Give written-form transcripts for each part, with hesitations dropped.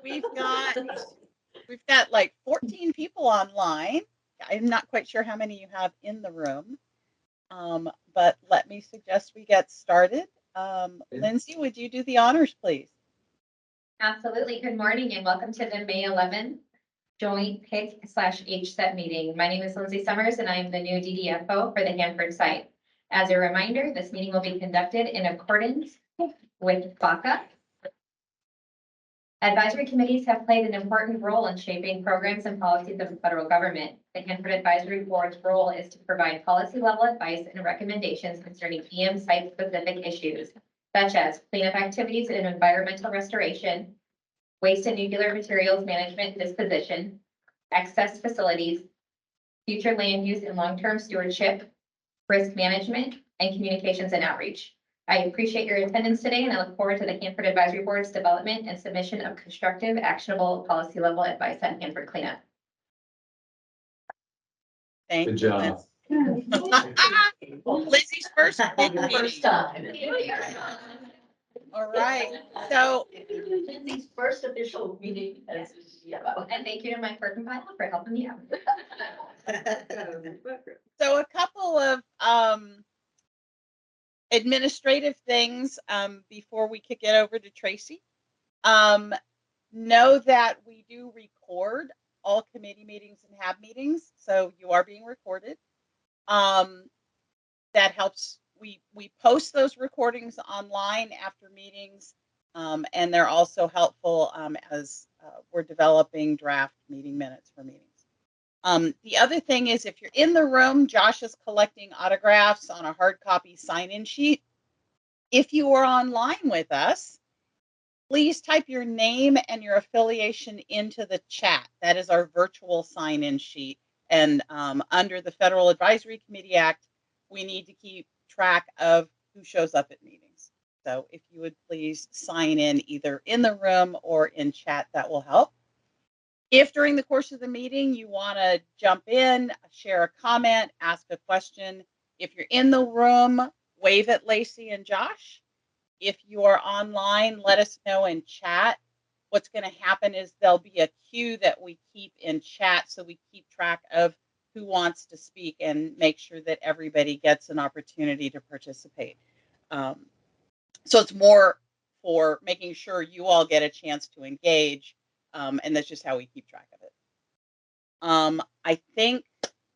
We've got like 14 people online. I'm not quite sure how many you have in the room, but let me suggest we get started. Lindsay, would you do the honors, please? Absolutely. Good morning and welcome to the May 11th joint PIC/HSEP meeting. My name is Lindsay Summers and I am the new DDFO for the Hanford site. As a reminder, this meeting will be conducted in accordance with FACA. Advisory committees have played an important role in shaping programs and policies of the federal government. The Hanford Advisory Board's role is to provide policy-level advice and recommendations concerning EM site-specific issues, such as cleanup activities and environmental restoration, waste and nuclear materials management and disposition, excess facilities, future land use and long-term stewardship, risk management, and communications and outreach. I appreciate your attendance today, and I look forward to the Hanford Advisory Board's development and submission of constructive, actionable, policy-level advice on Hanford cleanup. Thank you. Good job. Lizzie's first time. All right. So Lindsay's first official meeting as DDFO. And thank you to my clerk and pilot for helping me out. So a couple of administrative things before we kick it over to Tracy. Know that we do record all committee meetings and HAB meetings, so you are being recorded. That helps. We post those recordings online after meetings, and they're also helpful as we're developing draft meeting minutes for meetings. The other thing is, if you're in the room, Josh is collecting autographs on a hard copy sign-in sheet. If you are online with us, please type your name and your affiliation into the chat. That is our virtual sign-in sheet. And under the Federal Advisory Committee Act, we need to keep track of who shows up at meetings. So if you would please sign in either in the room or in chat, that will help. If during the course of the meeting you want to jump in, share a comment, ask a question, if you're in the room, wave at Lacey and Josh. If you are online, let us know in chat. What's going to happen is there'll be a queue that we keep in chat, so we keep track of who wants to speak and make sure that everybody gets an opportunity to participate. So it's more for making sure you all get a chance to engage. And that's just how we keep track of it. I think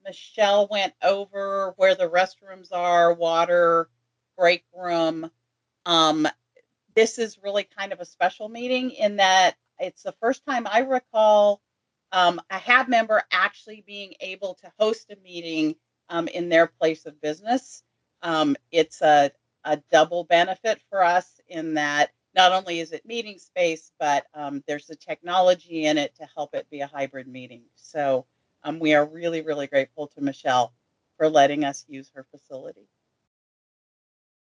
Michelle went over where the restrooms are, water, break room. This is really kind of a special meeting in that it's the first time I recall a HAB member actually being able to host a meeting in their place of business. It's a double benefit for us in that not only is it meeting space, but there's the technology in it to help it be a hybrid meeting. So we are really, really grateful to Michelle for letting us use her facility.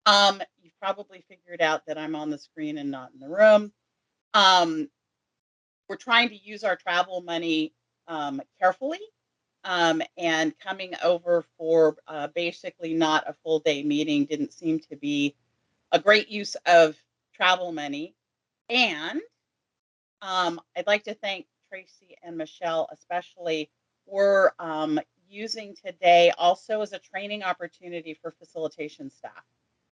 You've probably figured out that I'm on the screen and not in the room. We're trying to use our travel money carefully, and coming over for basically not a full day meeting didn't seem to be a great use of travel money. And I'd like to thank Tracy and Michelle especially. We're using today also as a training opportunity for facilitation staff.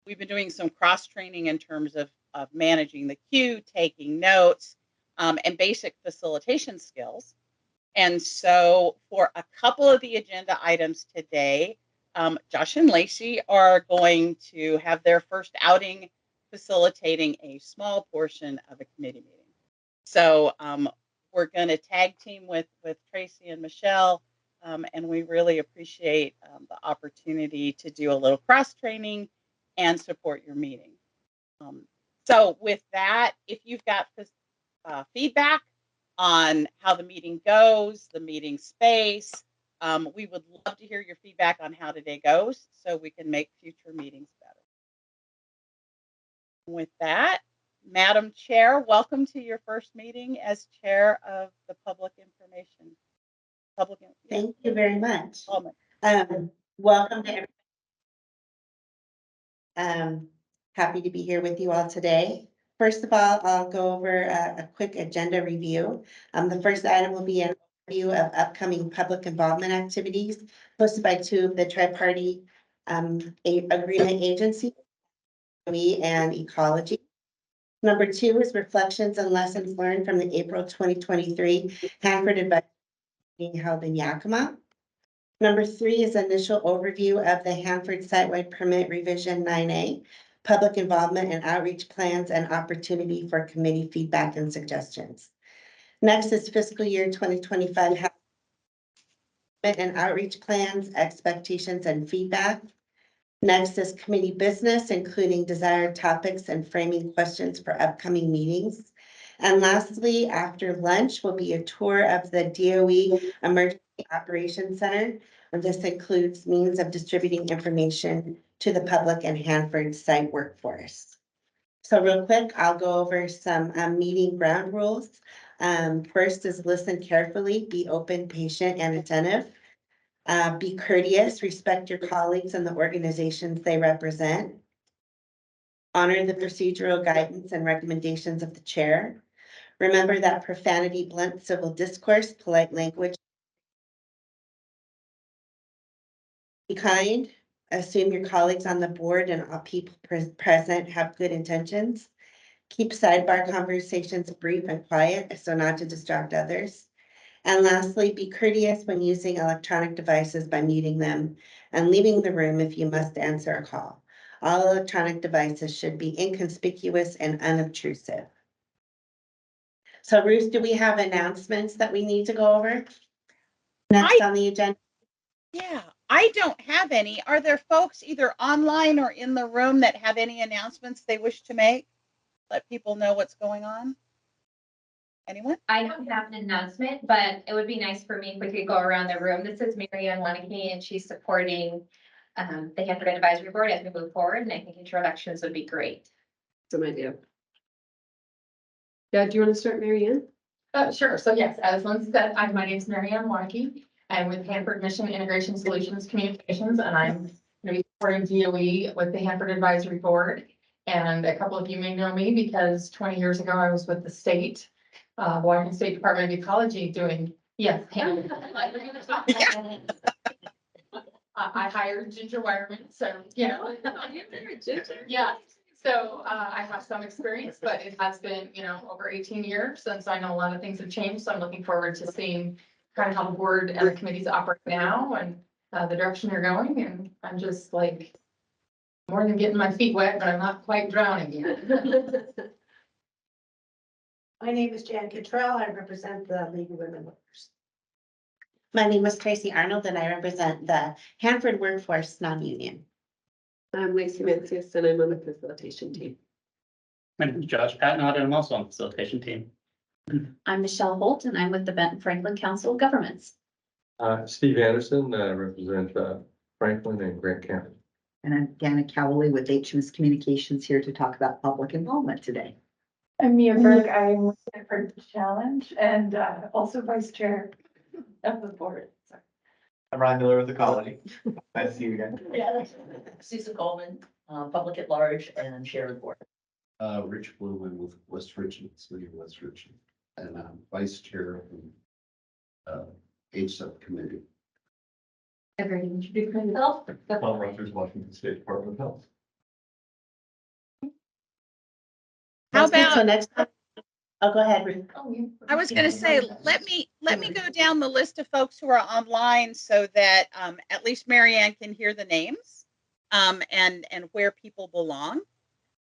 We've been doing some cross training in terms of managing the queue, taking notes, and basic facilitation skills. And so for a couple of the agenda items today, Josh and Lacey are going to have their first outing facilitating a small portion of a committee meeting. So we're going to tag team with Tracy and Michelle, and we really appreciate the opportunity to do a little cross training and support your meeting. So with that, if you've got feedback on how the meeting goes, the meeting space, we would love to hear your feedback on how today goes so we can make future meetings better. With that, Madam Chair, welcome to your first meeting as Chair of the Public Information. Thank you very much. Welcome to everybody. Happy to be here with you all today. First of all, I'll go over a quick agenda review. The first item will be an overview of upcoming public involvement activities hosted by two of the tri-party agreement agencies, and Ecology. Number two is reflections and lessons learned from the April 2023 Hanford Advisory meeting held in Yakima. Number three is initial overview of the Hanford Sitewide Permit Revision 9A, public involvement and outreach plans and opportunity for committee feedback and suggestions. Next is fiscal year 2025 and outreach plans, expectations, and feedback. Next is committee business, including desired topics and framing questions for upcoming meetings. And lastly, after lunch will be a tour of the DOE Emergency Operations Center. And this includes means of distributing information to the public and Hanford site workforce. So real quick, I'll go over some meeting ground rules. First is listen carefully, be open, patient, and attentive. Be courteous, respect your colleagues and the organizations they represent. Honor the procedural guidance and recommendations of the chair. Remember that profanity blunts civil discourse, polite language. Be kind. Assume your colleagues on the board and all people present have good intentions. Keep sidebar conversations brief and quiet so not to distract others. And lastly, be courteous when using electronic devices by muting them and leaving the room if you must answer a call. All electronic devices should be inconspicuous and unobtrusive. So Ruth, do we have announcements that we need to go over? Next on the agenda? Yeah, I don't have any. Are there folks either online or in the room that have any announcements they wish to make? Let people know what's going on. Anyone? I don't have an announcement, but it would be nice for me if we could go around the room. This is Mary Ann Leneke, and she's supporting the Hanford Advisory Board as we move forward, and I think introductions would be great. Some idea. Yeah, do you want to start, Mary Ann? Sure. So yes, as Lynn said, my name is Mary Ann Warnke. I'm with Hanford Mission Integration Solutions Communications, and I'm going to be supporting DOE with the Hanford Advisory Board. And a couple of you may know me because 20 years ago, I was with the state, Washington State Department of Ecology doing, yes. I hired Ginger Wireman, so, you know. Yeah. So I have some experience, but it has been, over 18 years since I know a lot of things have changed. So I'm looking forward to seeing kind of how the board and the committees operate now and the direction you're going. And I'm just like more than getting my feet wet, but I'm not quite drowning yet. My name is Jan Cottrell. I represent the League of Women Workers. My name is Tracy Arnold and I represent the Hanford Workforce Non-Union. I'm Lacey Mencius and I'm on the facilitation team. My name is Josh Patnod and I'm also on the facilitation team. I'm Michelle Holt and I'm with the Benton Franklin Council of Governments. Steve Anderson, represent Franklin and Grant County. And I'm Dana Cowley with HMS Communications here to talk about public involvement today. I'm Mia Berg. I'm with the Hanford Challenge and also vice chair of the board. So. I'm Ryan Miller with the Colony. Nice to see you again. Yeah, Susan Coleman, public at large and chair of the board. Rich Blumen with West Richmond, City of West Richmond, and I'm vice chair of the HSEP committee. Everybody introduce myself. Tom Rogers, Washington State Department of Health. How about? So next time, oh, go ahead, Ruth. I was going to say, let me go down the list of folks who are online so that at least Mary Ann can hear the names and where people belong.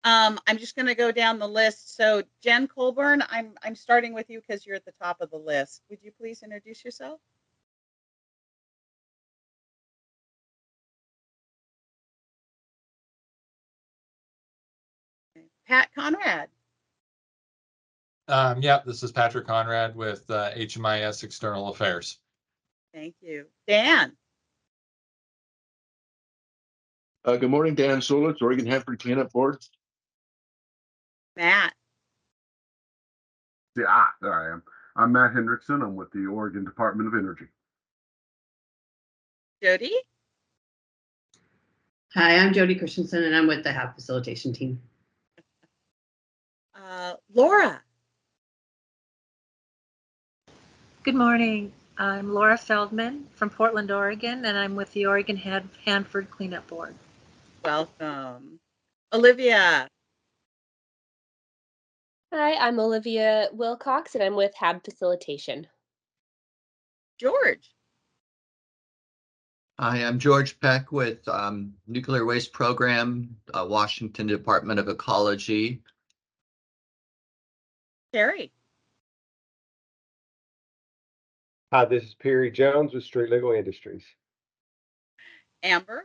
I'm just going to go down the list. So Jen Colburn, I'm starting with you because you're at the top of the list. Would you please introduce yourself? Pat Conrad. Yeah, this is Patrick Conrad with HMIS External Affairs. Thank you. Dan. Good morning, Dan Solitz, Oregon Hanford Cleanup Board. Matt. Yeah, there I am. I'm Matt Hendrickson. I'm with the Oregon Department of Energy. Jody. Hi, I'm Jody Christensen and I'm with the HAB facilitation team. Laura. Good morning. I'm Laura Feldman from Portland, Oregon, and I'm with the Oregon Hanford Cleanup Board. Welcome. Olivia. Hi, I'm Olivia Wilcox, and I'm with HAB Facilitation. George. Hi, I'm George Peck with Nuclear Waste Program, Washington Department of Ecology. Terry. Hi, this is Perry Jones with Street Legal Industries. Amber.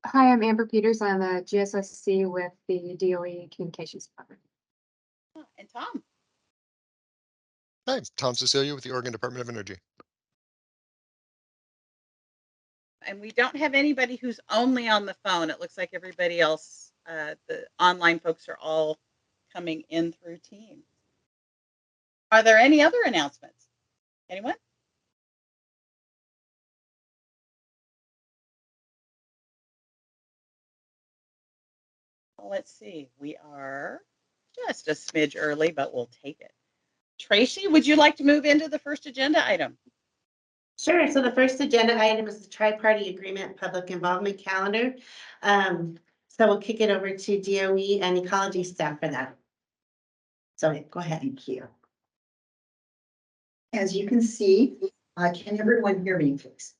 Hi, I'm Amber Peters. I'm a GSSC with the DOE Communications Department. And Tom. Hi, Tom Cecilia with the Oregon Department of Energy. And we don't have anybody who's only on the phone. It looks like everybody else, the online folks are all coming in through Teams. Are there any other announcements? Anyone? Well, let's see. We are just a smidge early, but we'll take it. Tracy, would you like to move into the first agenda item? Sure. So the first agenda item is the tri-party agreement public involvement calendar. So we'll kick it over to DOE and ecology staff for that. So go ahead. Thank you. As you can see, can everyone hear me, please?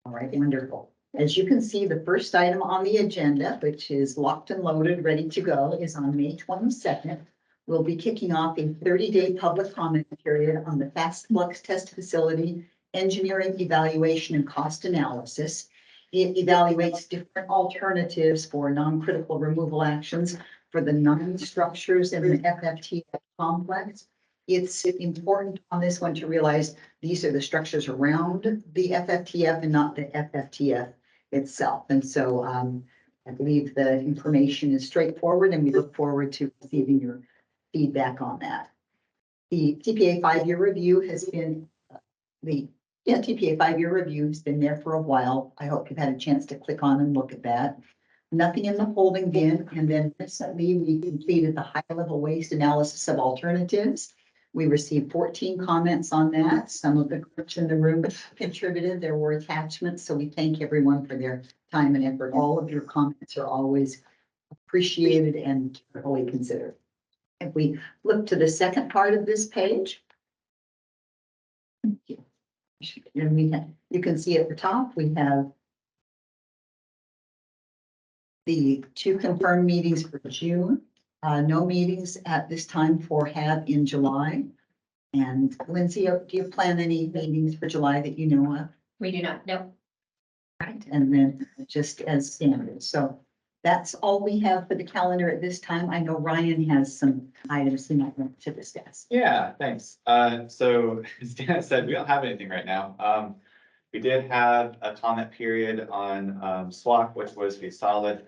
All right, wonderful. As you can see, the first item on the agenda, which is locked and loaded, ready to go, is on May 22nd. We'll be kicking off a 30-day public comment period on the fast flux test facility engineering evaluation and cost analysis. It evaluates different alternatives for non-critical removal actions for the 9 structures in the FFTF complex. It's important on this one to realize these are the structures around the FFTF and not the FFTF itself. And so I believe the information is straightforward, and we look forward to receiving your feedback on that. The TPA 5-year review has been TPA 5-year review has been there for a while. I hope you've had a chance to click on and look at that. Nothing in the holding bin. And then recently we completed the high-level waste analysis of alternatives. We received 14 comments on that. Some of the groups in the room contributed. There were attachments. So we thank everyone for their time and effort. All of your comments are always appreciated and carefully considered. If we look to the second part of this page, thank you. And you can see at the top, we have the 2 confirmed meetings for June. No meetings at this time for HAB in July. And Lindsay, do you plan any meetings for July that you know of? We do not, no. Right, and then just as standard. So that's all we have for the calendar at this time. I know Ryan has some items he might want to discuss. Yeah, thanks. So as Dan said, we don't have anything right now. We did have a comment period on SWAC, which was the solid,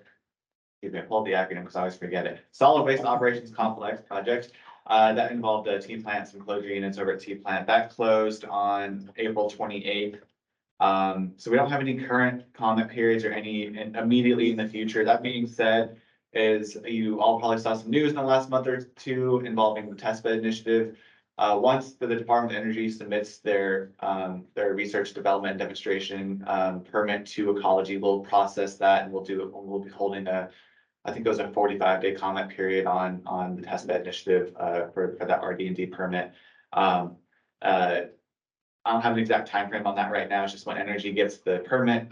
excuse me, I pulled the acronym because I always forget it. Solid Waste Operations Complex project. That involved a T plant, some closure units over at T plant. That closed on April 28th. So we don't have any current comment periods or any immediately in the future. That being said, is you all probably saw some news in the last month or two involving the testbed initiative. Once the Department of Energy submits their research development and demonstration permit to ecology, we'll process that and we'll be holding I think it was a 45-day comment period on the testbed initiative for that RD&D permit. I don't have an exact time frame on that right now. It's just when Energy gets the permit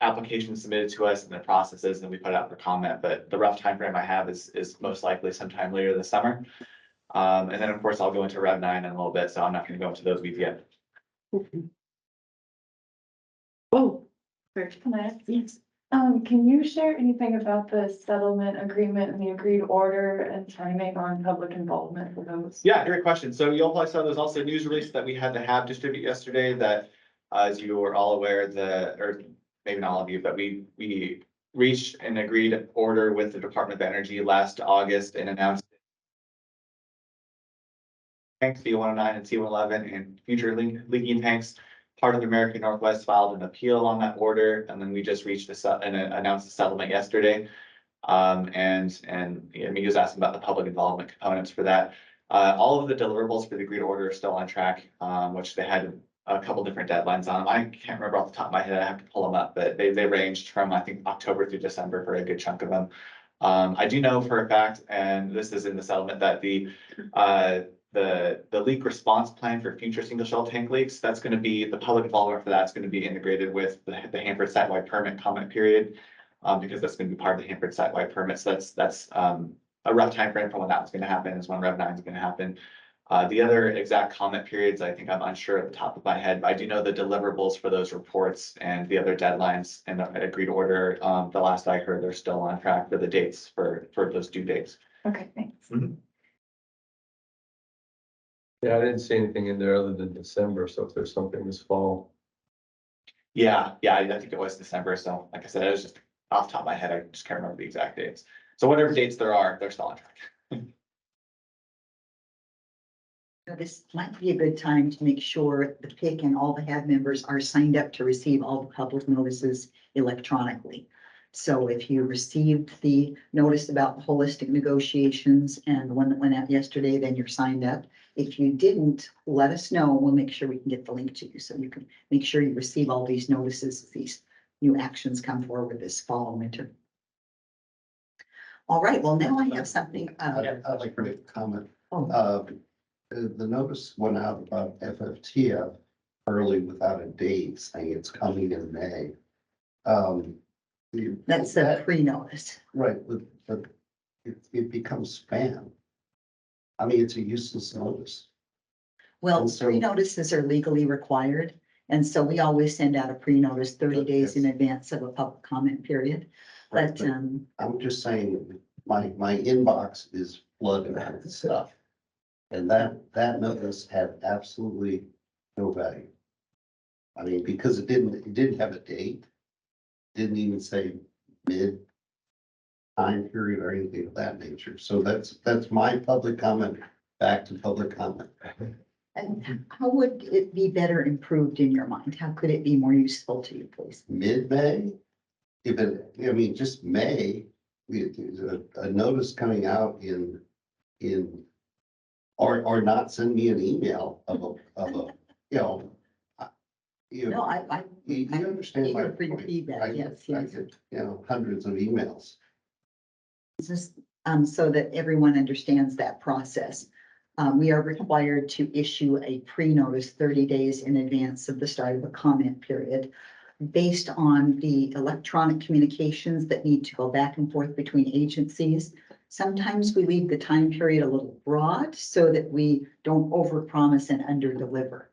application submitted to us and the processes, and we put it out for comment. But the rough time frame I have is most likely sometime later this summer. And then of course I'll go into Rev 9 in a little bit, so I'm not going to go into those weeds yet. Oh, can I ask? Yes. Can you share anything about the settlement agreement and the agreed order and timing on public involvement for those? Yeah, great question. So you all probably saw there's also a news release that we had to HAB distribute yesterday that, as you are all aware, or maybe not all of you, but we reached an agreed order with the Department of Energy last August and announced tanks, B109 and C111 and future leaking tanks. Part of the American Northwest filed an appeal on that order, and then we just reached and announced a settlement yesterday. And you know, he was asking about the public involvement components for that. All of the deliverables for the agreed order are still on track, which they had a couple different deadlines on them. I can't remember off the top of my head. I have to pull them up, but they ranged from, I think, October through December for a good chunk of them. I do know for a fact, and this is in the settlement, that the leak response plan for future single shell tank leaks, that's going to be, the public involvement for that's going to be integrated with the Hanford site-wide permit comment period, because that's going to be part of the Hanford site-wide permit. So that's a rough timeframe for when that was going to happen, is when Rev 9 is going to happen. The other exact comment periods, I think I'm unsure at the top of my head, but I do know the deliverables for those reports and the other deadlines and the agreed order. The last I heard, they're still on track for the dates for those due dates. Okay, thanks. Yeah, I didn't see anything in there other than December, so if there's something this fall. Yeah, I think it was December. So like I said, it was just off the top of my head. I just can't remember the exact dates. So whatever dates there are, they're still on track. This might be a good time to make sure the PIC and all the HAB members are signed up to receive all the public notices electronically. So if you received the notice about the holistic negotiations and the one that went out yesterday, then you're signed up. If you didn't, let us know. We'll make sure we can get the link to you so you can make sure you receive all these notices as these new actions come forward this fall and winter. All right, well, now I have something. I'd like to make a comment. Oh. The notice went out about FFTF early without a date, saying it's coming in May. That's a pre-notice. Right, but it becomes spam. I mean, it's a useless notice. Well, And so- pre-notices are legally required, and so we always send out a pre-notice 30 days in advance of a public comment period. Right, But, I'm just saying, my inbox is flooded with stuff. And that notice had absolutely no value. I mean, because it didn't have a date, didn't even say mid time period or anything of that nature. So that's my public comment, back to public comment. and how would it be better improved in your mind? How could it be more useful to you, please? Mid-May, just May, a notice coming out in or not send me an email of a, No, I you understand my eager for your point. feedback, yes. I get, hundreds of emails. Just, so that everyone understands that process. We are required to issue a pre-notice 30 days in advance of the start of a comment period, based on the electronic communications that need to go back and forth between agencies. Sometimes we leave the time period a little broad so that we don't overpromise and underdeliver.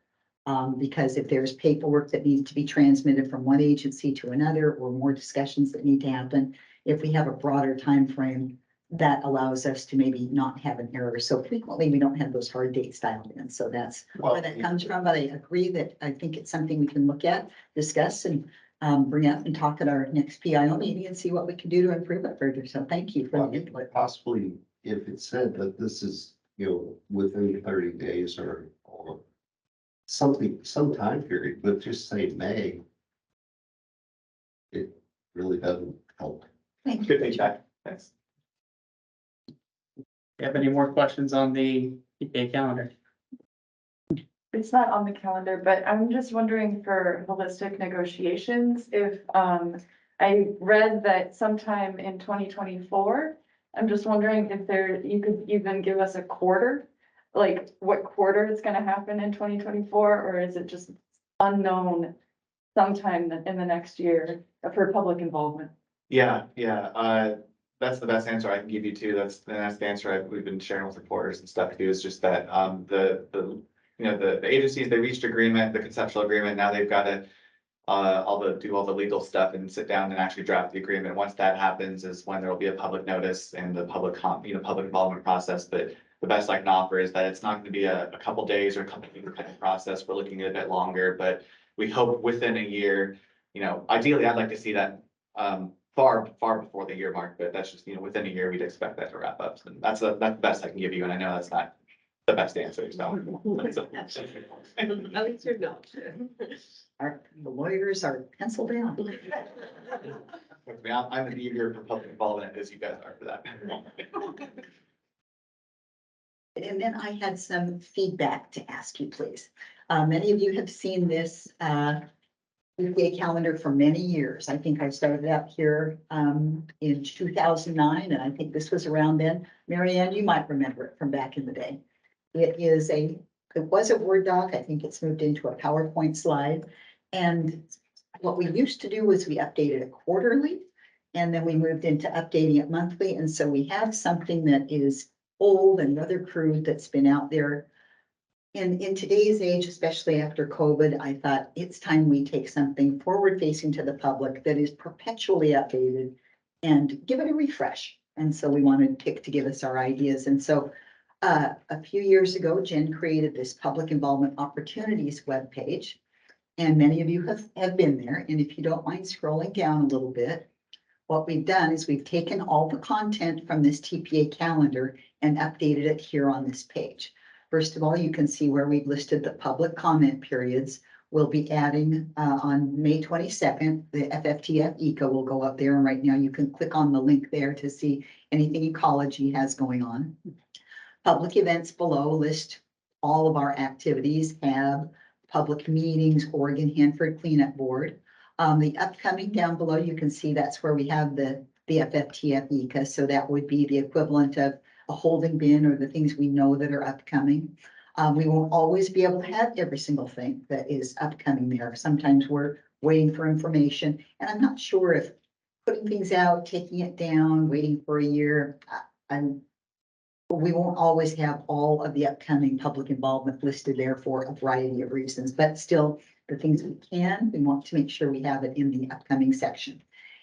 Because if there's paperwork that needs to be transmitted from one agency to another, or more discussions that need to happen, if we have a broader time frame, that allows us to maybe not have an error. So frequently we don't have those hard dates dialed in. So that's where that comes from. But I agree that I think it's something we can look at, discuss, and bring up and talk at our next PIO meeting and see what we can do to improve it further. So thank you for the input. Possibly, if it said that this is, within 30 days or something, some time period, but just say May, it really doesn't help. Thank you. Good feedback. Thanks. You have any more questions on the PA calendar? It's not on the calendar, but I'm just wondering for holistic negotiations, if, I read that sometime in 2024, I'm just wondering if you could even give us a quarter, like what quarter it's gonna happen in 2024, or is it just unknown sometime in the next year for public involvement? Yeah. That's the best answer I can give you too. That's the answer we've been sharing with reporters and stuff too, is just that, the agencies, they reached agreement, the conceptual agreement. Now they've got to do all the legal stuff and sit down and actually draft the agreement. Once that happens is when there will be a public notice and the public involvement process. But the best I can offer is that it's not going to be a couple days or a couple week kind of process. We're looking at a bit longer, but we hope within a year, ideally I'd like to see that far before the year mark, but that's just, within a year, we'd expect that to wrap up. So that's the best I can give you. And I know that's not the best answer, so. At least you're not. The lawyers are penciled down. I'm as eager for public involvement as you guys are for that. And then I had some feedback to ask you, please. Many of you have seen this PPA calendar for many years. I think I started out here in 2009, and I think this was around then. Mary Ann, you might remember it from back in the day. It was a Word doc. I think it's moved into a PowerPoint slide. And what we used to do was we updated it quarterly, and then we moved into updating it monthly. And so we have something that is old and rather crude that's been out there. And in today's age, especially after COVID, I thought it's time we take something forward facing to the public that is perpetually updated and give it a refresh. And so we wanted PIC to give us our ideas. And so a few years ago, Jen created this public involvement opportunities webpage. And many of you have been there. And if you don't mind scrolling down a little bit, what we've done is we've taken all the content from this TPA calendar and updated it here on this page. First of all, you can see where we've listed the public comment periods. We'll be adding on May 22nd, the FFTF ECO will go up there. And right now you can click on the link there to see anything ecology has going on. Public events below list all of our activities, HAB, public meetings, Oregon Hanford Cleanup Board. The upcoming down below, you can see that's where we have the FFTF ECA. So that would be the equivalent of a holding bin or the things we know that are upcoming. We won't always be able to have every single thing that is upcoming there. Sometimes we're waiting for information, and I'm not sure if putting things out, taking it down, waiting for a year, we won't always have all of the upcoming public involvement listed there for a variety of reasons, but still the things we want to make sure we have it in the upcoming section.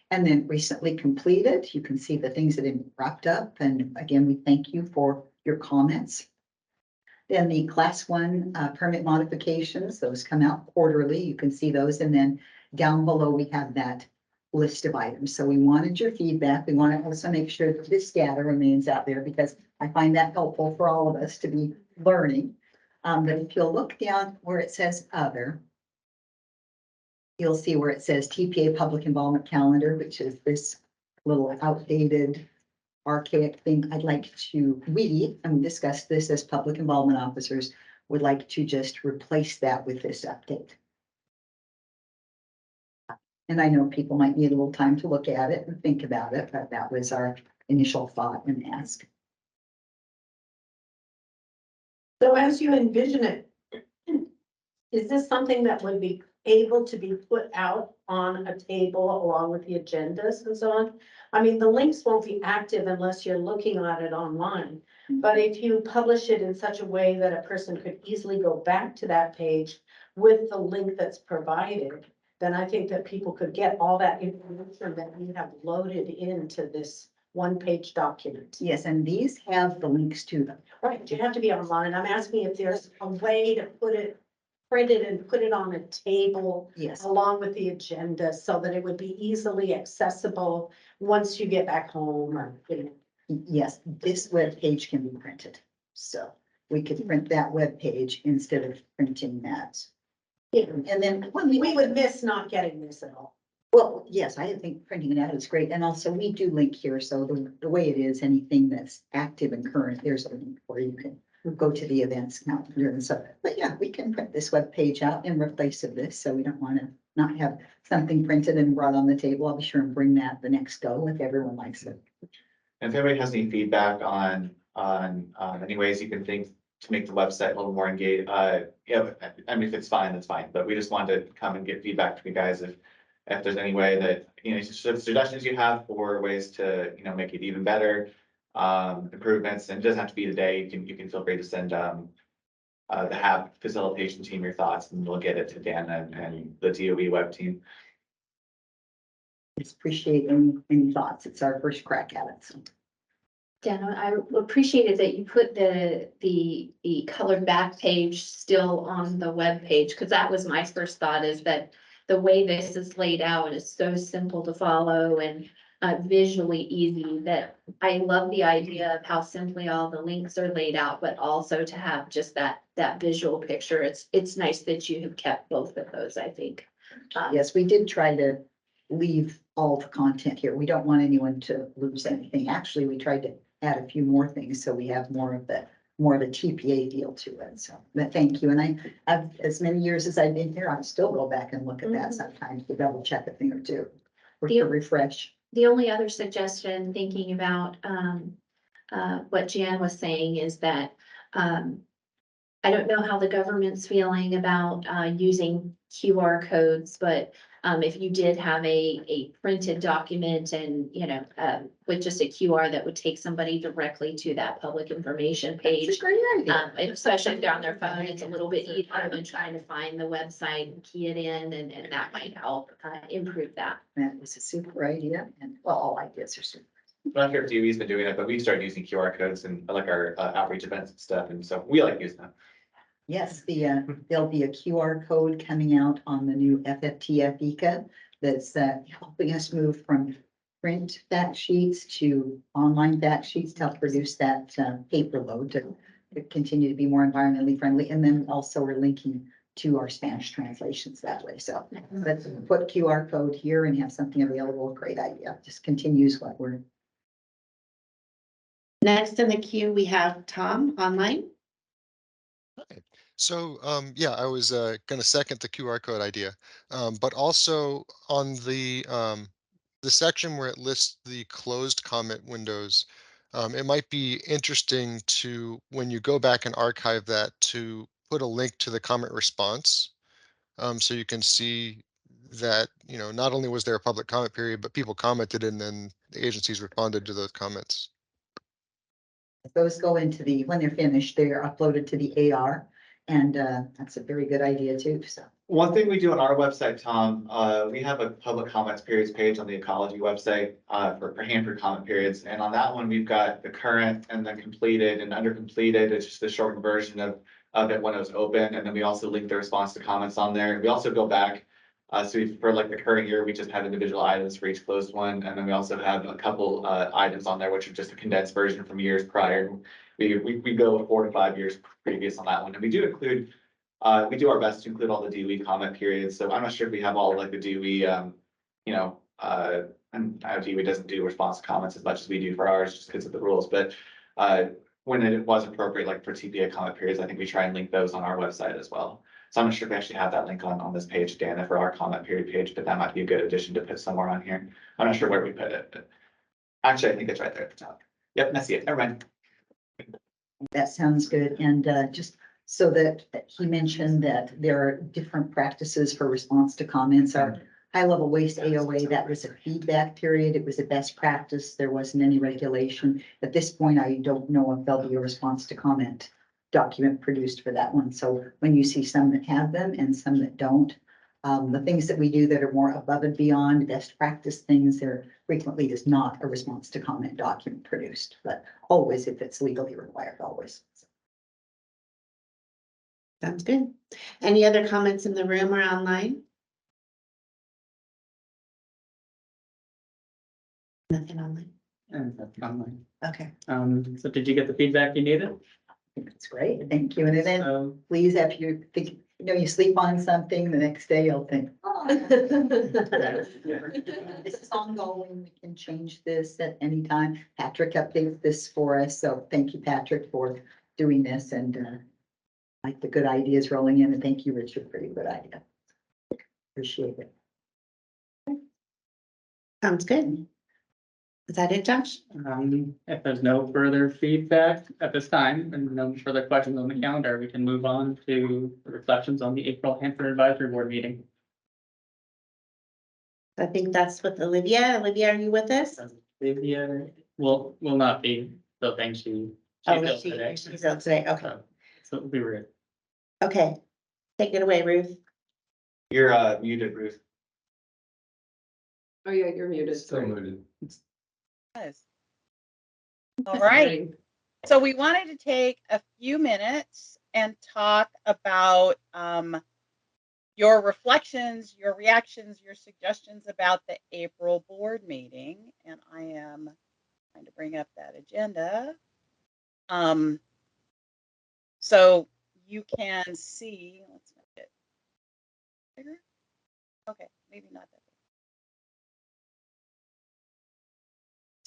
And then recently completed, you can see the things that have wrapped up. And again, we thank you for your comments. Then the class 1 permit modifications, those come out quarterly. You can see those. And then down below, we have that list of items. So we wanted your feedback. We want to also make sure that this data remains out there because I find that helpful for all of us to be learning. But if you'll look down where it says other, you'll see where it says TPA public involvement calendar, which is this little outdated, archaic thing. We discussed this as public involvement officers, would like to just replace that with this update. And I know people might need a little time to look at it and think about it, but that was our initial thought and ask. So as you envision it, is this something that would be able to be put out on a table along with the agendas and so on? I mean, the links won't be active unless you're looking at it online. But if you publish it in such a way that a person could easily go back to that page with the link that's provided, then I think that people could get all that information that you have loaded into this one-page document. Yes, and these have the links to them. Right, you have to be online. I'm asking if there's a way to put it printed and put it on a table. Yes. Along with the agenda so that it would be easily accessible once you get back home or, you know. Yes, this web page can be printed. So we could print that web page instead of printing that. Yeah. And then We would miss not getting this at all. well, yes, I think printing it out is great. And also we do link here. So the way it is, anything that's active and current, there's a link where you can go to the events calendar and so. But yeah, we can print this web page out in replace of this. So we don't want to not have something printed and brought on the table. I'll be sure and bring that the next go if everyone likes it. And if anybody has any feedback on any ways you can think to make the website a little more engaged, yeah, I mean, if it's fine, that's fine, but we just wanted to come and get feedback from you guys if there's any way that, you know, suggestions you have for ways to, you know, make it even better, improvements, and it doesn't have to be today. You can feel free to send the HAB facilitation team your thoughts, and we'll get it to Dan and the DOE web team. Just appreciate any thoughts. It's our first crack at it. So. Dan, I appreciated that you put the colored back page still on the web page, because that was my first thought, is that the way this is laid out is so simple to follow and visually easy, that I love the idea of how simply all the links are laid out, but also to have just that visual picture. It's nice that you have kept both of those, I think. Yes, we did try to leave all the content here. We don't want anyone to lose anything. Actually, we tried to add a few more things, so we have more of a TPA feel to it. So, but thank you. And I've, as many years as I've been here, I still go back and look at that sometimes to double check a thing or two. Or to refresh. The only other suggestion, thinking about what Jan was saying, is that I don't know how the government's feeling about using QR codes, but if you did have a printed document and, you know, with just a QR that would take somebody directly to that public information page. That's a great idea. Especially if they're on their phone, it's a little bit easier than trying to find the website and key it in, and that might help improve that. That was a super idea, and well, all ideas are super. I'm not sure if DOE's been doing it, but we've started using QR codes and like our outreach events and stuff, and so we like using them. Yes, there'll be a QR code coming out on the new FFT FECA that's helping us move from print fact sheets to online fact sheets to help reduce that paper load to continue to be more environmentally friendly. And then also we're linking to our Spanish translations that way. So let's put QR code here and have something available. Great idea. Just continues what we're. Next in the queue, we have Tom online. Hi. So, yeah, I was going to second the QR code idea, but also on the section where it lists the closed comment windows, it might be interesting to, when you go back and archive that, to put a link to the comment response, so you can see that, you know, not only was there a public comment period, but people commented and then the agencies responded to those comments. Those go into the, when they're finished, they're uploaded to the AR, and that's a very good idea too, so. One thing we do on our website, Tom, we have a public comments periods page on the ecology website for Hanford comment periods. And on that one, we've got the current and then completed and under completed. It's just the shortened version of it when it was open. And then we also link the response to comments on there. We also go back. For like the current year, we just have individual items for each closed one. And then we also have a couple items on there, which are just a condensed version from years prior. We go 4 to 5 years previous on that one. And we do include, we do our best to include all the DOE comment periods. So I'm not sure if we have all like the DOE, and DOE doesn't do response to comments as much as we do for ours just because of the rules. But when it was appropriate, like for TPA comment periods, I think we try and link those on our website as well. So I'm not sure if we actually have that link on this page, Dana, for our comment period page, but that might be a good addition to put somewhere on here. I'm not sure where we put it, but actually I think it's right there at the top. Yep, I see it. Never mind. That sounds good. And just so that he mentioned that there are different practices for response to comments. Our high level waste AOA, that was a feedback period. It was a best practice. There wasn't any regulation. At this point, I don't know if there'll be a response to comment document produced for that one. So when you see some that have them and some that don't, the things that we do that are more above and beyond best practice things, there frequently is not a response to comment document produced, but always if it's legally required, always. Sounds good. Any other comments in the room or online? Nothing online. And that's online. Okay. So did you get the feedback you needed? It's great. Thank you. And then please, if you think, you know, you sleep on something, the next day you'll think, oh, this is ongoing. We can change this at any time. Patrick updates this for us. So thank you, Patrick, for doing this, and like the good ideas rolling in. And thank you, Richard, for your good idea. Appreciate it. Sounds good. Is that it, Josh? If there's no further feedback at this time and no further questions on the calendar, we can move on to the reflections on the April Hanford Advisory Board meeting. I think that's with Olivia. Olivia, are you with us? Olivia will not be, so thanks she's ill today. She's ill today. Okay. So it'll be rude. Okay. Take it away, Ruth. You're muted, Ruth. Oh, yeah, you're muted. Still muted. All right. So we wanted to take a few minutes and talk about your reflections, your reactions, your suggestions about the April board meeting. And I am trying to bring up that agenda. So you can see, let's make it bigger. Okay, maybe not that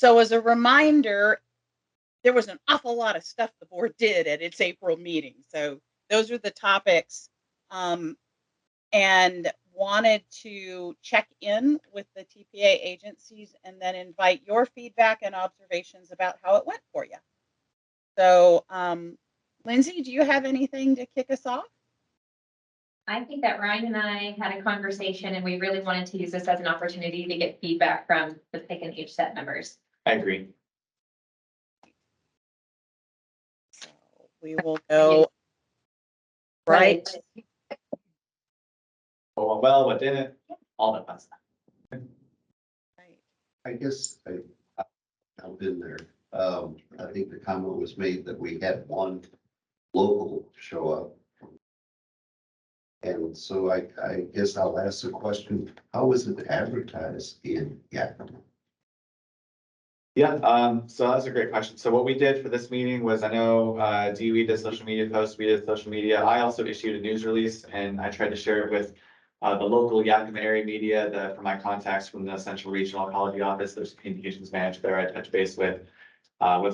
So as a reminder, there was an awful lot of stuff the board did at its April meeting. So those are the topics, and wanted to check in with the TPA agencies and then invite your feedback and observations about how it went for you. So, Lindsay, do you have anything to kick us off? I think that Ryan and I had a conversation and we really wanted to use this as an opportunity to get feedback from the PIC and HSEP members. I agree. So we will go right. What went well, what didn't, all that fun stuff. I guess I've been there. I think the comment was made that we had one local show up. And so I guess I'll ask the question, how was it advertised in Yakima? Yeah, so that's a great question. So what we did for this meeting was, I know DOE did social media posts, we did social media. I also issued a news release and I tried to share it with the local Yakima area media, for my contacts from the Central Regional Ecology Office. There's a communications manager there I touched base with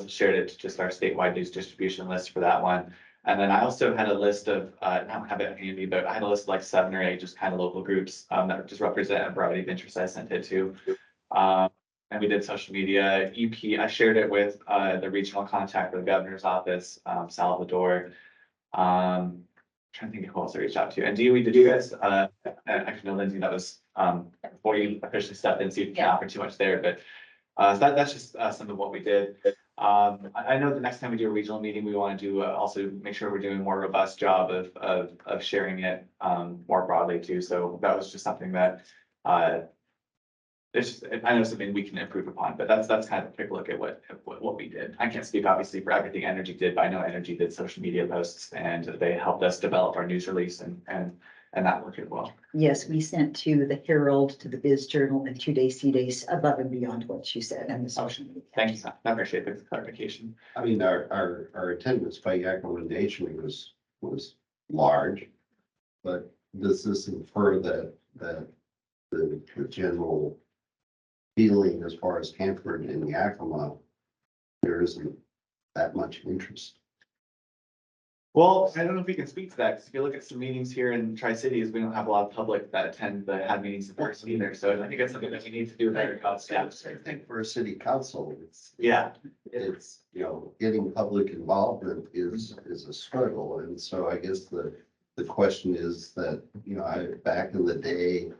shared it to just our statewide news distribution list for that one. And then I also had a list of, I don't have it handy, but I had a list of like 7 or 8 just kind of local groups that just represent a variety of interests I sent it to. And we did social media. EP, I shared it with the regional contact for the governor's office, Salvador. Trying to think of who else I reached out to. And DOE, did you guys, actually no, Lindsay, that was before you officially stepped in, so you can't offer too much there, but that's just some of what we did. I know the next time we do a regional meeting, we want to do also make sure we're doing a more robust job of sharing it more broadly too. So that was just something that it's just, I know something we can improve upon, but that's kind of a quick look at what we did. I can't speak obviously for everything Energy did, but I know Energy did social media posts and they helped us develop our news release and that worked as well. Yes, we sent to the Herald, to the Biz Journal, and 2-day C-days above and beyond what you said and the social media. Thank you, I appreciate the clarification. I mean, our attendance by Yakima Nation was large, but does this infer that the general feeling as far as Hanford and Yakima, there isn't that much interest? Well, I don't know if we can speak to that, because if you look at some meetings here in Tri-Cities, we don't have a lot of public that attend the HAB meetings in person either, so I think it's something that we need to do better about staff. I think for a city council, it's, Yeah, you know, getting public involvement is a struggle, and so I guess the question is that, you know, back in the day,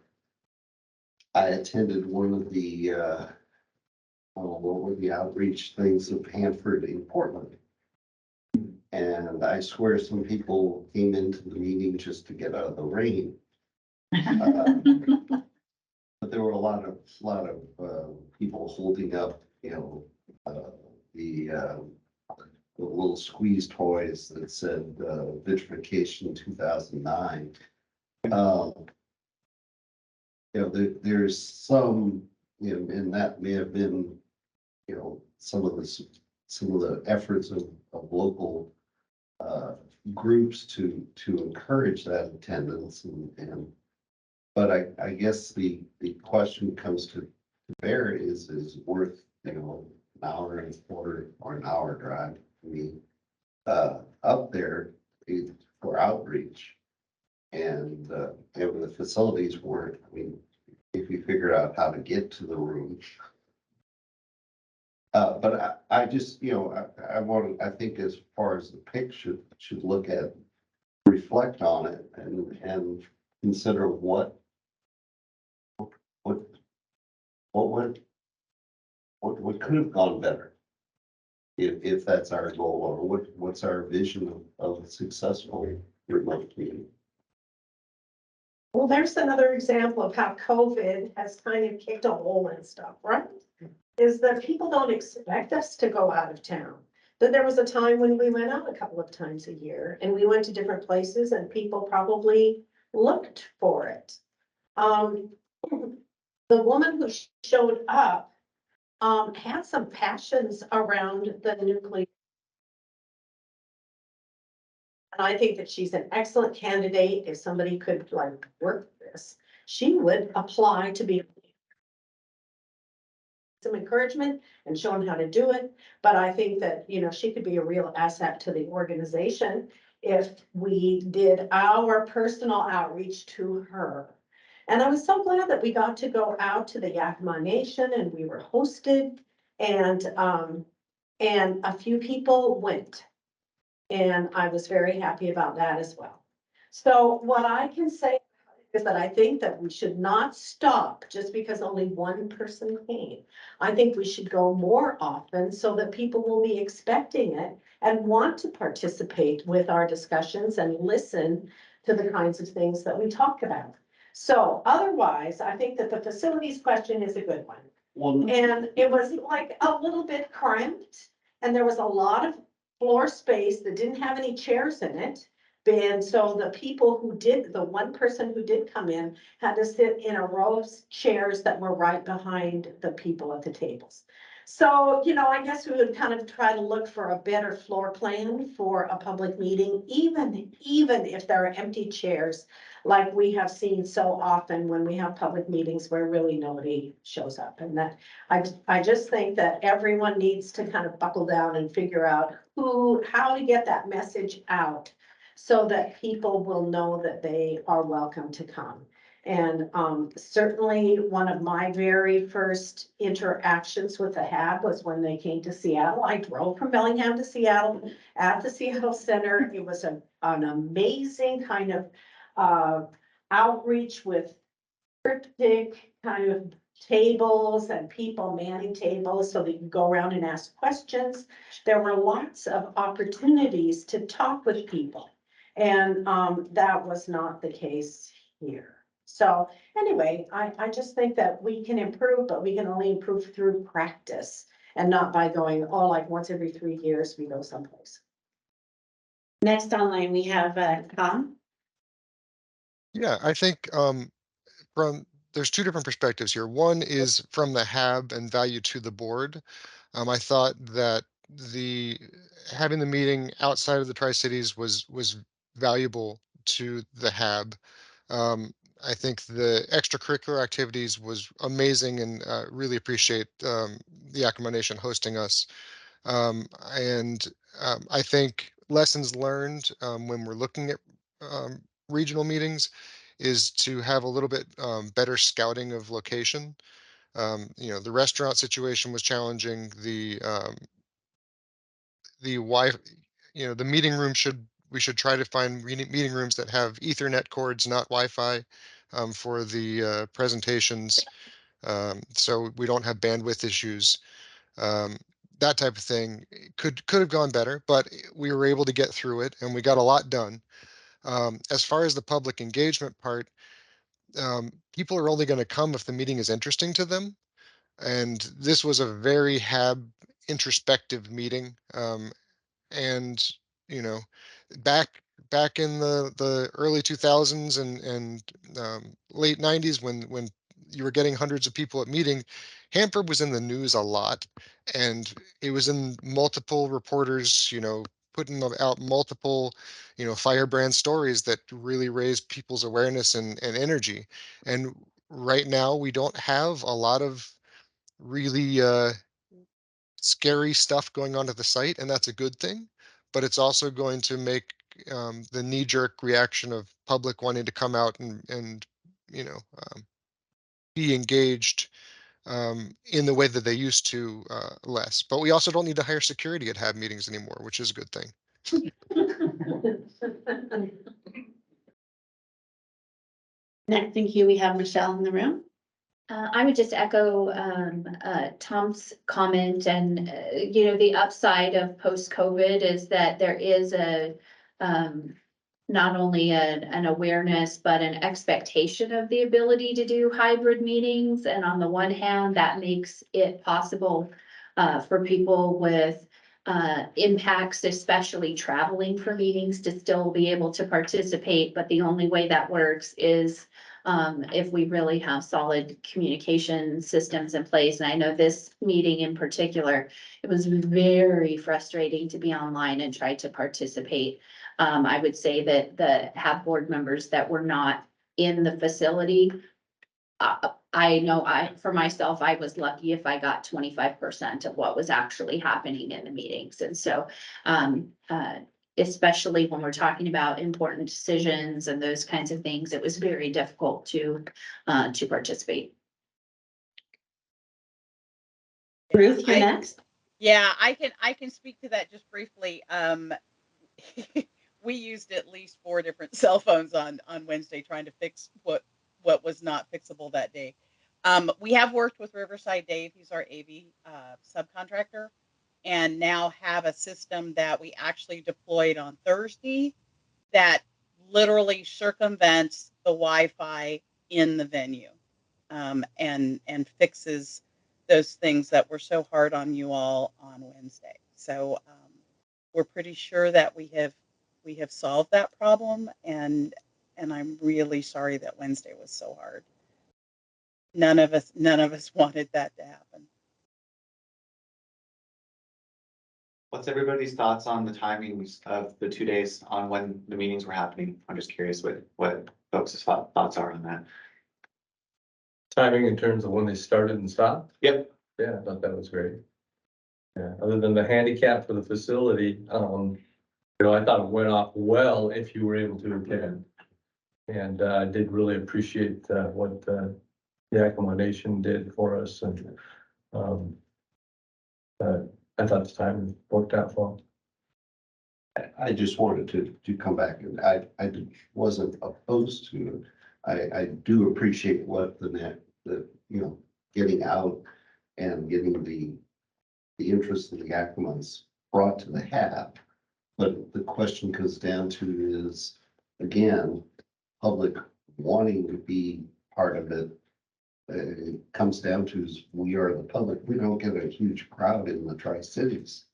I attended one of the what were the outreach things of Hanford in Portland. And I swear some people came into the meeting just to get out of the rain. But there were a lot of people holding up, you know, the little squeeze toys that said vitrification 2009. You know, there's some, you know, and that may have been, you know, some of the efforts of local groups to encourage that attendance but I guess the question comes to bear is worth, you know, an hour and a quarter or an hour drive for me up there for outreach, and the facilities weren't. I mean, if you figure out how to get to the room. But I just, you know, I think as far as the PIC should look at, reflect on it and consider what could have gone better. If that's our goal, or what's our vision of a successful remote meeting. Well, there's another example of how COVID has kind of kicked a hole in stuff, right? Is that people don't expect us to go out of town. That there was a time when we went out a couple of times a year and we went to different places and people probably looked for it. The woman who showed up had some passions around the nuclear. And I think that she's an excellent candidate. If somebody could like work this, she would apply to be some encouragement and shown how to do it. But I think that, you know, she could be a real asset to the organization if we did our personal outreach to her. And I was so glad that we got to go out to the Yakima Nation and we were hosted, and a few people went. And I was very happy about that as well. So what I can say is that I think that we should not stop just because only one person came. I think we should go more often so that people will be expecting it and want to participate with our discussions and listen to the kinds of things that we talk about. So otherwise, I think that the facilities question is a good one. And it was like a little bit cramped, and there was a lot of floor space that didn't have any chairs in it. And so the people who did, the one person who did come in had to sit in a row of chairs that were right behind the people at the tables. So, you know, I guess we would kind of try to look for a better floor plan for a public meeting, even if there are empty chairs, like we have seen so often when we have public meetings where really nobody shows up. And that I just think that everyone needs to kind of buckle down and figure out how to get that message out so that people will know that they are welcome to come. And certainly one of my very first interactions with the HAB was when they came to Seattle. I drove from Bellingham to Seattle at the Seattle Center. It was an amazing kind of outreach with cryptic kind of tables and people manning tables so they could go around and ask questions. There were lots of opportunities to talk with people. And that was not the case here. So anyway, I just think that we can improve, but we can only improve through practice and not by going, oh, like once every 3 years we go someplace. Next online, we have Tom. Yeah, I think there's two different perspectives here. One is from the HAB and value to the board. I thought that having the meeting outside of the Tri-Cities was valuable to the HAB. I think the extracurricular activities was amazing, and really appreciate the Yakima Nation hosting us. I think lessons learned when we're looking at regional meetings is to have a little bit better scouting of location. You know, the restaurant situation was challenging. The you know, the meeting room we should try to find meeting rooms that have Ethernet cords, not Wi-Fi, for the presentations, so we don't have bandwidth issues. That type of thing could have gone better, but we were able to get through it, and we got a lot done. As far as the public engagement part, people are only going to come if the meeting is interesting to them. And this was a very HAB introspective meeting. And, you know, back in the early 2000s and late 90s, when you were getting hundreds of people at meeting, Hanford was in the news a lot, and it was in multiple reporters, you know, putting out multiple, you know, firebrand stories that really raised people's awareness and energy. And right now we don't have a lot of really scary stuff going on at the site, and that's a good thing. But it's also going to make the knee-jerk reaction of public wanting to come out and you know, be engaged in the way that they used to less. But we also don't need to hire security at HAB meetings anymore, which is a good thing. Next in queue, we have Michelle in the room. I would just echo Tom's comment, and you know, the upside of post-COVID is that there is not only an awareness, but an expectation of the ability to do hybrid meetings. And on the one hand, that makes it possible for people with impacts, especially traveling for meetings, to still be able to participate. But the only way that works is if we really have solid communication systems in place. And I know this meeting in particular, it was very frustrating to be online and try to participate. I would say that the HAB board members that were not in the facility I know for myself, I was lucky if I got 25% of what was actually happening in the meetings. And so, especially when we're talking about important decisions and those kinds of things, it was very difficult to participate. Ruth, you're next. Yeah, I can speak to that just briefly. We used at least 4 different cell phones on Wednesday trying to fix what was not fixable that day. We have worked with Riverside Dave, he's our AV subcontractor, and now have a system that we actually deployed on Thursday that literally circumvents the Wi-Fi in the venue, and fixes those things that were so hard on you all on Wednesday. So we're pretty sure that we have solved that problem, and I'm really sorry that Wednesday was so hard. None of us wanted that to happen. What's everybody's thoughts on the timings of the 2 days on when the meetings were happening? I'm just curious what folks' thoughts are on that. Timing in terms of when they started and stopped? Yep. Yeah, I thought that was great. Yeah, other than the handicap for the facility, I thought it went off well if you were able to attend. And I did really appreciate what the accommodation did for us, and I thought the time worked out well. I just wanted to come back, and I wasn't opposed to it. I do appreciate what the getting out and getting the interest of the Ackermans brought to the HAB. But the question comes down to is, again, public wanting to be part of it. It comes down to is we are the public. We don't get a huge crowd in the Tri-Cities.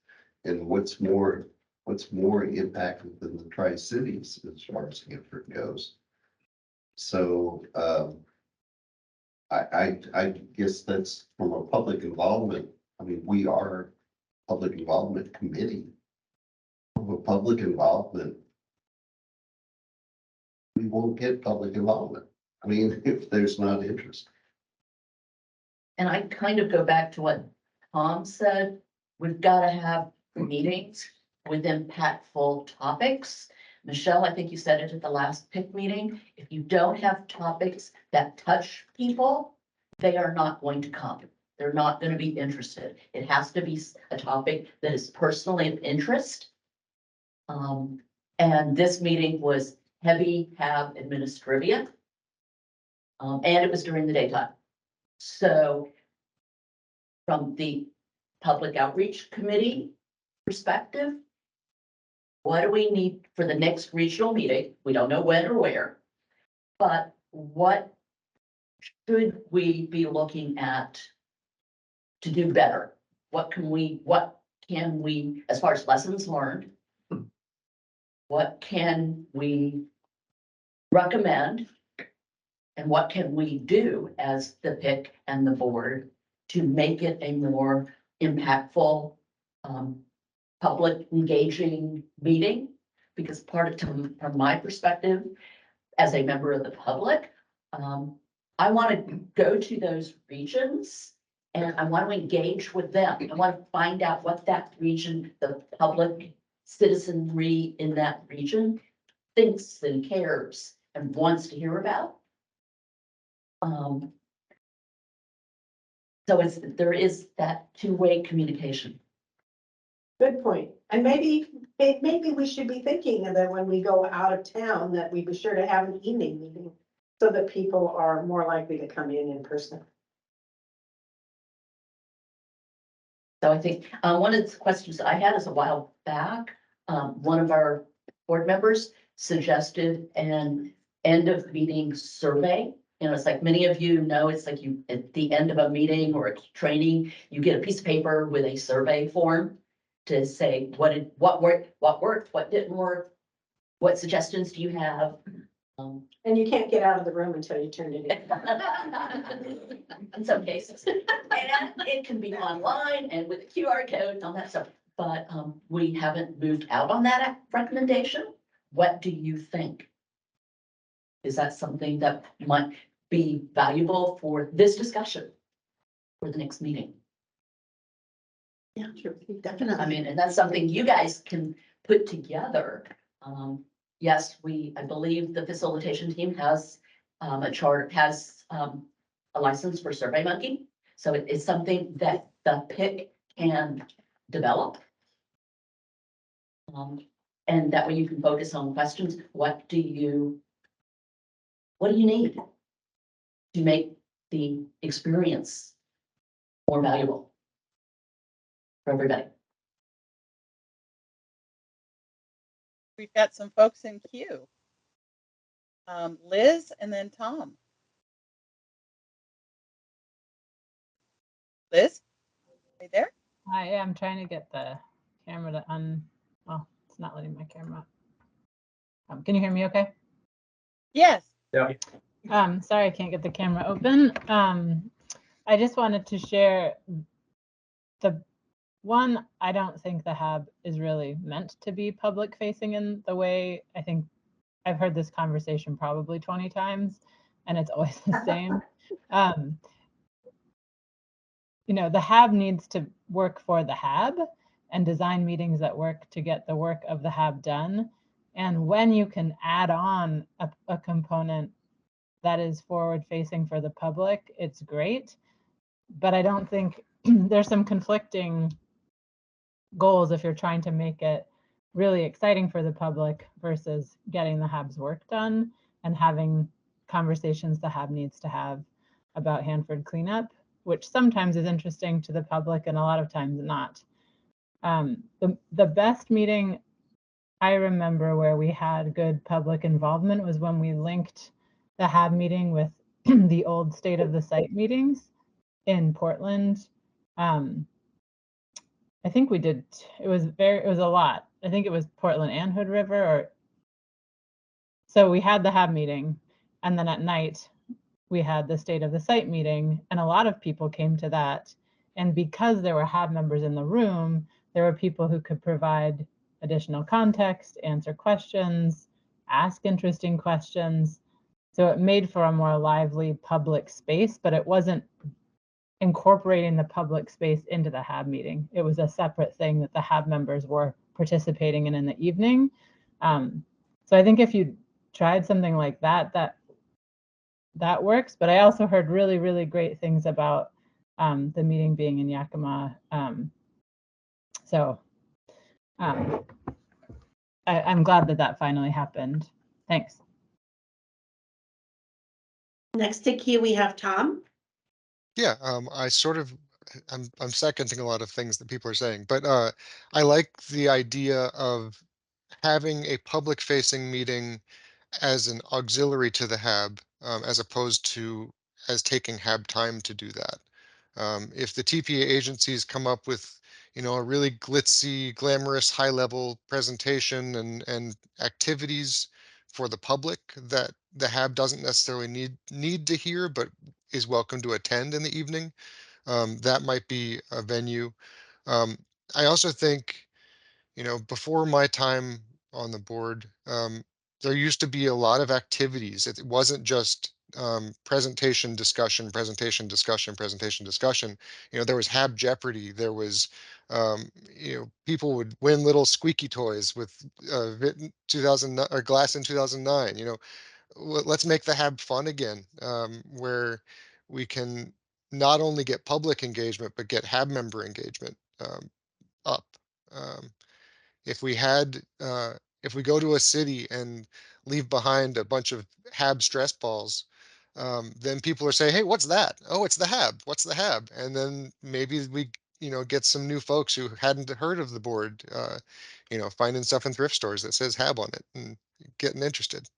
And what's more impacted than the Tri-Cities as far as Hanford goes. So I guess that's from a public involvement. I mean, we are public involvement committee. From a public involvement, we won't get public involvement. I mean, if there's not interest. And I kind of go back to what Tom said, we've got to have meetings with impactful topics. Michelle, I think you said it at the last PIC meeting. If you don't have topics that touch people, they are not going to come. They're not going to be interested. It has to be a topic that is personally of interest. And this meeting was heavy HAB administrivia. And it was during the daytime. So from the Public Outreach Committee perspective, what do we need for the next regional meeting? We don't know when or where, but what should we be looking at to do better? What can we, as far as lessons learned, what can we recommend? And what can we do as the PIC and the board to make it a more impactful, public engaging meeting? Because part of, from my perspective, as a member of the public, I want to go to those regions and I want to engage with them. I want to find out what that region, the public citizenry in that region thinks and cares and wants to hear about. So there is that two-way communication. Good point. And maybe we should be thinking of that when we go out of town, that we be sure to have an evening meeting so that people are more likely to come in person. So I think one of the questions I had is a while back, one of our board members suggested an end of meeting survey. You know, it's like many of you know, it's like you at the end of a meeting or a training, you get a piece of paper with a survey form to say what worked, what didn't work, what suggestions do you have? And you can't get out of the room until you turn it in. In some cases, and it can be online and with a QR code and all that stuff. But we haven't moved out on that recommendation. What do you think? Is that something that might be valuable for this discussion for the next meeting. Yeah, sure, definitely. I mean, and that's something you guys can put together. Yes, I believe the facilitation team has a chart, has a license for SurveyMonkey. So it is something that the PIC can develop. And that way you can focus on questions. What do you need to make the experience more valuable for everybody? We've got some folks in queue. Liz and then Tom. Liz, are you there? I am trying to get the camera to well, it's not letting my camera up. Can you hear me okay? Yes. Yeah. Sorry, I can't get the camera open. I just wanted to share I don't think the HAB is really meant to be public facing in the way I think I've heard this conversation probably 20 times and it's always the same. You know, the HAB needs to work for the HAB and design meetings that work to get the work of the HAB done. And when you can add on a component that is forward facing for the public, it's great. But I don't think there's some conflicting goals if you're trying to make it really exciting for the public versus getting the HAB's work done and having conversations the HAB needs to have about Hanford cleanup, which sometimes is interesting to the public and a lot of times not. The best meeting I remember where we had good public involvement was when we linked the HAB meeting with the old state of the site meetings in Portland. I think we did, it was a lot. I think it was Portland and Hood River, so we had the HAB meeting and then at night we had the state of the site meeting and a lot of people came to that. And because there were HAB members in the room, there were people who could provide additional context, answer questions, ask interesting questions. So it made for a more lively public space, but it wasn't incorporating the public space into the HAB meeting. It was a separate thing that the HAB members were participating in the evening. So I think if you tried something like that, that works. But I also heard really, really great things about the meeting being in Yakima. I'm glad that finally happened. Thanks. Next to queue, we have Tom. Yeah, I'm seconding a lot of things that people are saying, but I like the idea of having a public facing meeting as an auxiliary to the HAB, as opposed to as taking HAB time to do that. If the TPA agencies come up with, a really glitzy, glamorous, high level presentation and activities for the public that the HAB doesn't necessarily need to hear, but is welcome to attend in the evening, that might be a venue. I also think, before my time on the board, there used to be a lot of activities. It wasn't just presentation, discussion, presentation, discussion, presentation, discussion. There was HAB Jeopardy. There was, people would win little squeaky toys with 2009 or Glass in 2009. Let's make the HAB fun again, where we can not only get public engagement, but get HAB member engagement up. If we go to a city and leave behind a bunch of HAB stress balls, then people are saying, hey, what's that? Oh, it's the HAB. What's the HAB? And then maybe we, get some new folks who hadn't heard of the board, finding stuff in thrift stores that says HAB on it and getting interested.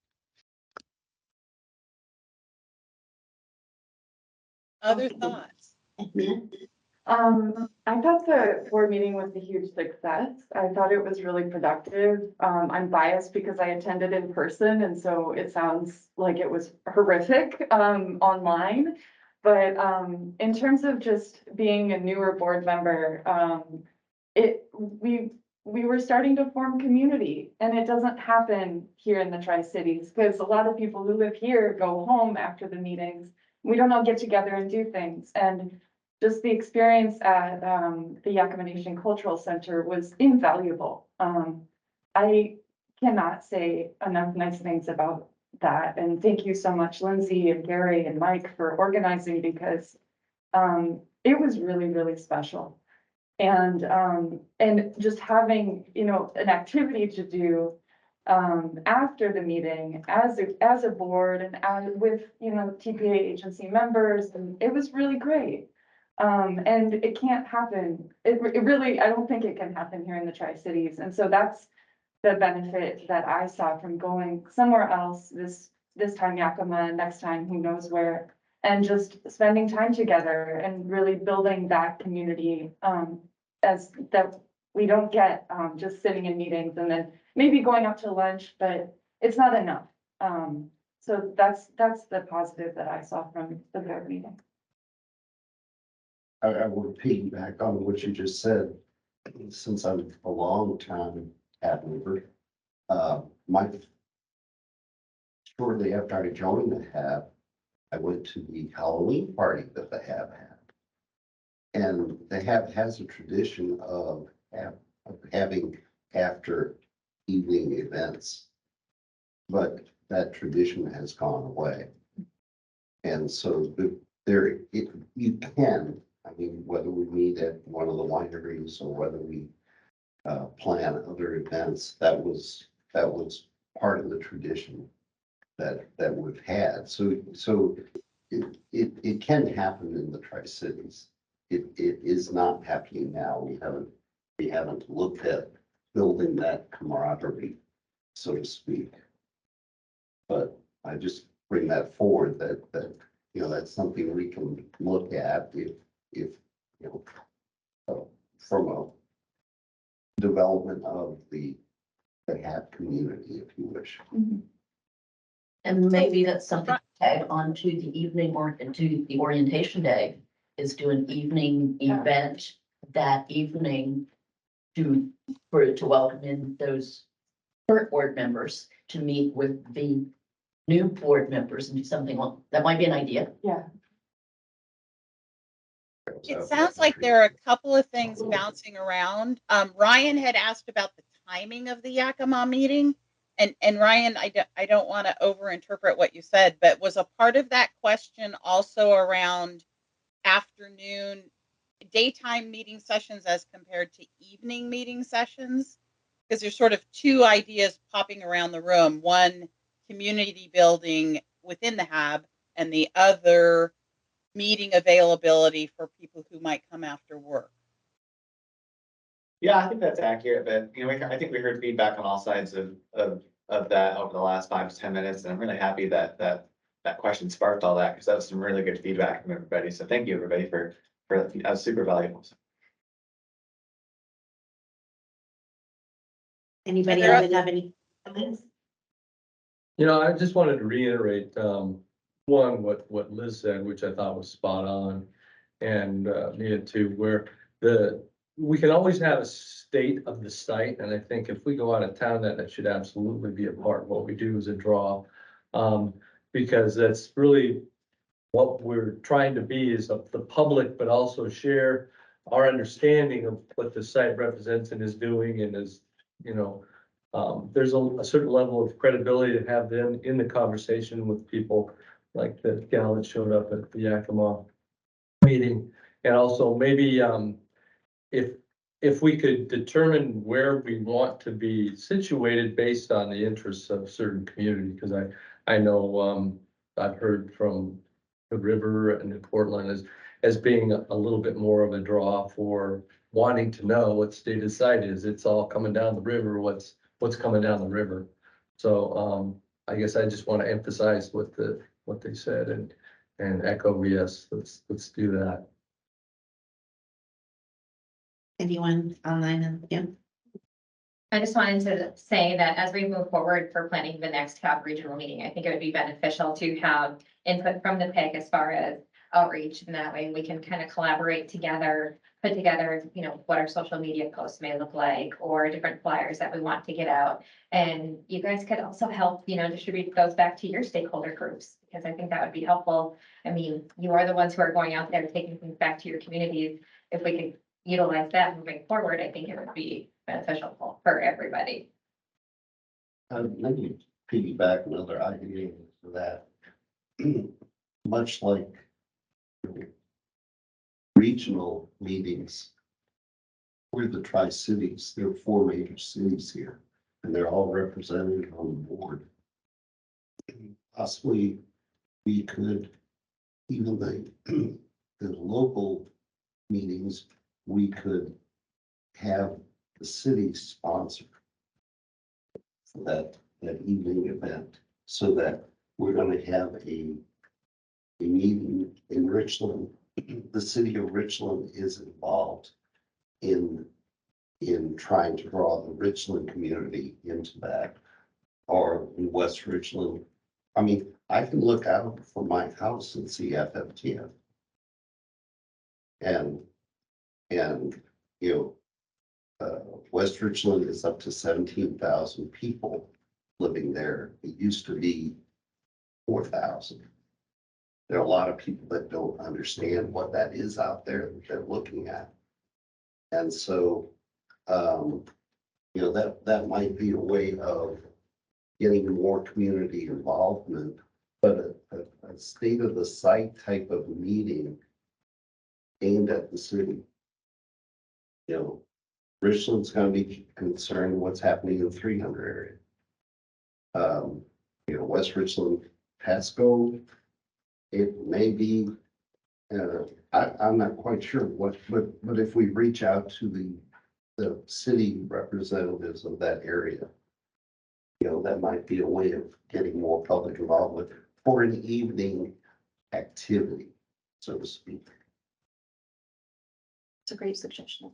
Other thoughts? I thought the board meeting was a huge success. I thought it was really productive. I'm biased because I attended in person, and so it sounds like it was horrific online. But in terms of just being a newer board member, we we were starting to form community, and it doesn't happen here in the Tri-Cities, because a lot of people who live here go home after the meetings. We don't all get together and do things, and just the experience at the Yakima Nation Cultural Center was invaluable. I cannot say enough nice things about that, and thank you so much, Lindsay and Gary and Mike, for organizing, because it was really, really special. And just having, you know, an activity to do after the meeting as a board and with, you know, TPA agency members, and it was really great. And it can't happen. It really, I don't think it can happen here in the Tri-Cities. And so that's the benefit that I saw from going somewhere else this time Yakima, next time who knows where, and just spending time together and really building that community as that we don't get just sitting in meetings and then maybe going out to lunch, but it's not enough. So that's the positive that I saw from the board meeting. I will piggyback on what you just said. Since I'm a long time HAB member, shortly after I joined the HAB, I went to the Halloween party that the HAB had. And the HAB has a tradition of having after evening events. But that tradition has gone away. And so you can, I mean, whether we meet at one of the wineries or whether we plan other events, that was part of the tradition that we've had. So it can happen in the Tri-Cities. It is not happening now. We haven't looked at building that camaraderie, so to speak. But I just bring that forward that you know, that's something we can look at if you know, from a development of the HAB community, if you wish. And maybe that's something to tag on to the evening or to the orientation day, is do an evening event that evening to welcome in those current board members to meet with the new board members and do something like that. Might be an idea. Yeah. It sounds like there are a couple of things bouncing around. Ryan had asked about the timing of the Yakima meeting. And Ryan, I don't want to overinterpret what you said, but was a part of that question also around afternoon, daytime meeting sessions as compared to evening meeting sessions? Because there's sort of two ideas popping around the room. One, community building within the HAB, and the other, meeting availability for people who might come after work. Yeah, I think that's accurate, but you know, I think we heard feedback on all sides of that over the last 5 to 10 minutes, and I'm really happy that that question sparked all that, because that was some really good feedback from everybody. So thank you, everybody, for that was super valuable. Anybody else have any comments? You know, I just wanted to reiterate, one, what Liz said, which I thought was spot on, and Mia too, where we can always have a state of the site, and I think if we go out of town, that should absolutely be a part of what we do as a draw, because that's really what we're trying to be, is the public, but also share our understanding of what the site represents and is doing, and is, you know, there's a certain level of credibility to have them in the conversation with people like the gal that showed up at the Yakima meeting. And also maybe if we could determine where we want to be situated based on the interests of certain community, because I know I've heard from the river and Portland as being a little bit more of a draw for wanting to know what state of site is. It's all coming down the river, what's coming down the river. So I guess I just want to emphasize what they said and echo, yes, let's do that. Anyone online? Yeah. I just wanted to say that as we move forward for planning the next HAB regional meeting, I think it would be beneficial to have input from the PIC as far as outreach, and that way we can kind of collaborate together put together, what our social media posts may look like, or different flyers that we want to get out. And you guys could also help, distribute those back to your stakeholder groups, because I think that would be helpful. I mean, you are the ones who are going out there taking things back to your communities. If we could utilize that moving forward, I think it would be beneficial for everybody. Let me piggyback another idea for that. Much like regional meetings, we're the Tri-Cities. There are 4 major cities here, and they're all represented on the board. Possibly, we could, even the local meetings, we could have the city sponsor that evening event, so that we're gonna have a meeting in Richland. The city of Richland is involved in trying to draw the Richland community into that, or in West Richland. I mean, I can look out from my house and see FFTF. And West Richland is up to 17,000 people living there. It used to be 4,000. There are a lot of people that don't understand what that is out there that they're looking at. And so, that might be a way of getting more community involvement, but a state of the site type of meeting aimed at the city. Richland's gonna be concerned what's happening in the 300 area. West Richland, Pasco, it may be, I'm not quite sure what, but if we reach out to the city representatives of that area, that might be a way of getting more public involvement for an evening activity, so to speak. It's a great suggestion.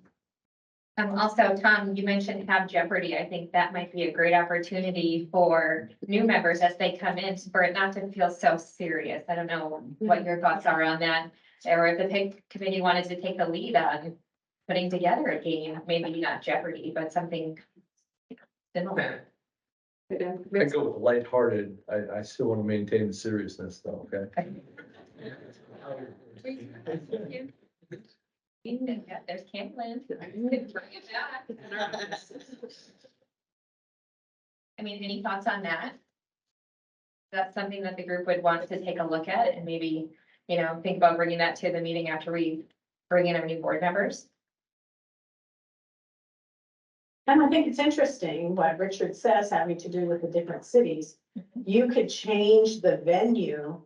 Also, Tom, you mentioned HAB Jeopardy. I think that might be a great opportunity for new members as they come in, for it not to feel so serious. I don't know what your thoughts are on that, or if the PIC committee wanted to take the lead on putting together a game, maybe not Jeopardy, but something similar. I go with lighthearted. I still want to maintain the seriousness though, okay? There's Camp-Lynn. I mean, any thoughts on that? That's something that the group would want to take a look at and maybe, think about bringing that to the meeting after we bring in our new board members. And I think it's interesting what Richard says having to do with the different cities. You could change the venue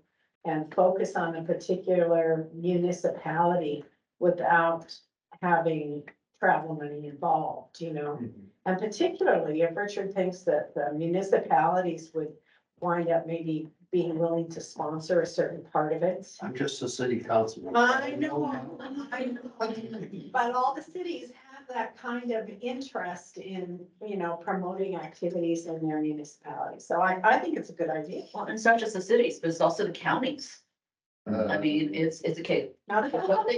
and focus on a particular municipality without having travel money involved, And particularly if Richard thinks that the municipalities would wind up maybe being willing to sponsor a certain part of it. I'm just a city councilman. I know, but all the cities have that kind of interest in, promoting activities in their municipalities. So I think it's a good idea. Well, it's not just the cities, but it's also the counties. I mean, it's a case. Not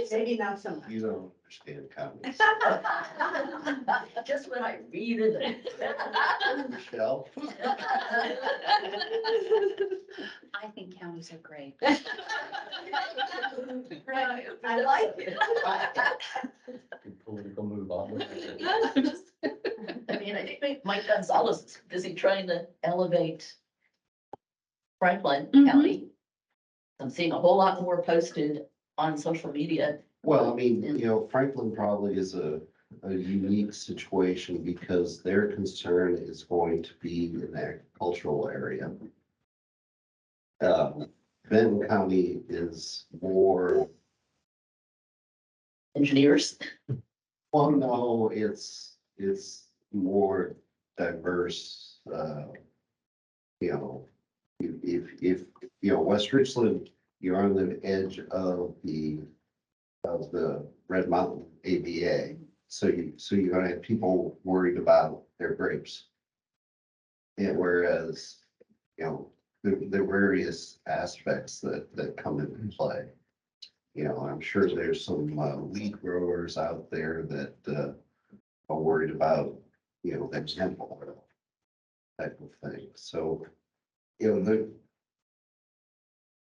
maybe not so much. You don't understand counties. Just when I read it. Michelle. I think counties are great. Right, I like it. Political move on. I mean, I think Mike Gonzalez is busy trying to elevate Franklin County. I'm seeing a whole lot more posted on social media. Well, I mean, Franklin probably is a unique situation because their concern is going to be in the agricultural area. Benton County is more. Engineers? Well, no, it's more diverse, if West Richland, you're on the edge of the Red Mountain ABA. So you're gonna have people worried about their grapes. And whereas, the various aspects that come into play. You know, I'm sure there's some weed growers out there that are worried about, you know, that hemp oil type of thing. So, you know,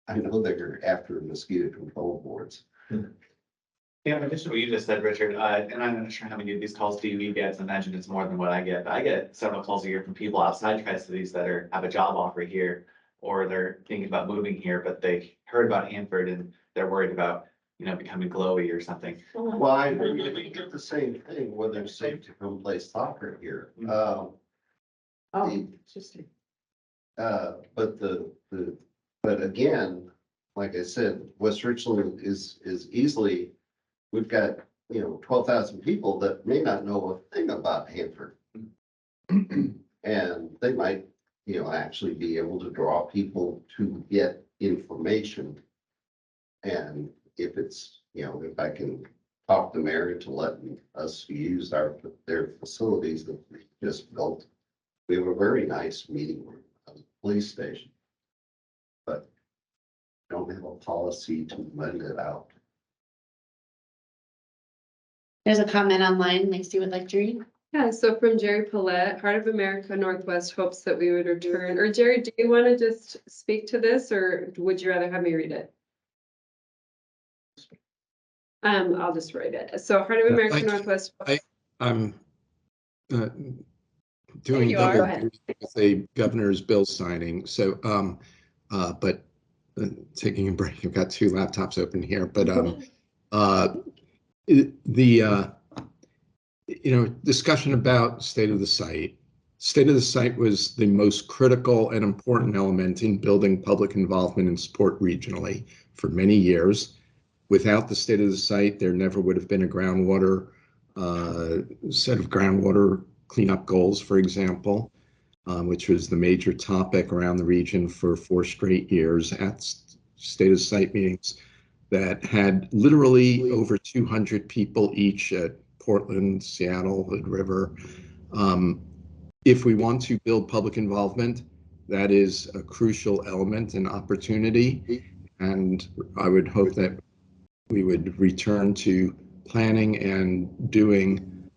I know they're after mosquito control boards. Yeah, in addition to what you just said, Richard, and I'm not sure how many of these calls DOE gets. I imagine it's more than what I get, but I get several calls a year from people outside Tri-Cities that have a job offer here, or they're thinking about moving here, but they heard about Hanford and they're worried about, you know, becoming glowy or something. Well, I get the same thing, whether it's safe to come play soccer here. Oh, interesting. But again, like I said, West Richland is easily, we've got, you know, 12,000 people that may not know a thing about Hanford. And they might, you know, actually be able to draw people to get information. And if it's, you know, if I can talk the mayor into letting us use their facilities that we just built. We have a very nice meeting room, a police station. But don't have a policy to lend it out. There's a comment online Lacey would like to read. Yeah, so from Jerry Paulette, Heart of America Northwest hopes that we would return, or Jerry, do you want to just speak to this, or would you rather have me read it? I'll just write it. So Heart of America Northwest. I'm There doing you are. double duty with a governor's bill signing, so, but taking a break, I've got two laptops open here, but, you know, discussion about state of the site. State of the site was the most critical and important element in building public involvement and support regionally for many years. Without the state of the site, there never would have been a groundwater set of groundwater cleanup goals, for example, which was the major topic around the region for 4 straight years at state of site meetings that had literally over 200 people each at Portland, Seattle, Hood River. If we want to build public involvement, that is a crucial element and opportunity. And I would hope that we would return to planning and doing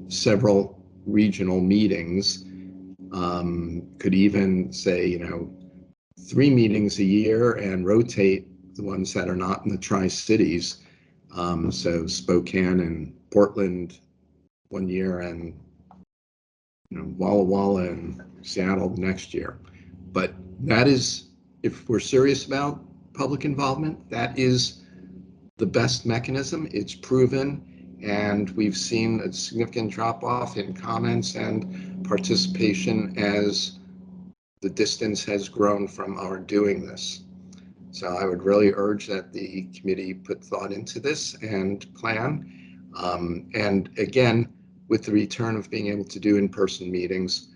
several regional meetings. Could even say, you know, 3 meetings a year and rotate the ones that are not in the Tri-Cities. So Spokane and Portland 1 year, and, you know, Walla Walla and Seattle next year. But that is, if we're serious about public involvement, that is the best mechanism. It's proven, and we've seen a significant drop off in comments and participation as the distance has grown from our doing this. So I would really urge that the committee put thought into this and plan. And again, with the return of being able to do in-person meetings,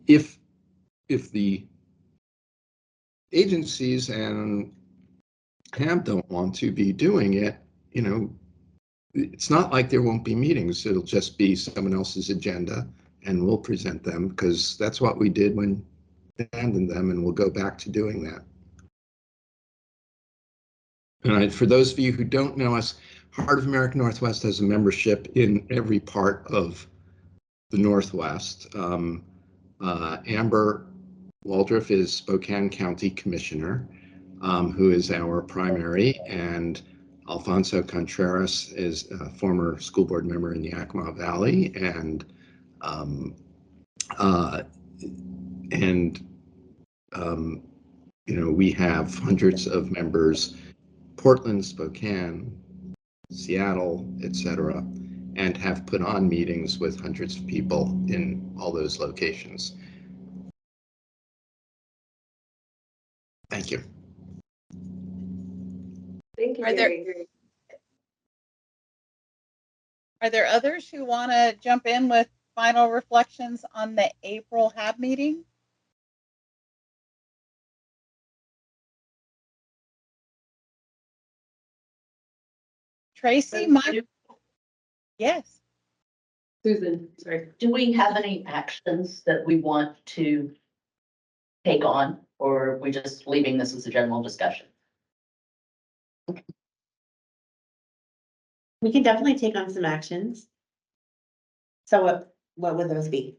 if the agencies and HAB don't want to be doing it, you know, it's not like there won't be meetings. It'll just be someone else's agenda, and we'll present them, because that's what we did when we abandoned them, and we'll go back to doing that. And for those of you who don't know us, Heart of America Northwest has a membership in every part of the Northwest. Amber Waldrop is Spokane County Commissioner, who is our primary, and Alfonso Contreras is a former school board member in the Yakima Valley, and you know, we have hundreds of members, Portland, Spokane, Seattle, etc., and have put on meetings with hundreds of people in all those locations. Thank you. Thank you, Are Jerry. Are there others who want to jump in with final reflections on the April HAB meeting? Tracy, yes. Susan, sorry. Do we have any actions that we want to take on, or are we just leaving this as a general discussion? We can definitely take on some actions. So what would those be?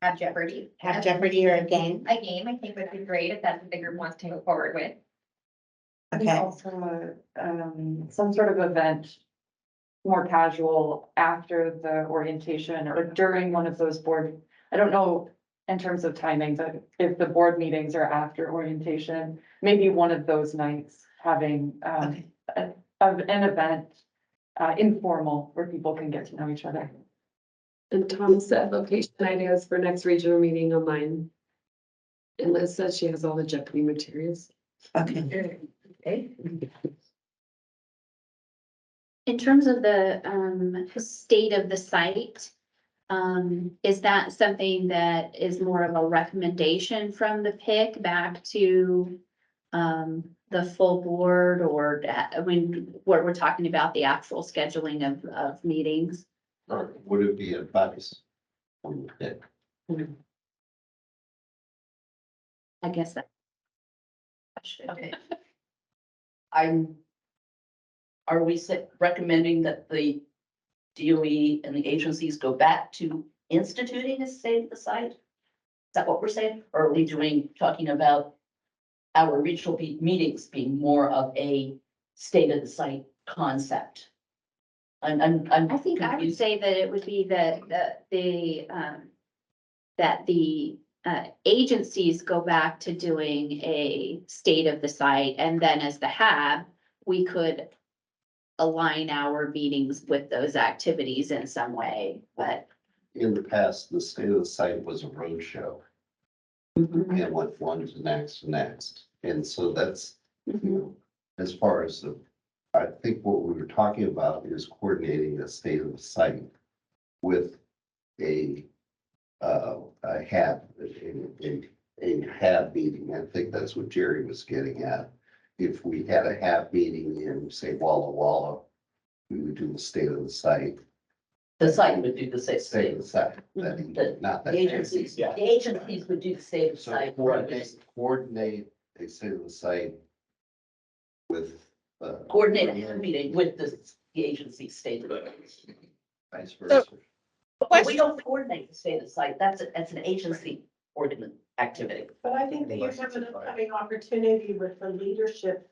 Have Jeopardy. Have Jeopardy or a game? A game, I think would be great if that's what the group wants to move forward with. And Okay. also, some sort of event, more casual after the orientation or during one of those board, I don't know in terms of timing, but if the board meetings are after orientation, maybe one of those nights having, an event, informal where people can get to know each other. And Tom said location ideas for next regional meeting online. And Liz said she has all the Jeopardy materials. Okay. Okay. In terms of the state of the site, is that something that is more of a recommendation from the PIC back to the full board, or when we're talking about the actual scheduling of meetings? Or would it be advice? I guess that. Okay. Are we recommending that the DOE and the agencies go back to instituting a state of the site? Is that what we're saying? Or are we talking about our regional meetings being more of a state of the site concept? I think I would say that it would be that the agencies go back to doing a state of the site, and then as the HAB, we could align our meetings with those activities in some way, but. In the past, the state of the site was a road show. And went one to next. And so that's, you know, as far as I think what we were talking about is coordinating the state of the site with a HAB, a HAB meeting. I think that's what Jerry was getting at. If we had a HAB meeting in, say, Walla Walla, we would do the state of the site. The site would do the State of the site. Not that. The agencies would do the state of the So site. coordinate a state of the site with. Coordinate a meeting with the agency state of the site. Vice versa. But we don't coordinate the state of the site. That's an agency ordinance activity. But I think that you have an upcoming opportunity with the leadership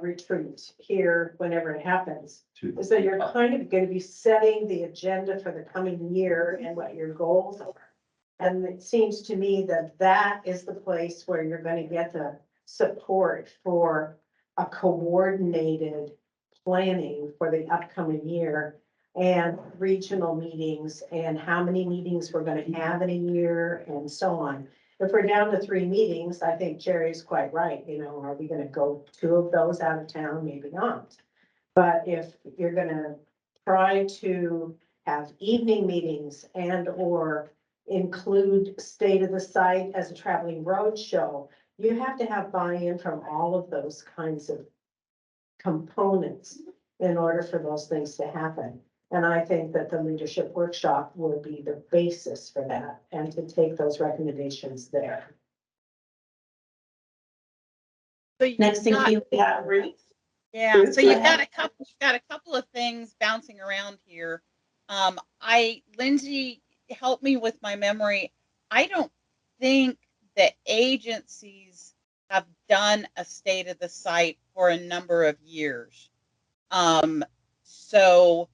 retreat here whenever it happens. So you're kind of going to be setting the agenda for the coming year and what your goals are. And it seems to me that that is the place where you're going to get the support for a coordinated planning for the upcoming year and regional meetings and how many meetings we're going to have in a year and so on. If we're down to 3 meetings, I think Jerry's quite right. You know, are we going to go 2 of those out of town? Maybe not. But if you're going to try to have evening meetings and or include state of the site as a traveling road show, you have to have buy-in from all of those kinds of components in order for those things to happen. And I think that the leadership workshop will be the basis for that and to take those recommendations there. So Next in queue, we have Ruth. Yeah, Ruth, so go you've ahead. got a couple of things bouncing around here. Lindsay, help me with my memory. I don't think that agencies have done a state of the site for a number of years. So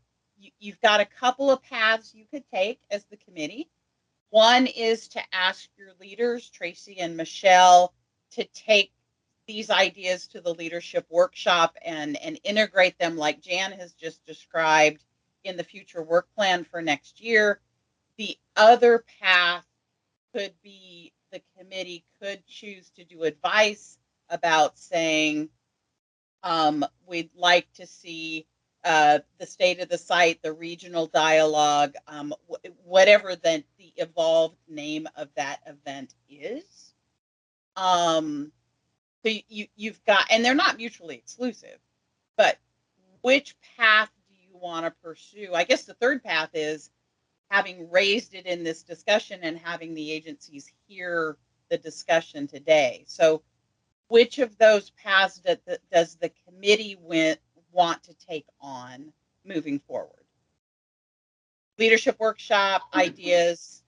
you've got a couple of paths you could take as the committee. One is to ask your leaders, Tracy and Michelle, to take these ideas to the leadership workshop and integrate them like Jan has just described in the future work plan for next year. The other path could be the committee could choose to do advice about saying, we'd like to see the state of the site, the regional dialogue, whatever the evolved name of that event is. So you've got, and they're not mutually exclusive, but which path do you want to pursue? I guess the third path is having raised it in this discussion and having the agencies hear the discussion today. So which of those paths does the committee want to take on moving forward? Leadership workshop, ideas,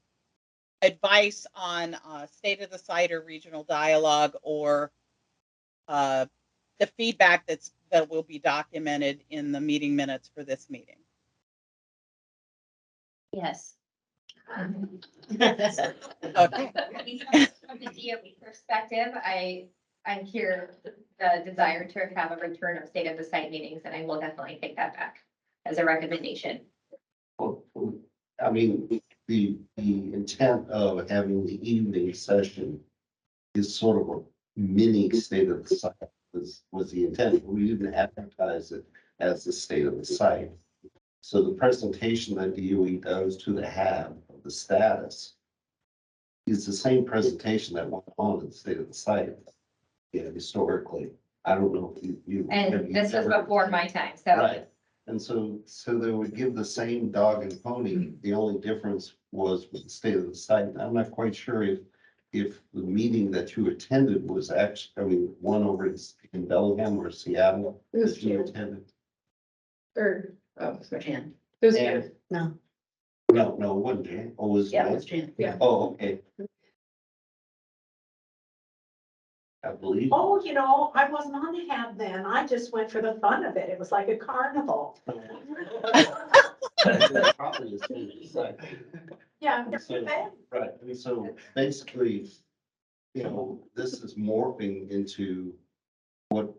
advice on state of the site or regional dialogue, or the feedback that will be documented in the meeting minutes for this meeting. Yes. Okay. From the DOE perspective, I hear the desire to have a return of state of the site meetings, and I will definitely take that back as a recommendation. Well, I mean, the intent of having the evening session is sort of a mini state of the site was the intent. We didn't advertise it as the state of the site. So the presentation that DOE does to the HAB of the status is the same presentation that went on in the state of the site. Yeah, historically. I don't know if you. And this was before my time, so. Right. And so they would give the same dog and pony. The only difference was with the state of the site. And I'm not quite sure if the meeting that you attended was actually, I mean, one over in Bellingham or Seattle. It was that you Jan. attended. Or, oh, sorry. Jan. It was And- Jan. No, No, it wasn't Jan. Oh, it was Yeah, it Jan? was Jan. Yeah. Oh, okay. I believe. Oh, you know, I wasn't on the HAB then. I just went for the fun of it. It was like a carnival. Probably the state of the site. Yeah. So, right, and so basically, you know, this is morphing into what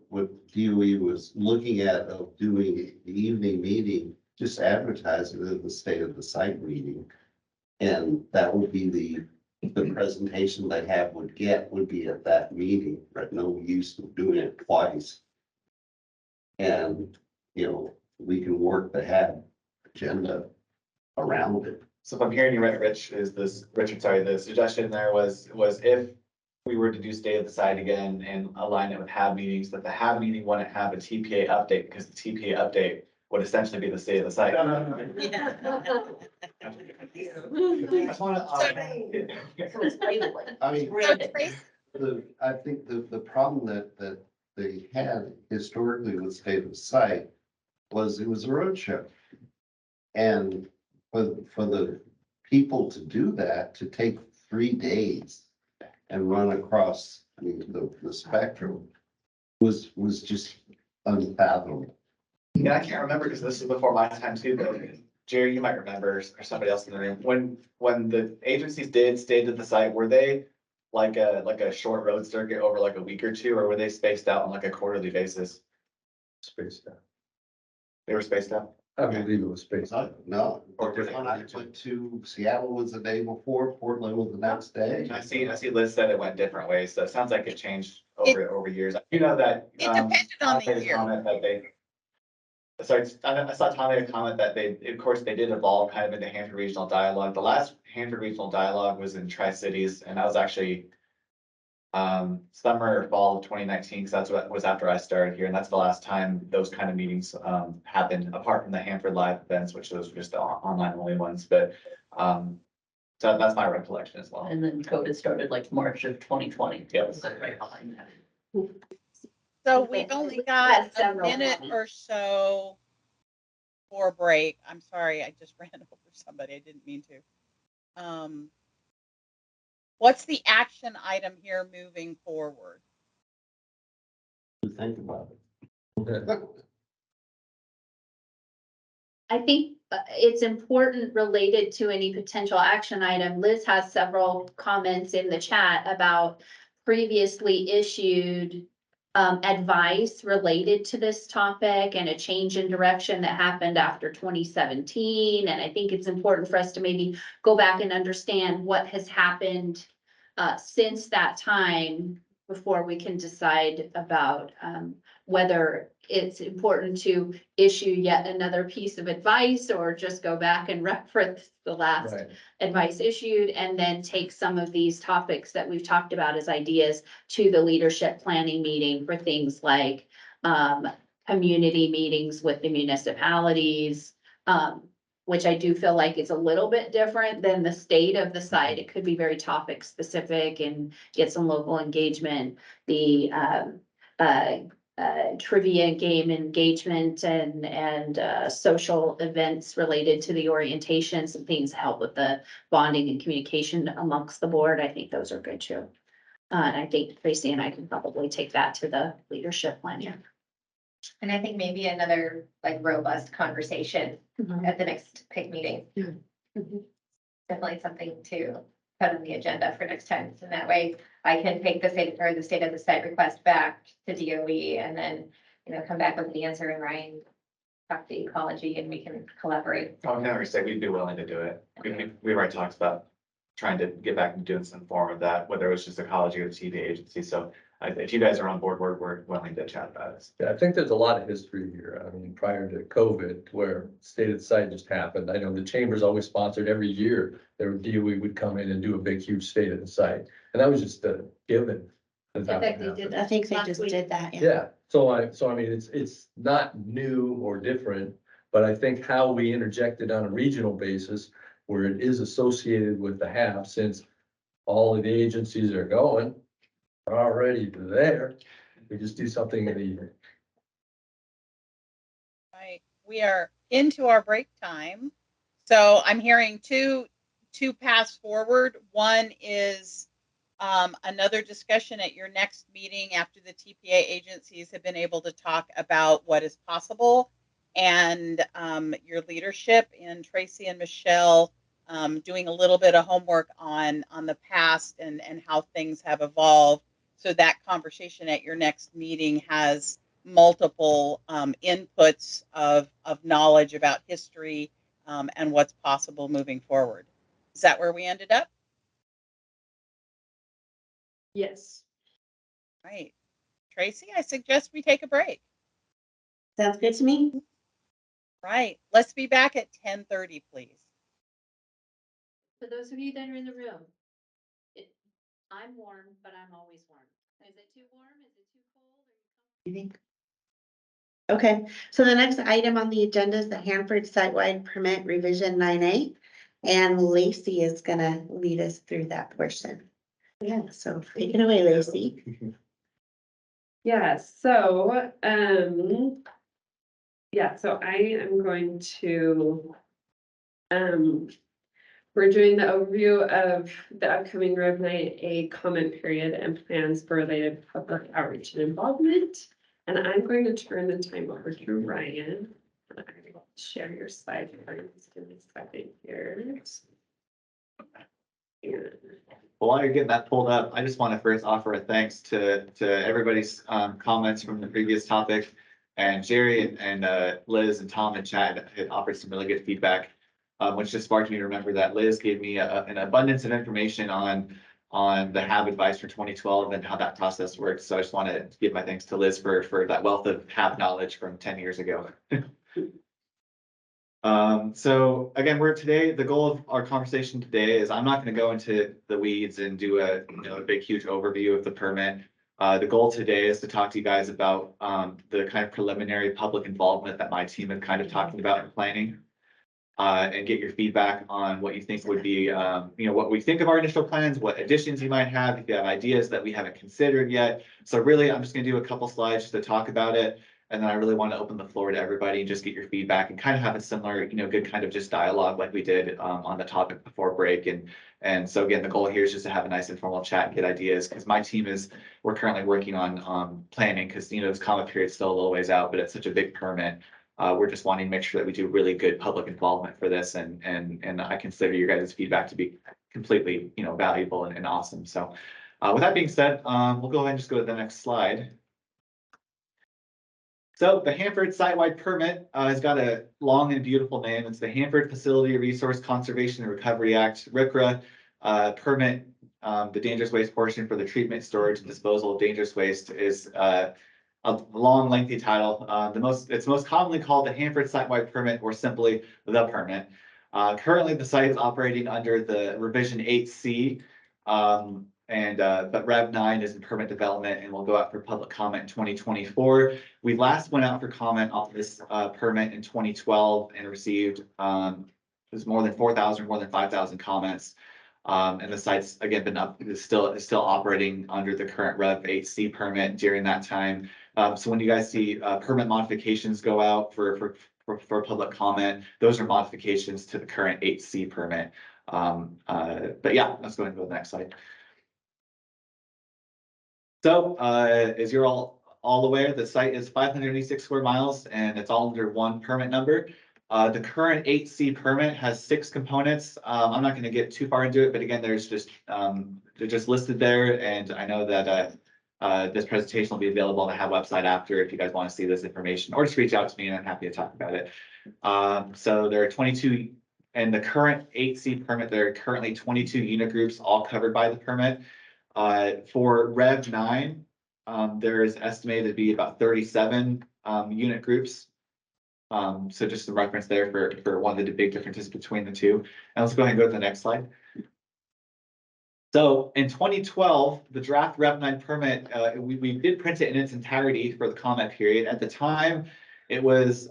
DOE was looking at of doing the evening meeting, just advertise it as the state of the site meeting. And that would be the presentation that HAB would be at that meeting, right? No use of doing it twice. And, you know, we can work the HAB agenda around it. So if I'm hearing you right, Richard, sorry, the suggestion there was if we were to do state of the site again and align it with HAB meetings, that the HAB meeting wouldn't have a TPA update, because the TPA update would essentially be the state of the site. I just wanna, So it's branded. I mean, Branded. I think the problem that they had historically with state of sight was it was a roadshow. And for the people to do that, to take 3 days and run across, I mean, the spectrum was just unfathomable. Yeah, I can't remember because this is before my time too, but Jerry, you might remember, or somebody else in the room, when the agencies did stay to the site, were they like a short road circuit over like a week or two, or were they spaced out on like a quarterly basis? Spaced out. They were spaced out? I believe it was spaced out. No, the one I went to Seattle was the day before, Portland was the next day. I see Liz said it went different ways, so it sounds like it changed over years. You know that. It depended on Tom made the a year. comment that sorry, I saw Tom made a comment that of course, they did evolve kind of into Hanford Regional Dialogue. The last Hanford Regional Dialogue was in Tri-Cities, and that was actually summer or fall of 2019, because that's what was after I started here, and that's the last time those kind of meetings happened, apart from the Hanford Live events, which those were just the online only ones, but so that's my recollection as well. And then COVID started like March of 2020. Yep. So right behind that. So we've only got a several minute comments. or so for break. I'm sorry, I just ran over somebody. I didn't mean to. What's the action item here moving forward? Think about it. Okay. I think it's important related to any potential action item. Liz has several comments in the chat about previously issued advice related to this topic and a change in direction that happened after 2017. And I think it's important for us to maybe go back and understand what has happened since that time before we can decide about whether it's important to issue yet another piece of advice or just go back and reference the last Right. advice issued and then take some of these topics that we've talked about as ideas to the leadership planning meeting for things like community meetings with the municipalities, which I do feel like is a little bit different than the state of the site. It could be very topic specific and get some local engagement. The trivia game engagement and social events related to the orientation, some things that help with the bonding and communication amongst the board. I think those are good too. And I think Tracy and I can probably take that to the leadership plan. Yeah. And I think maybe another like robust conversation Mhm. at the next PIC meeting. Mhm. Definitely something to put on the agenda for next time. So that way I can take the state of the site request back to DOE and then, come back with the answer and Ryan talk to ecology and we can collaborate. I would never say we'd be willing to do it. We've already talked about trying to get back and doing some form of that, whether it was just ecology or the TV agency. So if you guys are on board, we're willing to chat about it. Yeah, I think there's a lot of history here. I mean, prior to COVID, where state of the site just happened. I know the chamber's always sponsored every year. Their DOE would come in and do a big, huge state of the site. And that was just a given. In fact, they did that. I think they last just week. did that, yeah. Yeah, so I mean, it's not new or different, but I think how we interject it on a regional basis where it is associated with the HAB, since all of the agencies are going, are already there. We just do something in the evening. Right, we are into our break time. So I'm hearing two paths forward. One is another discussion at your next meeting after the TPA agencies have been able to talk about what is possible, and your leadership and Tracy and Michelle doing a little bit of homework on the past and how things have evolved. So that conversation at your next meeting has multiple inputs of knowledge about history and what's possible moving forward. Is that where we ended up? Yes. Right. Tracy, I suggest we take a break. Sounds good to me. Right. Let's be back at 10:30, please. For those of you that are in the room, I'm warm, but I'm always warm. Is it too warm? Is it too cold? You think? Okay, so the next item on the agenda is the Hanford site-wide permit revision 9A. And Lacey is gonna lead us through that portion. Yeah, so take it away, Lacey. Yeah, so, so I am going to, we're doing the overview of the upcoming Rev 9A comment period and plans for related public outreach and involvement. And I'm going to turn the time over to Ryan. And I will share your slide. Just give me a second here. Well, while you're getting that pulled up, I just want to first offer a thanks to everybody's comments from the previous topic. And Jerry and Liz and Tom and Chad had offered some really good feedback, which just sparked me to remember that Liz gave me an abundance of information on the HAB advice for 2012 and how that process works. So I just want to give my thanks to Liz for that wealth of HAB knowledge from 10 years ago. So again, the goal of our conversation today is I'm not going to go into the weeds and do a big, huge overview of the permit. The goal today is to talk to you guys about the kind of preliminary public involvement that my team is kind of talking about in planning. And get your feedback on what you think would be, what we think of our initial plans, what additions you might have, if you have ideas that we haven't considered yet. So really, I'm just gonna do a couple slides just to talk about it. And then I really want to open the floor to everybody and just get your feedback and kind of have a similar, good kind of just dialogue like we did on the topic before break. And so again, the goal here is just to have a nice informal chat and get ideas, because my team we're currently working on planning, because this comment period is still a little ways out, but it's such a big permit. We're just wanting to make sure that we do really good public involvement for this, and I consider your guys' feedback to be completely, valuable and awesome. So with that being said, we'll go ahead and just go to the next slide. So the Hanford site-wide permit has got a long and beautiful name. It's the Hanford Facility Resource Conservation and Recovery Act, RCRA permit. The dangerous waste portion for the treatment, storage, and disposal of dangerous waste is a long, lengthy title. It's most commonly called the Hanford site-wide permit, or simply the permit. Currently, the site is operating under the revision 8C. But Rev 9 is in permit development and will go out for public comment in 2024. We last went out for comment on this permit in 2012 and received there's more than 4,000, more than 5,000 comments. And the site's again been up, is still operating under the current Rev 8C permit during that time. So when you guys see permit modifications go out for public comment, those are modifications to the current 8C permit. But yeah, let's go ahead and go to the next slide. So as you're all aware, the site is 586 square miles and it's all under one permit number. The current 8C permit has 6 components. I'm not going to get too far into it, but again, there's just they're just listed there, and I know that this presentation will be available on the HAB website after if you guys want to see this information, or just reach out to me and I'm happy to talk about it. So there are 22 in the current 8C permit. There are currently 22 unit groups all covered by the permit. For Rev 9, there is estimated to be about 37 unit groups. So just some reference there for one of the big differences between the two. And let's go ahead and go to the next slide. So in 2012, the draft Rev 9 permit, we did print it in its entirety for the comment period. At the time, it was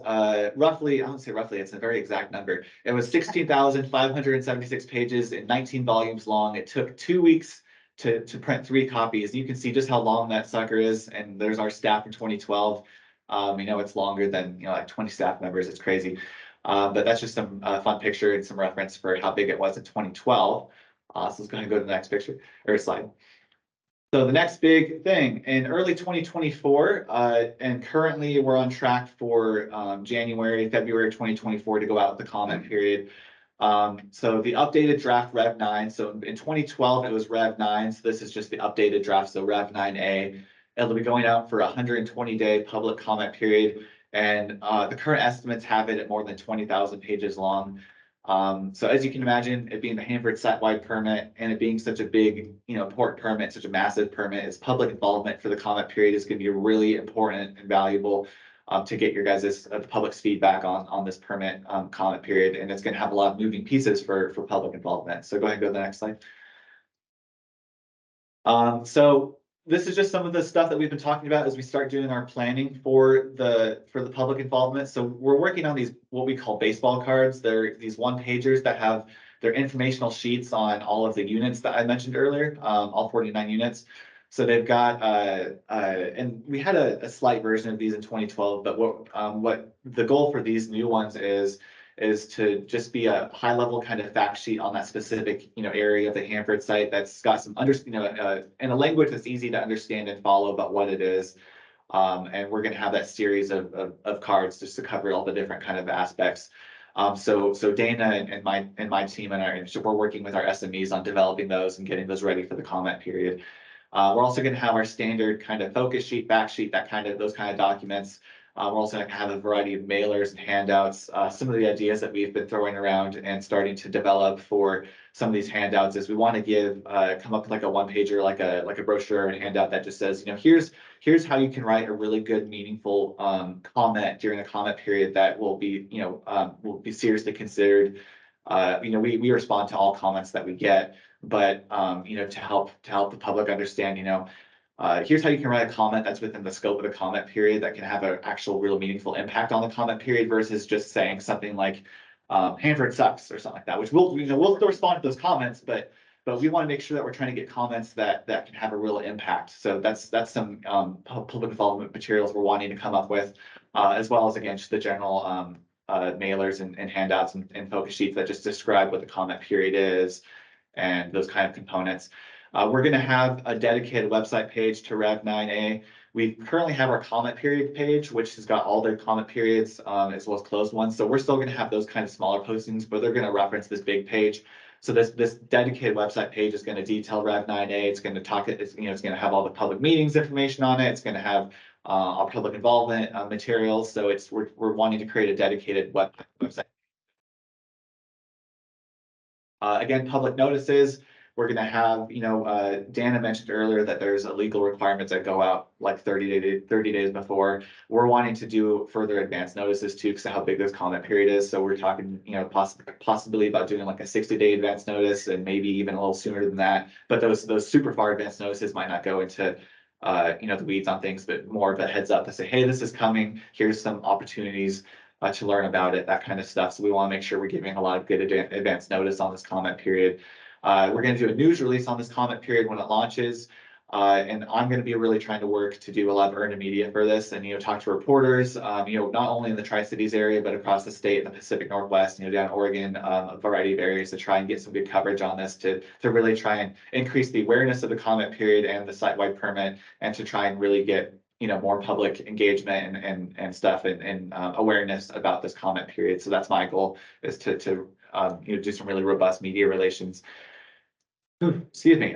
roughly, I don't say roughly, it's a very exact number. It was 16,576 pages and 19 volumes long. It took 2 weeks to print 3 copies. You can see just how long that sucker is. And there's our staff in 2012. You know, it's longer than, you know, like 20 staff members. It's crazy. But that's just some fun picture and some reference for how big it was in 2012. So let's go ahead and go to the next picture or slide. So the next big thing in early 2024, and currently we're on track for January, February 2024 to go out with the comment period. So the updated draft Rev 9. So in 2012, it was Rev 9. So this is just the updated draft. So Rev 9A. It'll be going out for a 120-day public comment period. And the current estimates have it at more than 20,000 pages long. So as you can imagine, it being the Hanford site-wide permit and it being such a big, you know, important permit, such a massive permit, its public involvement for the comment period is going to be really important and valuable to get your guys' the public's feedback on this permit comment period. And it's going to have a lot of moving pieces for public involvement. So go ahead and go to the next slide. So this is just some of the stuff that we've been talking about as we start doing our planning for the public involvement. So we're working on these, what we call baseball cards. They're these 1-pagers that have their informational sheets on all of the units that I mentioned earlier, all 49 units. So they've got, and we had a slight version of these in 2012, but what the goal for these new ones is to just be a high level kind of fact sheet on that specific, you know, area of the Hanford site that's got some in a language that's easy to understand and follow about what it is. And we're going to have that series of cards just to cover all the different kind of aspects. So Dana and my team we're working with our SMEs on developing those and getting those ready for the comment period. We're also going to have our standard kind of focus sheet, fact sheet, those kind of documents. We're also going to have a variety of mailers and handouts. Some of the ideas that we've been throwing around and starting to develop for some of these handouts is we want to come up with like a 1-pager, like a brochure and handout that just says, you know, here's how you can write a really good, meaningful comment during the comment period that will be, you know, will be seriously considered. You know, we respond to all comments that we get, but you know, to help the public understand, you know, here's how you can write a comment that's within the scope of the comment period that can have an actual real meaningful impact on the comment period versus just saying something like Hanford sucks or something like that, which we'll still respond to those comments, but we want to make sure that we're trying to get comments that can have a real impact. So that's some public involvement materials we're wanting to come up with, as well as again just the general mailers and handouts and focus sheets that just describe what the comment period is and those kind of components. We're going to have a dedicated website page to Rev 9A. We currently have our comment period page, which has got all the comment periods as well as closed ones. So we're still going to have those kind of smaller postings, but they're going to reference this big page. So this dedicated website page is going to detail Rev 9A. It's going to it's going to have all the public meetings information on it. It's going to have our public involvement materials. So we're wanting to create a dedicated website. Again, public notices. We're gonna have, Dana mentioned earlier that there's illegal requirements that go out like 30 days before. We're wanting to do further advance notices too, because of how big this comment period is. So we're talking, possibly about doing like a 60-day advance notice and maybe even a little sooner than that. But those super far advanced notices might not go into the weeds on things, but more of a heads up to say, hey, this is coming. Here's some opportunities to learn about it, that kind of stuff. So we want to make sure we're giving a lot of good advance notice on this comment period. We're going to do a news release on this comment period when it launches. And I'm going to be really trying to work to do a lot of earned media for this and, talk to reporters, not only in the Tri-Cities area, but across the state and the Pacific Northwest, down in Oregon, a variety of areas to try and get some good coverage on this to really try and increase the awareness of the comment period and the site-wide permit, and to try and really get, more public engagement and stuff and awareness about this comment period. So that's my goal, is to do some really robust media relations. Excuse me.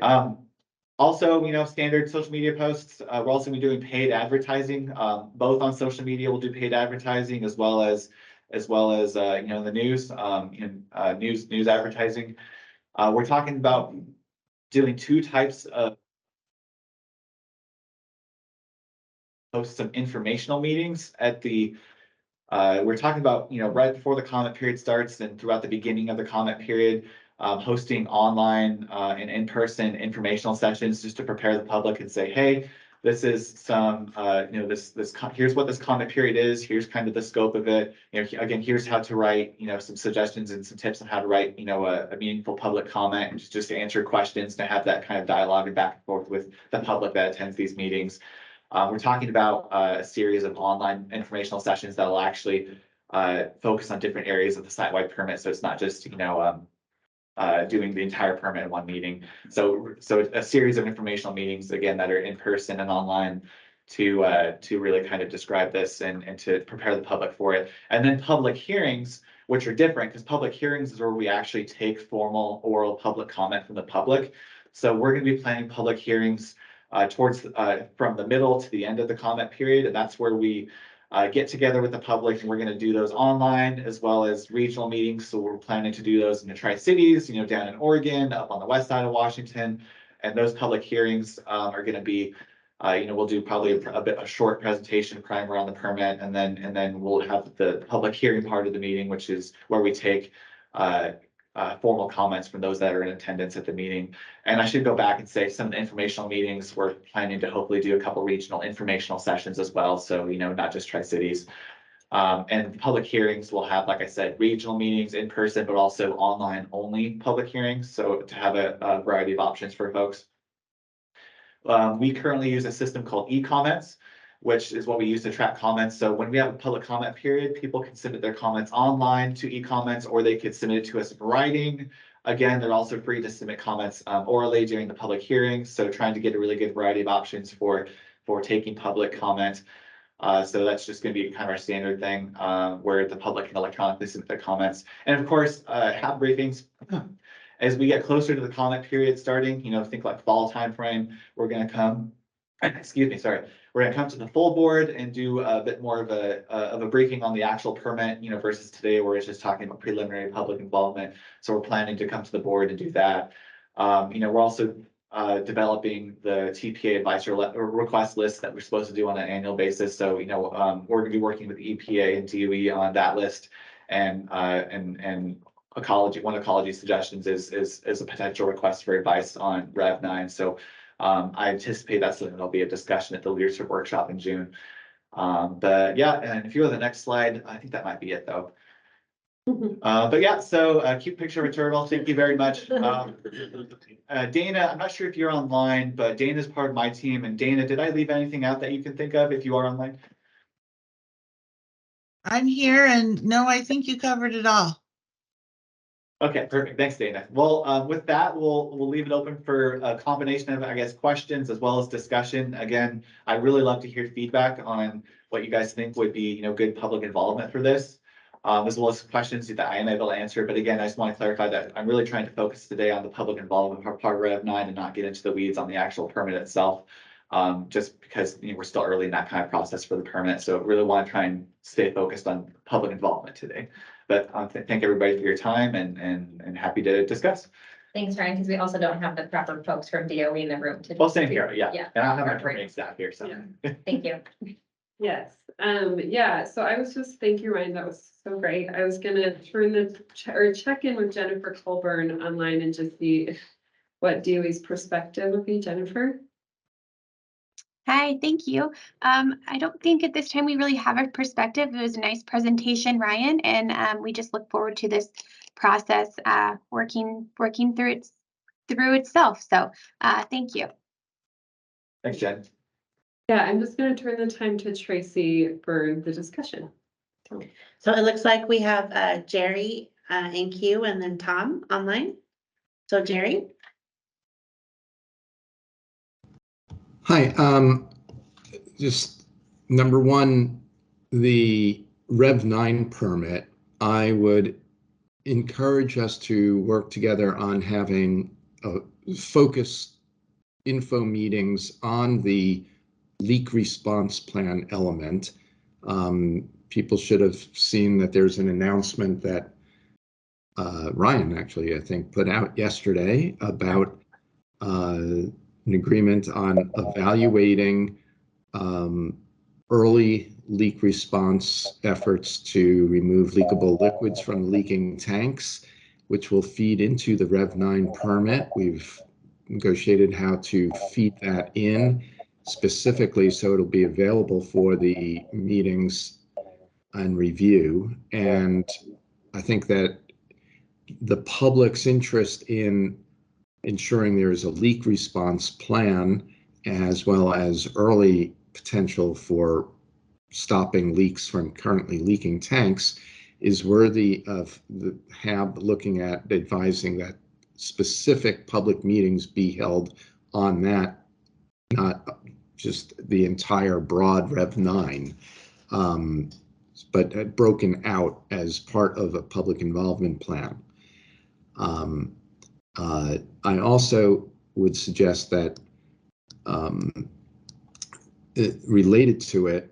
Also, standard social media posts. We're also gonna be doing paid advertising, both on social media. We'll do paid advertising as well as the news, news advertising. We're talking about doing two types of host some informational meetings at the. We're talking about right before the comment period starts and throughout the beginning of the comment period. Hosting online and in-person informational sessions just to prepare the public and say, hey, this is some, here's what this comment period is. Here's kind of the scope of it. Again, here's how to write, some suggestions and some tips on how to write, a meaningful public comment, and just to answer questions, to have that kind of dialogue and back and forth with the public that attends these meetings. We're talking about a series of online informational sessions that will actually focus on different areas of the site-wide permit. So it's not just, doing the entire permit in one meeting. So a series of informational meetings, again, that are in person and online to really kind of describe this and to prepare the public for it. And then public hearings, which are different, because public hearings is where we actually take formal oral public comment from the public. So we're going to be planning public hearings towards from the middle to the end of the comment period. And that's where we get together with the public, and we're going to do those online as well as regional meetings. So we're planning to do those in the Tri-Cities, down in Oregon, up on the west side of Washington. And those public hearings are going to be, we'll do probably a short presentation primer on the permit, and then we'll have the public hearing part of the meeting, which is where we take formal comments from those that are in attendance at the meeting. And I should go back and say some of the informational meetings, we're planning to hopefully do a couple regional informational sessions as well. So, not just Tri-Cities. And public hearings will have, like I said, regional meetings in person, but also online only public hearings. So to have a variety of options for folks. We currently use a system called e-comments, which is what we use to track comments. So when we have a public comment period, people can submit their comments online to e-comments, or they could submit it to us in writing. Again, they're also free to submit comments orally during the public hearings. So trying to get a really good variety of options for taking public comment. So that's just going to be kind of our standard thing where the public can electronically submit their comments. And of course, HAB briefings. As we get closer to the comment period starting, think like fall timeframe, we're going to come, excuse me, sorry. We're going to come to the full board and do a bit more of a briefing on the actual permit, versus today where it's just talking about preliminary public involvement. So we're planning to come to the board and do that. We're also developing the TPA advisory request list that we're supposed to do on an annual basis. So, we're going to be working with the EPA and DOE on that list, and ecology. One ecology suggestions is a potential request for advice on Rev 9. So I anticipate that's something that'll be a discussion at the leadership workshop in June. But yeah, and if you go to the next slide, I think that might be it though. But yeah, so cute picture of a turtle. Thank you very much. Dana, I'm not sure if you're online, but Dana is part of my team. And Dana, did I leave anything out that you can think of if you are online? I'm here, and no, I think you covered it all. Okay, perfect. Thanks, Dana. Well, with that, we'll leave it open for a combination of, I guess, questions as well as discussion. Again, I really love to hear feedback on what you guys think would be, good public involvement for this, as well as questions that I am able to answer. But again, I just want to clarify that I'm really trying to focus today on the public involvement part of Rev 9 and not get into the weeds on the actual permit itself, just because we're still early in that kind of process for the permit. So really want to try and stay focused on public involvement today. But thank everybody for your time and happy to discuss. Thanks, Ryan, because we also don't have the proper folks from DOE in the room to. Well, same here, yeah. Yeah. And I don't have my permitting staff here, so. Thank you. Yes, yeah, so I was just, thank you, Ryan, that was so great. I was gonna turn or check in with Jennifer Colburn online and just see what DOE's perspective would be. Jennifer? Hi, thank you. I don't think at this time we really have a perspective. It was a nice presentation, Ryan, and we just look forward to this process working through itself. So thank you. Thanks, Jen. Yeah, I'm just gonna turn the time to Tracy for the discussion. So it looks like we have Jerry and Q and then Tom online. So Jerry? Hi, just number one, the Rev 9 permit, I would encourage us to work together on having focused info meetings on the leak response plan element. People should have seen that there's an announcement that Ryan actually, I think, put out yesterday about an agreement on evaluating early leak response efforts to remove leakable liquids from leaking tanks, which will feed into the Rev 9 permit. We've negotiated how to feed that in specifically so it'll be available for the meetings and review. And I think that the public's interest in ensuring there is a leak response plan as well as early potential for stopping leaks from currently leaking tanks is worthy of the HAB looking at advising that specific public meetings be held on that, not just the entire broad Rev 9, but broken out as part of a public involvement plan. I also would suggest that related to it,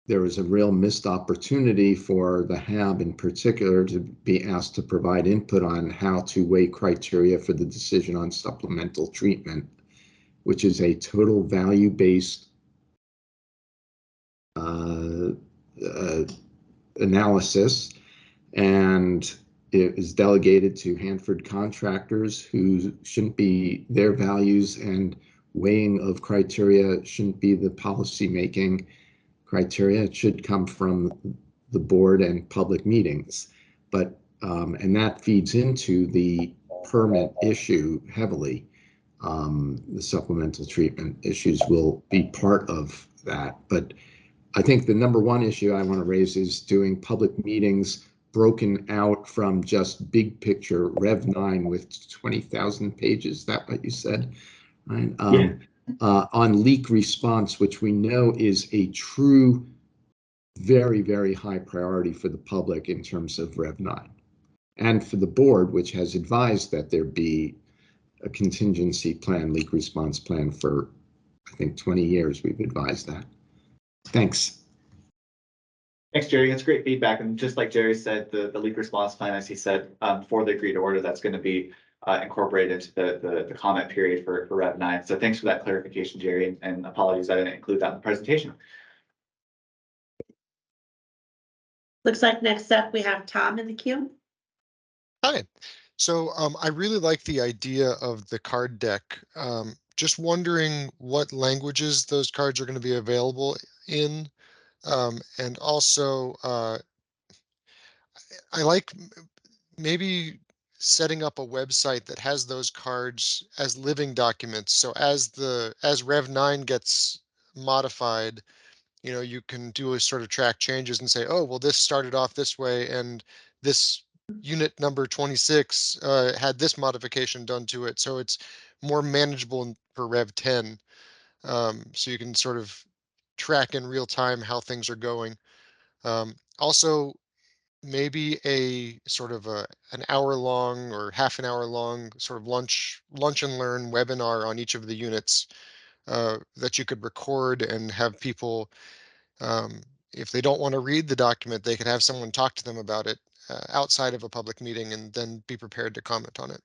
there was a real missed opportunity for the HAB in particular to be asked to provide input on how to weigh criteria for the decision on supplemental treatment, which is a total value-based analysis, and it is delegated to Hanford contractors who shouldn't be, their values and weighing of criteria shouldn't be the policy making criteria. It should come from the board and public meetings. But and that feeds into the permit issue heavily. The supplemental treatment issues will be part of that. But I think the number one issue I want to raise is doing public meetings broken out from just big picture Rev 9 with 20,000 pages. Is that what you said? Right. On leak response, which we know is a true, very, very high priority for the public in terms of Rev 9. And for the board, which has advised that there be a contingency plan, leak response plan for, I think, 20 years, we've advised that. Thanks. Thanks, Jerry. That's great feedback. And just like Jerry said, the leak response plan, as he said, for the agreed order, that's going to be incorporated into the comment period for Rev 9. So thanks for that clarification, Jerry, and apologies I didn't include that in the presentation. Looks like next up we have Tom in the queue. Hi. So I really like the idea of the card deck. Just wondering what languages those cards are going to be available in. And also, I like maybe setting up a website that has those cards as living documents. So as Rev 9 gets modified, you can do a sort of track changes and say, oh, well, this started off this way and this unit number 26 had this modification done to it. So it's more manageable for Rev 10. So you can sort of track in real time how things are going. Also, maybe a sort of an hour long or half an hour long sort of lunch and learn webinar on each of the units that you could record and have people, if they don't want to read the document, they could have someone talk to them about it outside of a public meeting and then be prepared to comment on it.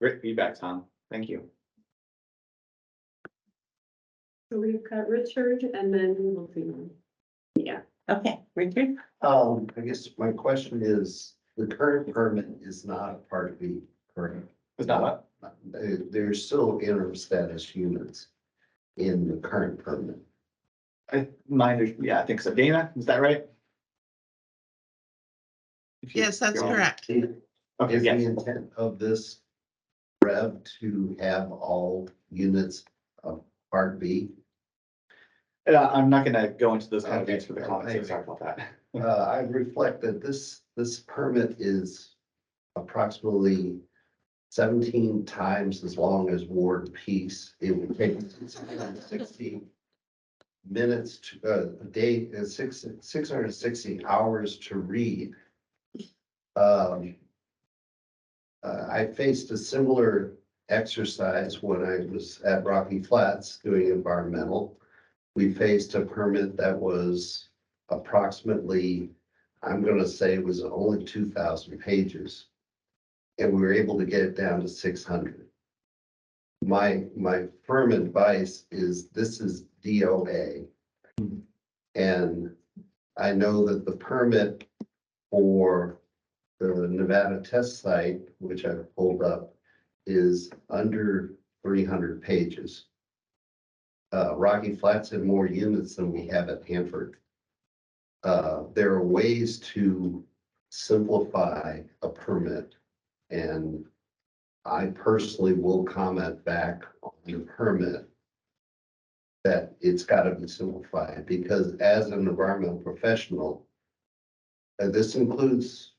Great feedback, Tom. Thank you. So we've got Richard and then we'll do. Yeah. Okay, Richard? I guess my question is, the current permit is not Part B, correct? Is that what? There's still interim status units in the current permit. Yeah, I think so. Dana, is that right? Yes, that's correct. Okay, Is the yes. intent of this rev to have all units of Part B? I'm not gonna go into those kind of things for the comments, so sorry about that. I reflect that this permit is approximately 17 times as long as Ward Peace. It would take 660 minutes to a day, 660 hours to read. I faced a similar exercise when I was at Rocky Flats doing environmental. We faced a permit that was approximately, I'm gonna say it was only 2,000 pages. And we were able to get it down to 600. My firm advice is this is DOA. And I know that the permit for the Nevada test site, which I've pulled up, is under 300 pages. Rocky Flats had more units than we have at Hanford. There are ways to simplify a permit, and I personally will comment back on the permit that it's got to be simplified, because as an environmental professional, this includes,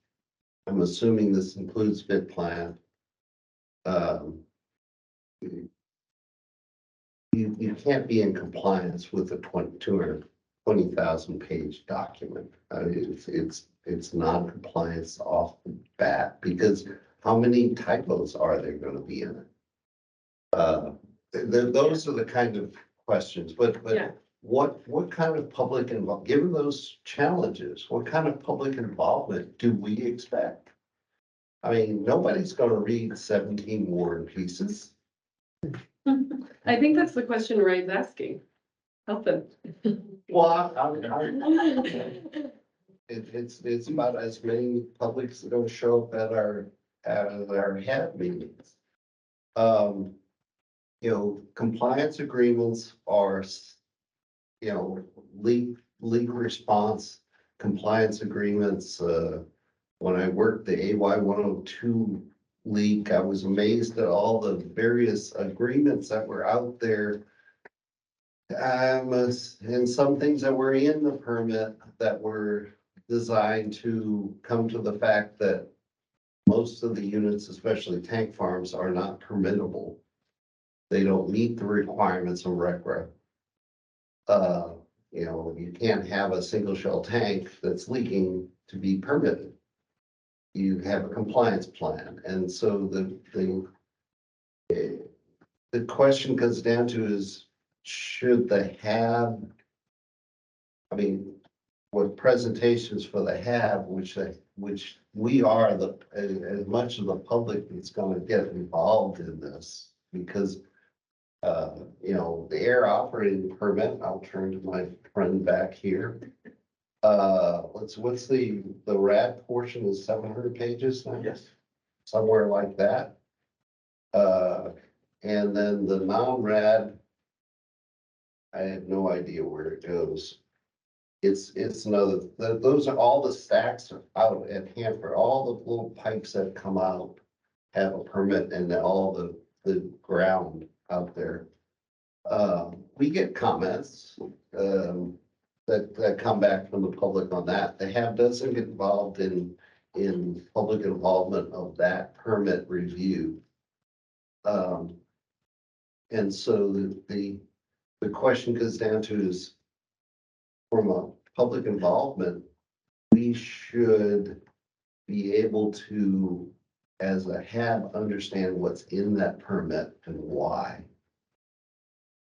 I'm assuming this includes bid plan. You can't be in compliance with a 220,000 page document. It's non-compliance off the bat, because how many typos are there going to be in it? Those are the kind of questions, but Yeah. what kind of public involvement, given those challenges, what kind of public involvement do we expect? I mean, nobody's going to read 17 War and Pieces. I think that's the question Ryan's asking. Help him. Well, it's about as many publics that don't show up at our HAB meetings. Compliance agreements are, legal response compliance agreements. When I worked the AY 102 leak, I was amazed at all the various agreements that were out there. And some things that were in the permit that were designed to come to the fact that most of the units, especially tank farms, are not permittable. They don't meet the requirements of RCRA. You can't have a single shell tank that's leaking to be permitted. You have a compliance plan, and so the question comes down to is, should the HAB, I mean, what presentations for the HAB, which we are as much of the public that's going to get involved in this, because the air operating permit, I'll turn to my friend back here. What's the RAD portion is 700 pages now? Yes. Somewhere like that. And then the non-RAD, I have no idea where it goes. It's another, those are all the stacks out at Hanford, all the little pipes that come out have a permit, and all the ground out there. We get comments that come back from the public on that. The HAB doesn't get involved in public involvement of that permit review. And so the question comes down to is, from a public involvement, we should be able to, as a HAB, understand what's in that permit and why.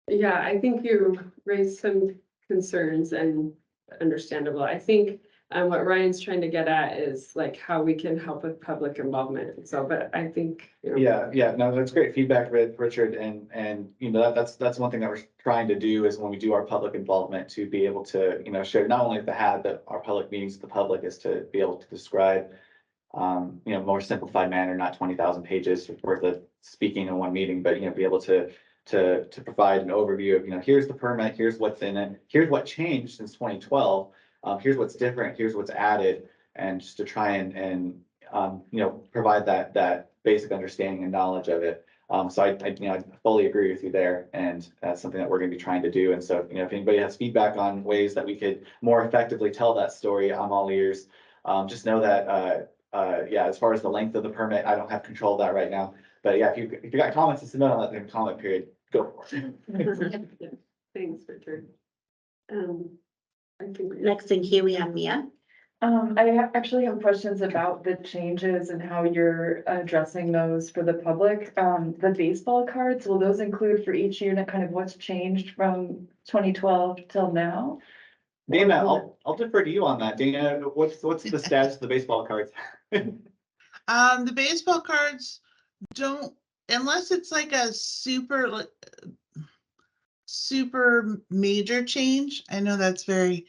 Yeah, I think you raised some concerns, and understandable. I think And what Ryan's trying to get at is like how we can help with public involvement. So, but I think, you know. Yeah, no, that's great feedback, Richard, and, you know, that's one thing that we're trying to do is when we do our public involvement to be able to, you know, share not only the HAB, but our public meetings with the public is to be able to describe, you know, more simplified manner, not 20,000 pages worth of speaking in one meeting, but, you know, be able to provide an overview of, you know, here's the permit, here's what's in it, here's what changed since 2012. Here's what's different, here's what's added, and just to try and you know, provide that basic understanding and knowledge of it. So I you know, I fully agree with you there, and that's something that we're gonna be trying to do. And so, you know, if anybody has feedback on ways that we could more effectively tell that story, I'm all ears. Just know that, yeah, as far as the length of the permit, I don't have control of that right now. But yeah, if you got comments to submit on that in comment period, go for it. Thanks, Richard. I think Next in queue, we have Mia. Actually have questions about the changes and how you're addressing those for the public. The baseball cards, will those include for each unit kind of what's changed from 2012 till now? Dana, I'll defer to you on that. Dana, what's the status of the baseball cards? The baseball cards don't, unless it's like a super major change. I know that's very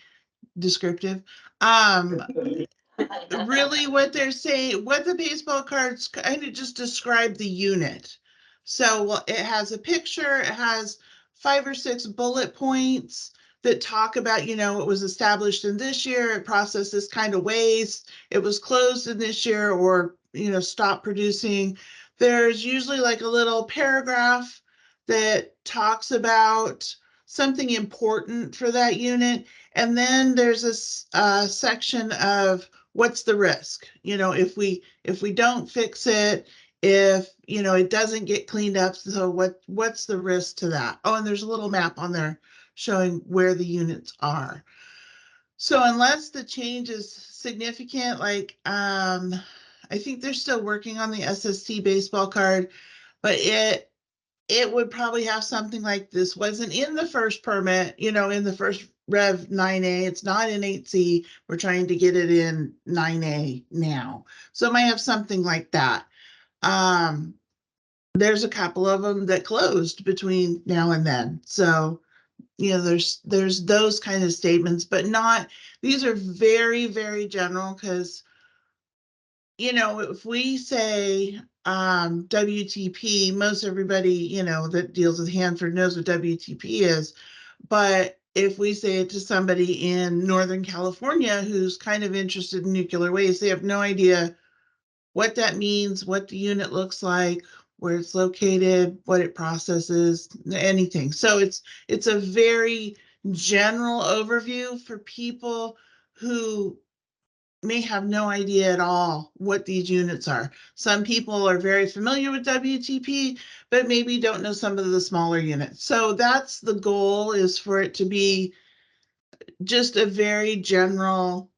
descriptive. Really what they're saying, what the baseball cards kind of just describe the unit. So it has a picture, it has 5 or 6 bullet points that talk about, you know, it was established in this year, it processed this kind of waste, it was closed in this year, or, you know, stopped producing. There's usually like a little paragraph that talks about something important for that unit. And then there's a section of what's the risk? You know, if we don't fix it, if, you know, it doesn't get cleaned up, so what's the risk to that? Oh, and there's a little map on there showing where the units are. So unless the change is significant, like, I think they're still working on the SST baseball card, but it would probably have something like this wasn't in the first permit, you know, in the first Rev 9A, it's not in 8C. We're trying to get it in 9A now. So it might have something like that. There's a couple of them that closed between now and then. So, you know, there's those kind of statements, but not, these are very, very general because, you know, if we say WTP, most everybody, you know, that deals with Hanford knows what WTP is. But if we say it to somebody in Northern California who's kind of interested in nuclear waste, they have no idea what that means, what the unit looks like, where it's located, what it processes, anything. So it's a very general overview for people who may have no idea at all what these units are. Some people are very familiar with WTP, but maybe don't know some of the smaller units. So that's the goal, is for it to be just a very general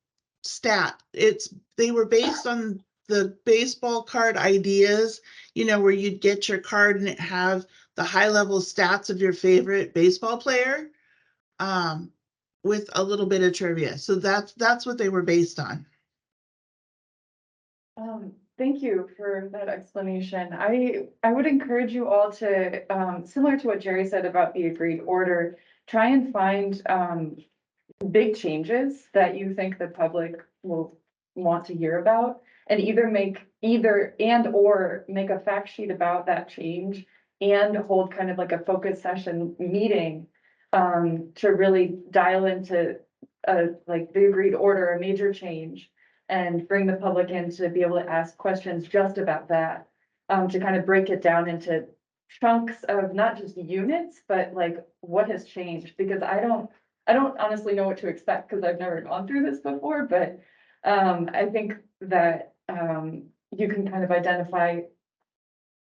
stat. They were based on the baseball card ideas, you know, where you'd get your card and it have the high level stats of your favorite baseball player, with a little bit of trivia. So that's what they were based on. Thank you for that explanation. I would encourage you all to, similar to what Jerry said about the agreed order, try and find big changes that you think the public will want to hear about, and either make or make a fact sheet about that change and hold kind of like a focus session meeting to really dial into like the agreed order, a major change, and bring the public in to be able to ask questions just about that, to kind of break it down into chunks of not just units, but like what has changed, because I don't honestly know what to expect because I've never gone through this before, but I think that you can kind of identify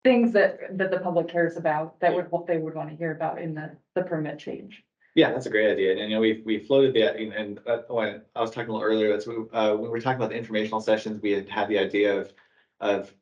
things that the public cares about, that what they would want to hear about in the permit change. Yeah, that's a great idea. And, you know, we floated that, and when I was talking a little earlier, that's when we were talking about the informational sessions, we had the idea of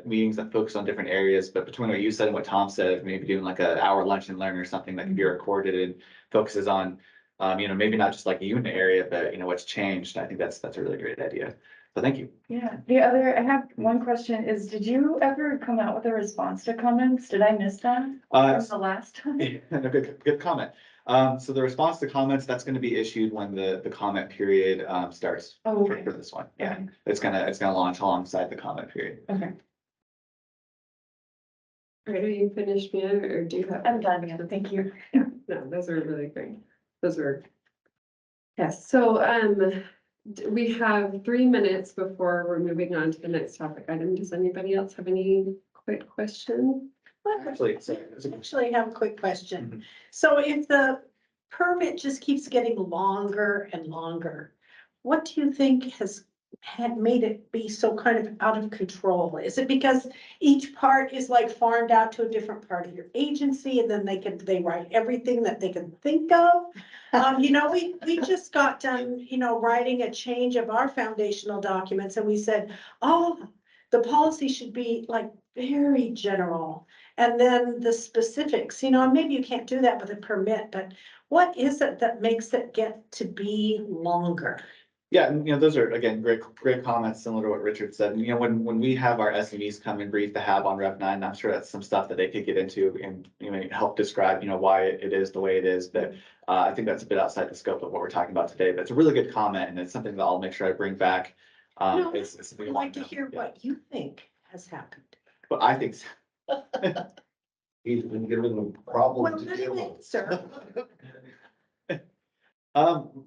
meetings that focus on different areas, but between what you said and what Tom said, maybe doing like an hour lunch and learn or something that can be recorded and focuses on Maybe not just like a unit area, but what's changed. I think that's a really great idea. So thank you. Yeah, I have one question is, did you ever come out with a response to comments? Did I miss that from the last time? No, good comment. So the response to comments, that's going to be issued when the comment period starts Okay. for this one. Yeah, Okay. it's gonna launch alongside the comment period. Okay. All right, are you finished, Mia, or do you have? I'm done, Mia. Thank you. No, those are really great. Those are. Yes, so, we have 3 minutes before we're moving on to the next topic item. Does anybody else have any quick questions? Actually, Actually, I have a quick question. Mhm. So if the permit just keeps getting longer and longer, what do you think had made it be so kind of out of control? Is it because each part is like farmed out to a different part of your agency and then they write everything that they can think of? We just got done, writing a change of our foundational documents and we said, oh, the policy should be like very general. And then the specifics, maybe you can't do that with a permit, but what is it that makes it get to be longer? Yeah, and those are, again, great comments, similar to what Richard said. And, when we have our SMEs come and brief the HAB on Rev 9, I'm sure that's some stuff that they could get into and, help describe, why it is the way it is. But I think that's a bit outside the scope of what we're talking about today. But it's a really good comment, and it's something that I'll make sure I bring back. No, It's I'd like to hear what you think has happened. But I think so. He's been given a problem Well, to let deal him with. answer.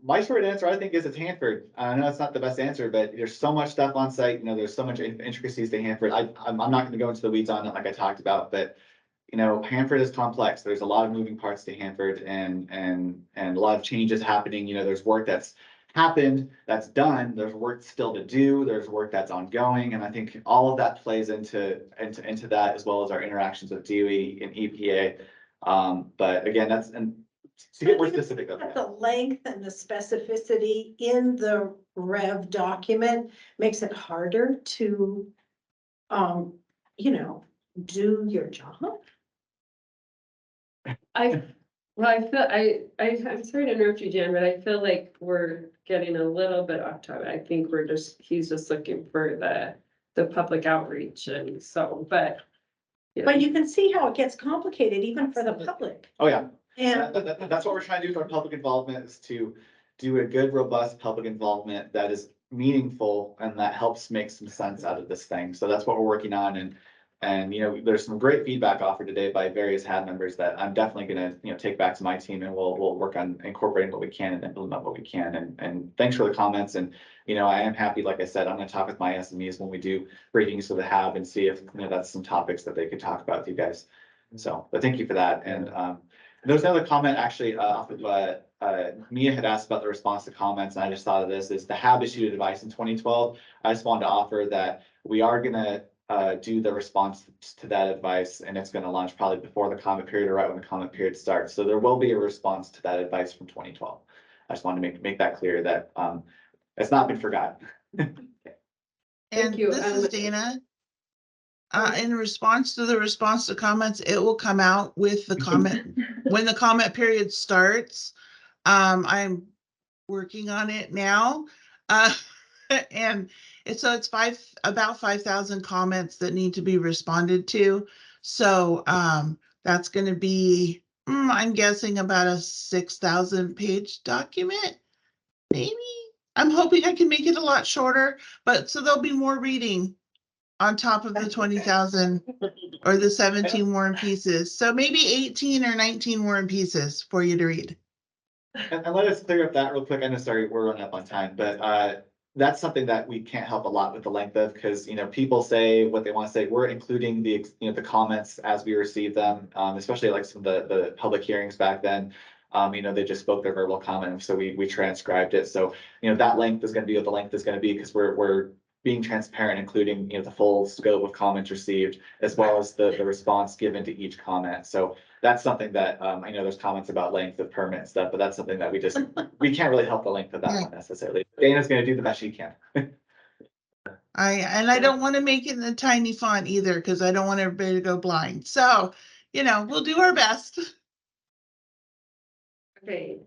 My short answer, I think, is it's Hanford. I know it's not the best answer, but there's so much stuff on site, there's so much intricacies to Hanford. I'm not gonna go into the weeds on it like I talked about, but Hanford is complex. There's a lot of moving parts to Hanford and a lot of changes happening. There's work that's happened, that's done, there's work still to do, there's work that's ongoing, and I think all of that plays into that, as well as our interactions with DOE and EPA. But again, to get more specific of that. The length and the specificity in the Rev document makes it harder to, do your job. I'm sorry to interrupt you, Jan, but I feel like we're getting a little bit off topic. I think he's just looking for the public outreach and so, but. But you can see how it gets complicated even for the public. Oh, yeah. And That's what we're trying to do with our public involvement, is to do a good, robust public involvement that is meaningful and that helps make some sense out of this thing. So that's what we're working on. And there's some great feedback offered today by various HAB members that I'm definitely gonna, take back to my team, and we'll work on incorporating what we can and implement what we can. And thanks for the comments. And, I am happy, like I said, I'm gonna talk with my SMEs when we do briefings for the HAB and see if, that's some topics that they could talk about with you guys. So, but thank you for that. And, there was another comment actually, off of Mia had asked about the response to comments, and I just thought of this, is the HAB issued advice in 2012. I just wanted to offer that we are gonna do the response to that advice, and it's gonna launch probably before the comment period or right when the comment period starts. So there will be a response to that advice from 2012. I just wanted to make that clear that it's not been forgotten. And you. this is Dana. In response to comments, it will come out with the comment when the comment period starts. I'm working on it now. And it's about 5,000 comments that need to be responded to. So that's going to be, I'm guessing, about a 6,000 page document, maybe. I'm hoping I can make it a lot shorter, but so there'll be more reading on top of the 20,000 or the 17 War and Pieces. So maybe 18 or 19 War and Pieces for you to read. And let us clear up that real quick. I know, sorry, we're running up on time, but that's something that we can't help a lot with the length of, because people say what they want to say. We're including the the comments as we receive them, especially like some of the public hearings back then. They just spoke their verbal comment, so we transcribed it. So that length is going to be what the length is going to be, because we're being transparent, including the full scope of comments received, as well as the response given to each comment. So that's something that I know there's comments about length of permit and stuff, but that's something that we can't really help the length of that one necessarily. Dana's going to do the best she can. I don't want to make it in a tiny font either, because I don't want everybody to go blind. So, we'll do our best. Okay,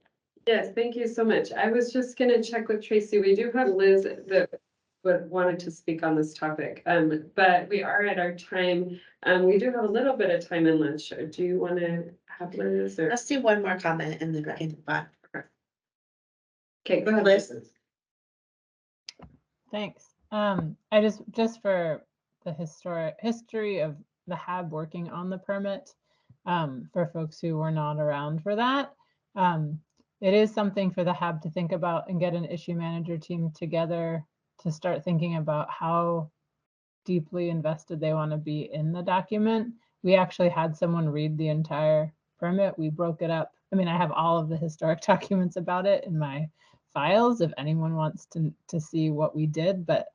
Yes, thank you so much. I was just gonna check with Tracy. We do have Liz that wanted to speak on this topic, but we are at our time. We do have a little bit of time in lunch. Do you want to have Liz or? Let's do one more comment and then we can back. Okay, go ahead, Liz. Liz. Thanks. I just for the history of the HAB working on the permit, for folks who were not around for that, it is something for the HAB to think about and get an issue manager team together to start thinking about how deeply invested they want to be in the document. We actually had someone read the entire permit. We broke it up. I mean, I have all of the historic documents about it in my files if anyone wants to see what we did, but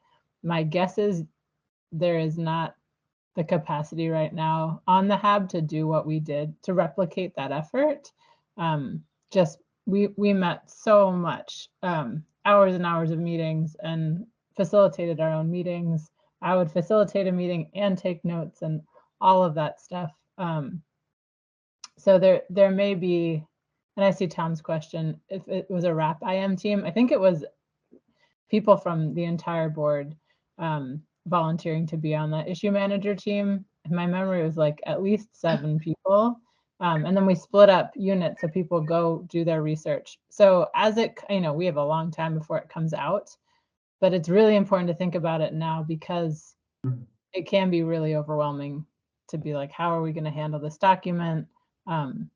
my guess is there is not the capacity right now on the HAB to do what we did to replicate that effort. Just we met so much, hours and hours of meetings and facilitated our own meetings. I would facilitate a meeting and take notes and all of that stuff. So there may be, and I see Tom's question, if it was a RAP IM team, I think it was people from the entire board volunteering to be on that issue manager team. And my memory was like at least 7 people. And then we split up units so people go do their research. So as it, we have a long time before it comes out, but it's really important to think about it now because it can be really overwhelming to be like, how are we going to handle this document and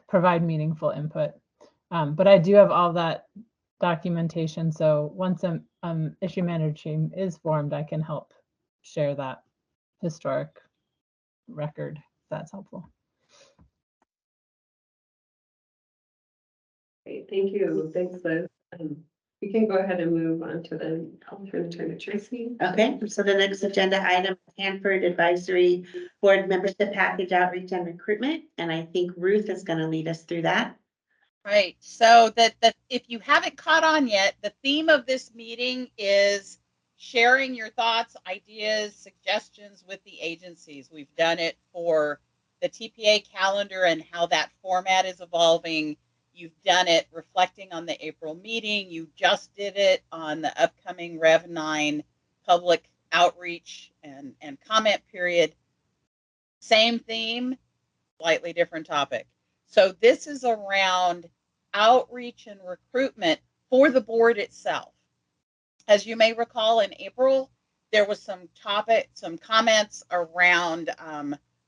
provide meaningful input. But I do have all that documentation. So once an issue manager team is formed, I can help share that historic record, if that's helpful. Great, thank you. Thanks, Liz. We can go ahead and move on to the, I'll turn to Tracy. Okay, so the next agenda item, Hanford Advisory Board Membership Package Outreach and Recruitment. And I think Ruth is going to lead us through that. Right. So that if you haven't caught on yet, the theme of this meeting is sharing your thoughts, ideas, suggestions with the agencies. We've done it for the TPA calendar and how that format is evolving. You've done it reflecting on the April meeting. You just did it on the upcoming Rev 9 public outreach and comment period. Same theme, slightly different topic. So this is around outreach and recruitment for the board itself. As you may recall, in April, there was some comments around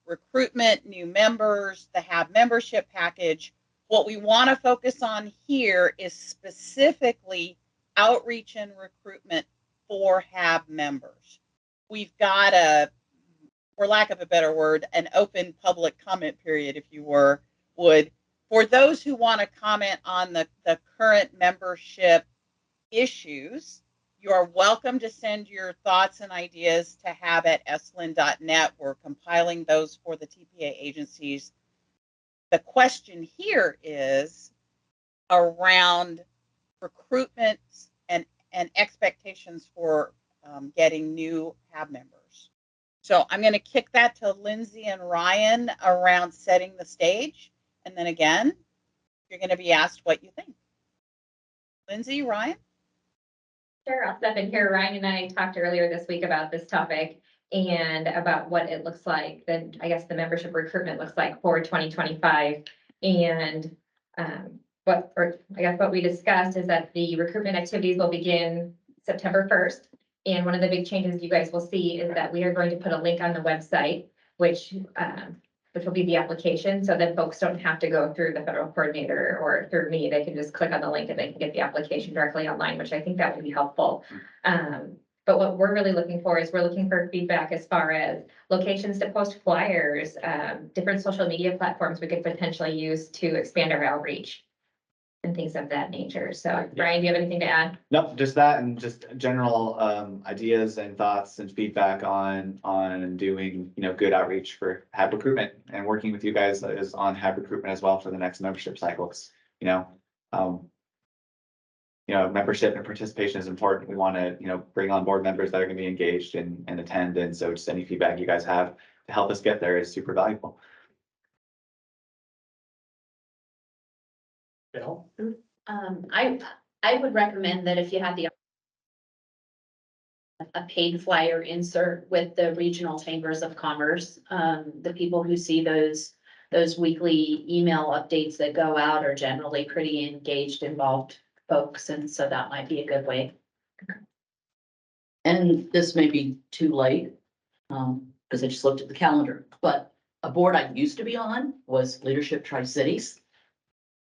recruitment, new members, the HAB membership package. What we want to focus on here is specifically outreach and recruitment for HAB members. We've got for lack of a better word, an open public comment period, if you would, for those who want to comment on the current membership issues. You are welcome to send your thoughts and ideas to hab@eslin.net. We're compiling those for the TPA agencies. The question here is around recruitment and expectations for getting new HAB members. So I'm going to kick that to Lindsay and Ryan around setting the stage. And then again, you're going to be asked what you think. Lindsay, Ryan? Sure, I'll step in here. Ryan and I talked earlier this week about this topic and about what it looks like, then I guess the membership recruitment looks like for 2025. And what we discussed is that the recruitment activities will begin September 1st. And one of the big changes you guys will see is that we are going to put a link on the website, which will be the application. So then folks don't have to go through the federal coordinator or through me. They can just click on the link and they can get the application directly online, which I think that would be helpful. But what we're really looking for is we're looking for feedback as far as locations to post flyers, different social media platforms we could potentially use to expand our outreach and things of that nature. So Brian, do you have anything to add? Nope, just that and just general ideas and thoughts and feedback on doing, good outreach for HAB recruitment and working with you guys is on HAB recruitment as well for the next membership cycles. Membership and participation is important. We want to, bring on board members that are going to be engaged and attend. And so just any feedback you guys have to help us get there is super valuable. Bill? I would recommend that if you had a paid flyer insert with the regional chambers of commerce, the people who see those weekly email updates that go out are generally pretty engaged, involved folks, and so that might be a good way. And this may be too late, because I just looked at the calendar, but a board I used to be on was Leadership Tri-Cities,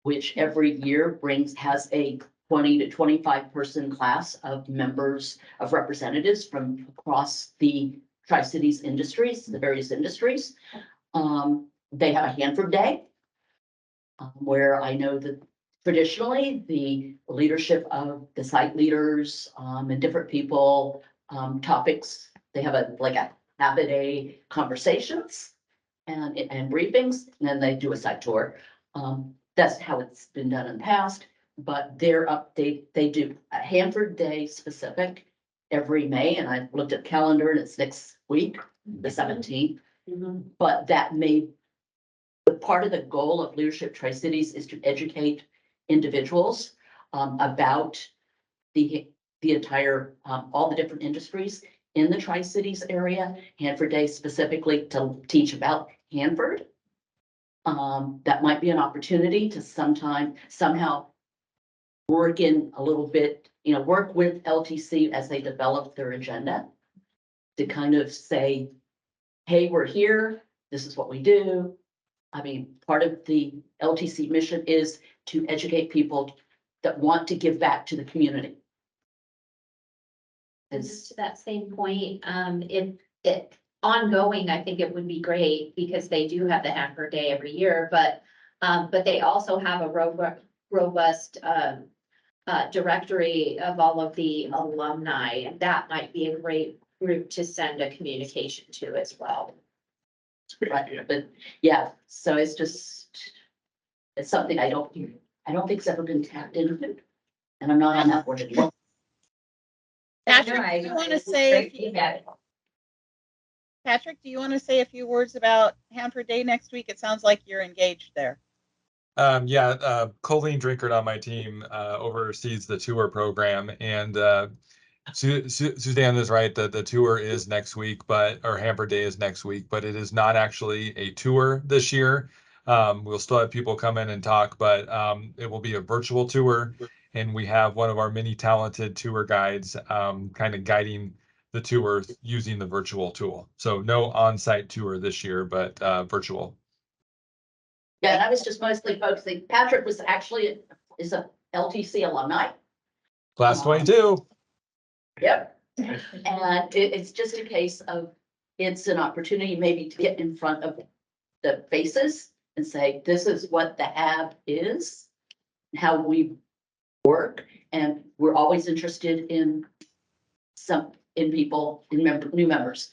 which every year has a 20 to 25 person class of members of representatives from across the Tri-Cities industries, the various industries. They have a Hanford Day, where I know that traditionally the leadership of the site leaders and different people, topics, they have a HAB day conversations and briefings, and then they do a site tour. That's how it's been done in the past, but their update, they do a Hanford Day specific every May, and I looked at the calendar and it's next week, the 17th. But that may, part of the goal of Leadership Tri-Cities is to educate individuals about the entire, all the different industries in the Tri-Cities area. Hanford Day specifically to teach about Hanford. That might be an opportunity to somehow work in a little bit, work with LTC as they develop their agenda to kind of say, hey, we're here, this is what we do. I mean, part of the LTC mission is to educate people that want to give back to the community. And just to that same point, if it ongoing, I think it would be great because they do have the Hanford Day every year, but they also have a robust directory of all of the alumni, and that might be a great group to send a communication to as well. Right, but yeah, so it's something I don't think it's ever been tapped into, and I'm not on that board anymore. Patrick, do you want to say, Patrick, do you want to say a few words about Hanford Day next week? It sounds like you're engaged there. Colleen Drinkard on my team oversees the tour program, and Suzanne is right that the tour is next week, or Hanford Day is next week, but it is not actually a tour this year. We'll still have people come in and talk, but it will be a virtual tour, and we have one of our many talented tour guides kind of guiding the tour using the virtual tool. So no on-site tour this year, but virtual. Yeah, and I was just mostly focusing, Patrick was actually is a LTC alumni. Class 22. Yep. And it's just a case of, it's an opportunity maybe to get in front of the faces and say, this is what the HAB is, how we work, and we're always interested in new members.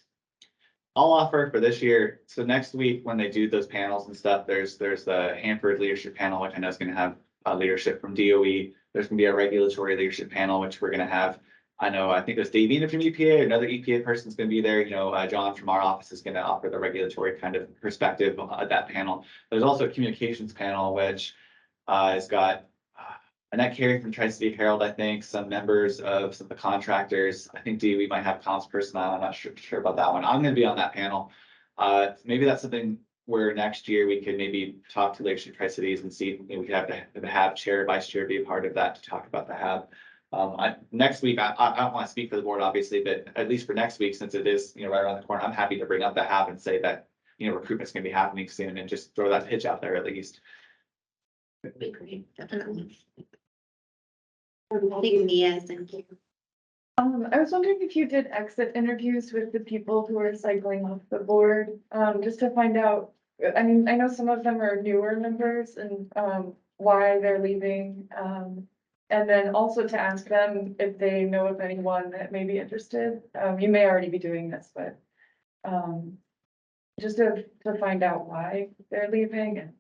I'll offer for this year, so next week when they do those panels and stuff, there's the Hanford leadership panel, which I know is gonna have leadership from DOE. There's gonna be a regulatory leadership panel, which we're gonna have, I think there's Davina from EPA, another EPA person's gonna be there, John from our office is gonna offer the regulatory kind of perspective at that panel. There's also a communications panel, which has got Annette Carey from Tri-City Herald, I think, some members of some of the contractors. I think DOE might have comms personnel. I'm not sure about that one. I'm gonna be on that panel. Maybe that's something where next year we could maybe talk to Leadership Tri-Cities and see if we could have the HAB chair, vice chair be a part of that to talk about the HAB. Next week, I don't want to speak for the board, obviously, but at least for next week, since it is, right around the corner, I'm happy to bring up the HAB and say that, recruitment's gonna be happening soon and just throw that pitch out there at least. That'd be great, definitely. Thank you. I was wondering if you did exit interviews with the people who are cycling off the board, just to find out. I mean, I know some of them are newer members and why they're leaving. And then also to ask them if they know of anyone that may be interested. You may already be doing this, but just to find out why they're leaving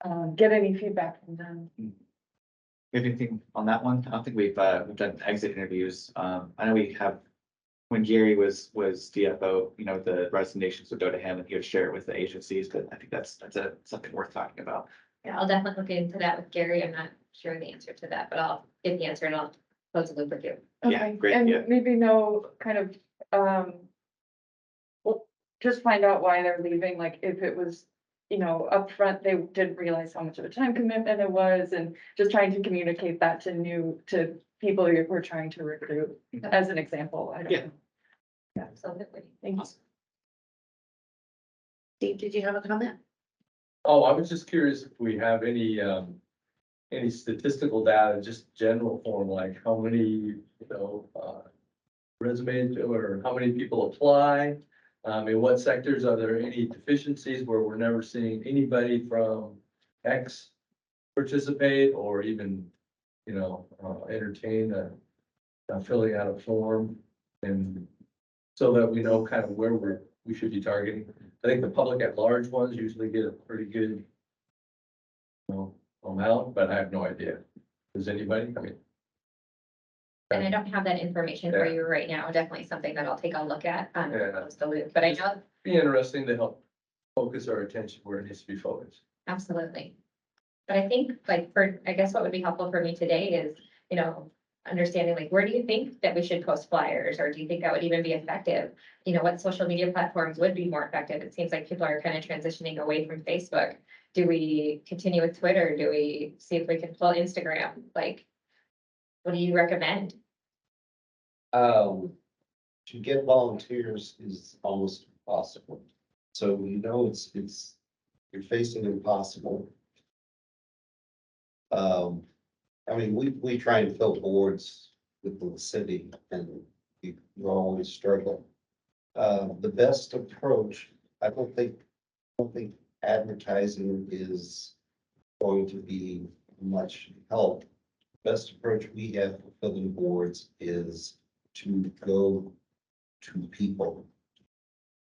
and get any feedback from them. Anything on that one? I don't think we've done exit interviews. I know we have, when Gary was DFO, the resignations would go to him and he would share it with the agencies, but I think that's something worth talking about. Yeah, I'll definitely look into that with Gary. I'm not sure the answer to that, but I'll get the answer and I'll close the loop with you. Yeah, Okay, great, and yeah. maybe know kind of, well, just find out why they're leaving, like if it was, you know, upfront, they didn't realize how much of a time commitment it was, and just trying to communicate that to people we're trying to recruit, as an example. I don't Yeah. know. Absolutely. Thank you. Steve, did you have a comment? Oh, I was just curious if we have any statistical data, just general form, like how many, resumes or how many people apply? In what sectors are there any deficiencies where we're never seeing anybody from X participate or even, entertain filling out a form? And so that we know kind of where we should be targeting. I think the public at large ones usually get a pretty good amount, but I have no idea. Does anybody? I mean, And I don't have that information for Yeah. you right now. Definitely something that I'll take a look at. Yeah. Close the loop. But I know, be interesting to help focus our attention where it needs to be focused. absolutely. But I think I guess what would be helpful for me today is, understanding like, where do you think that we should post flyers? Or do you think that would even be effective? What social media platforms would be more effective? It seems like people are kind of transitioning away from Facebook. Do we continue with Twitter? Do we see if we can pull Instagram? Like, what do you recommend? To get volunteers is almost impossible. So you're facing impossible. I mean, we try and fill boards with the city and you always struggle. The best approach, I don't think advertising is going to be much help. Best approach we have for filling boards is to go to people.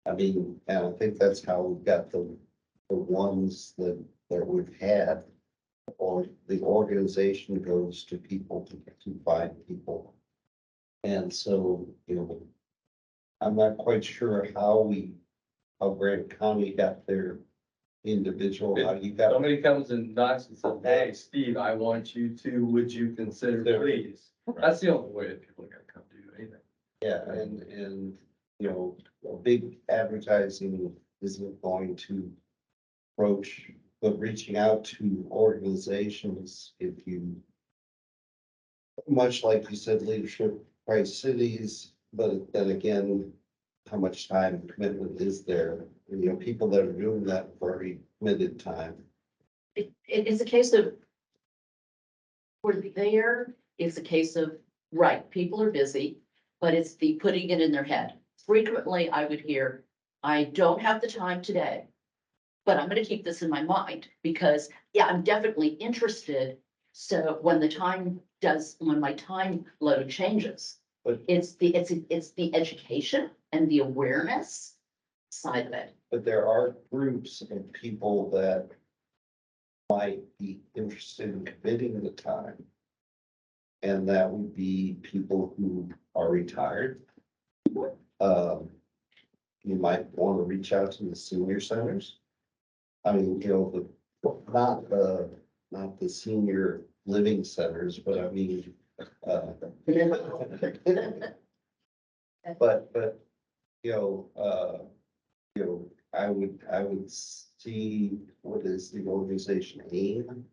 I mean, and I think that's how we got the ones that we've had. Or the organization goes to people to find people. And so, I'm not quite sure how Grant County got their individual, how you got. Somebody comes and knocks and says, hey, Steve, I want you to, would you consider, please? That's the only way that people are gonna come do anything. Yeah, and, big advertising isn't going to approach, but reaching out to organizations, if you, much like you said, leadership price cities, but then again, how much time commitment is there? People that are doing that for very committed time. It's a case of, we're there, it's a case of, right, people are busy, but it's the putting it in their head. Frequently, I would hear, I don't have the time today, but I'm gonna keep this in my mind because, yeah, I'm definitely interested. So when my time load changes, But it's the education and the awareness side of it. But there are groups of people that might be interested in committing the time. And that would be people who are retired. You might want to reach out to the senior centers. I mean, not the senior living centers, but I mean, but, I would see, what is the organization AIM?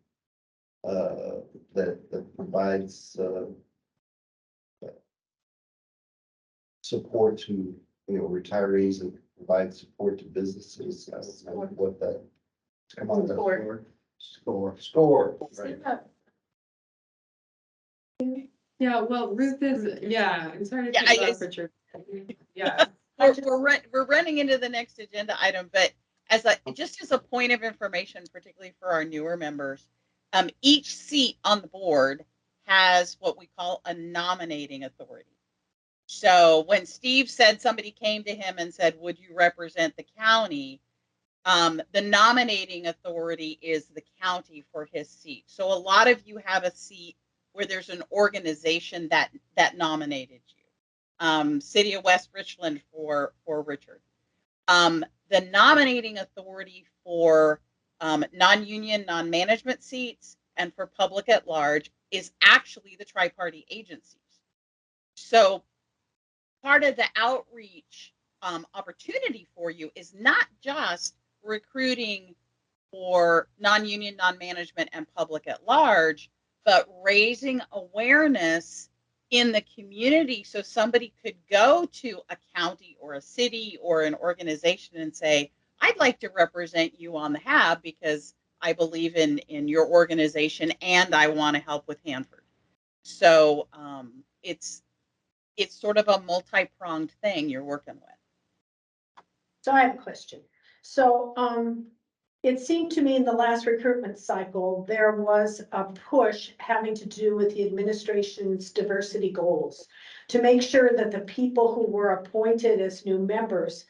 That provides, support to, retirees and provides support to businesses. I don't know what that. Come on, score, right. Yeah, well, Ruth is, yeah, I'm sorry to Yeah, cut I you off, guess- Richard. Yeah. We're running into the next agenda item, but just as a point of information, particularly for our newer members, each seat on the board has what we call a nominating authority. So when Steve said somebody came to him and said, would you represent the county? The nominating authority is the county for his seat. So a lot of you have a seat where there's an organization that nominated you. City of West Richland for Richard. The nominating authority for non-union, non-management seats, and for public at large is actually the tri-party agencies. So part of the outreach opportunity for you is not just recruiting for non-union, non-management, and public at large, but raising awareness in the community so somebody could go to a county or a city or an organization and say, I'd like to represent you on the HAB because I believe in your organization and I want to help with Hanford. So it's sort of a multi-pronged thing you're working with. So I have a question. So it seemed to me in the last recruitment cycle, there was a push having to do with the administration's diversity goals to make sure that the people who were appointed as new members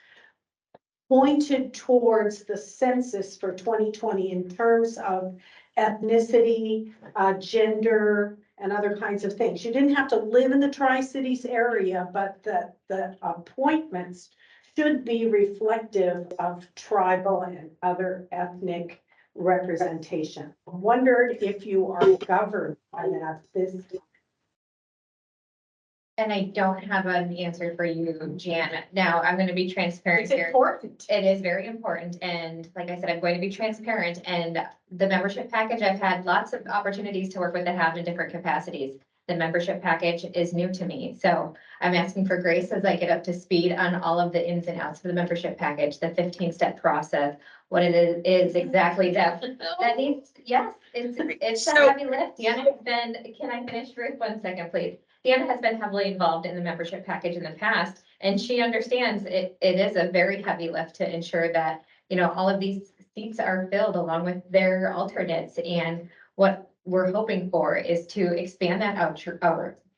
pointed towards the census for 2020 in terms of ethnicity, gender, and other kinds of things. You didn't have to live in the Tri-Cities area, but the appointments should be reflective of tribal and other ethnic representation. I wondered if you are governed by that this. And I don't have an answer for you, Jan. Now, I'm going to be transparent It's here. important. It is very important. And like I said, I'm going to be transparent. And the membership package, I've had lots of opportunities to work with the HAB in different capacities. The membership package is new to me. So I'm asking for grace as I get up to speed on all of the ins and outs of the membership package, the 15-step process, what it is exactly that needs, yes, it's a heavy lift. Deanna has been, can I finish, Ruth? 1 second, please. Deanna has been heavily involved in the membership package in the past, and she understands it is a very heavy lift to ensure that, you know, all of these seats are filled along with their alternates. And what we're hoping for is to expand that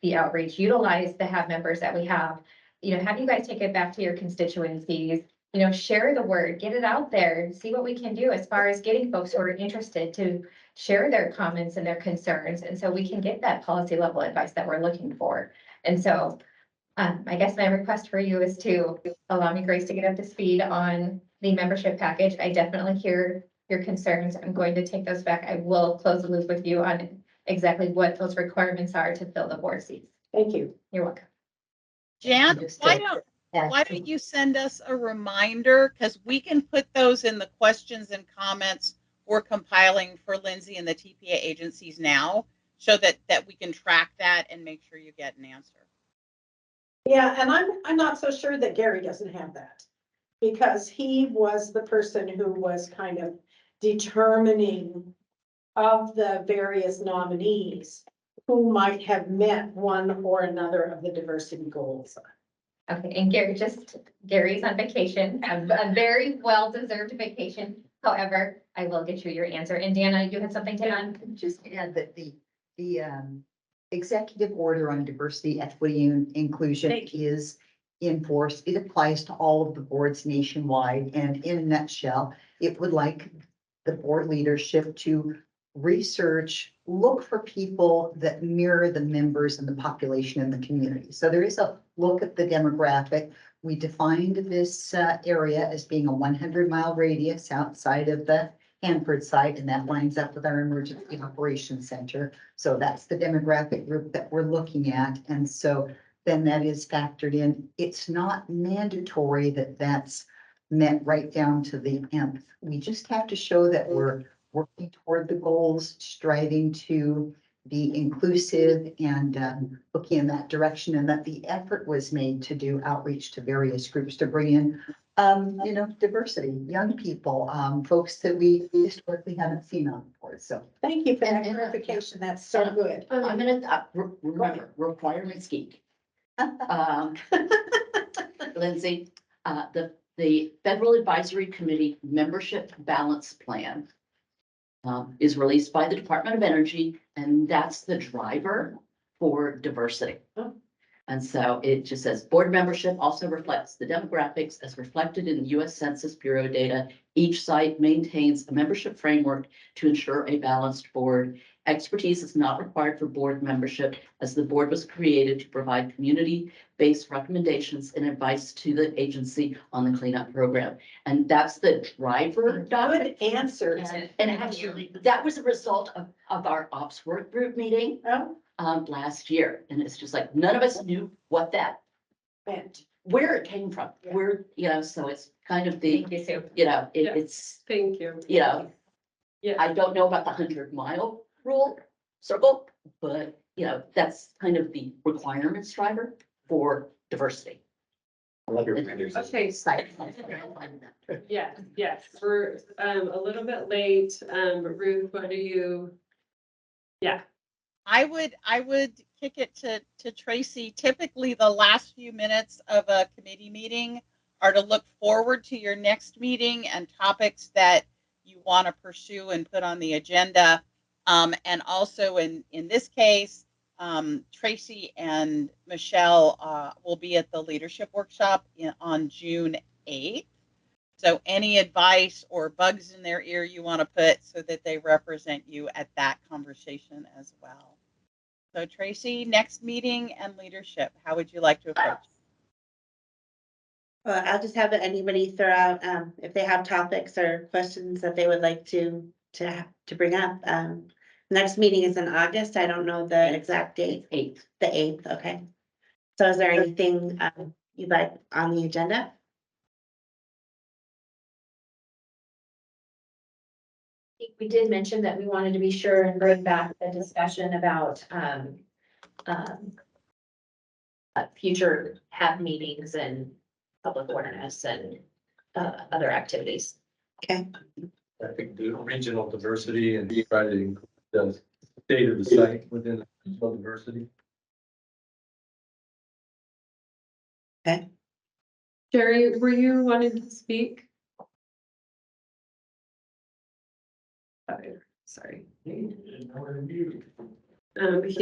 the outreach, utilize the HAB members that we have, you know, have you guys take it back to your constituencies, you know, share the word, get it out there and see what we can do as far as getting folks who are interested to share their comments and their concerns. And so we can get that policy level advice that we're looking for. And so I guess my request for you is to allow me grace to get up to speed on the membership package. I definitely hear your concerns. I'm going to take those back. I will close the loop with you on exactly what those requirements are to fill the board seats. Thank you. You're welcome. Jan, why don't you send us a reminder? Because we can put those in the questions and comments we're compiling for Lindsay and the TPA agencies now, so that we can track that and make sure you get an answer. Yeah, and I'm not so sure that Gary doesn't have that, because he was the person who was kind of determining of the various nominees who might have met one or another of the diversity goals. Okay, and Gary's on vacation, a very well-deserved vacation. However, I will get you your answer. And Deanna, you had something to add? Just add that the executive order on diversity, equity, and inclusion is in force. It applies to all of the boards nationwide. And in a nutshell, it would like the board leadership to research, look for people that mirror the members and the population in the community. So there is a look at the demographic. We defined this area as being a 100-mile radius outside of the Hanford site, and that lines up with our emergency operations center. So that's the demographic group that we're looking at. And so then that is factored in. It's not mandatory that that's met right down to the nth. We just have to show that we're working toward the goals, striving to be inclusive and looking in that direction, and that the effort was made to do outreach to various groups to bring in, you know, diversity, young people, folks that we historically haven't seen on board. So thank you for that clarification. That's so good. I'm gonna remember requirements geek. Lindsay, the Federal Advisory Committee Membership Balance Plan is released by the Department of Energy, and that's the driver for diversity. Oh. And so it just says board membership also reflects the demographics as reflected in the U.S. Census Bureau data. Each site maintains a membership framework to ensure a balanced board Expertise is not required for board membership, as the board was created to provide community-based recommendations and advice to the agency on the cleanup program. And that's the driver document. Good answers. And actually, that was a result of our ops work group meeting last year. And it's just like, none of us knew what that meant, where it came from, where, you know, so it's kind of the, you know, it's, Thank you. you know, Yeah. I don't know about the 100-mile rule circle, but you know, that's kind of the requirements driver for diversity. Okay, yes, we're a little bit late. Ruth, what do you? Yeah. I would kick it to Tracy. Typically, the last few minutes of a committee meeting are to look forward to your next meeting and topics that you want to pursue and put on the agenda. And also in this case, Tracy and Michelle will be at the leadership workshop on June 8th. So any advice or bugs in their ear you want to put so that they represent you at that conversation as well. So Tracy, next meeting and leadership, how would you like to approach? Well, I'll just have anybody throw out, if they have topics or questions that they would like to bring up. Next meeting is in August. I don't know the exact date. 8th. The 8th, okay. So is there anything you'd like on the agenda? We did mention that we wanted to be sure and bring back a discussion about future HAB meetings and public awareness and other activities. Okay. I think the regional diversity and try to include the state of the site within regional diversity. Okay. Jerry, were you wanting to speak? Sorry. He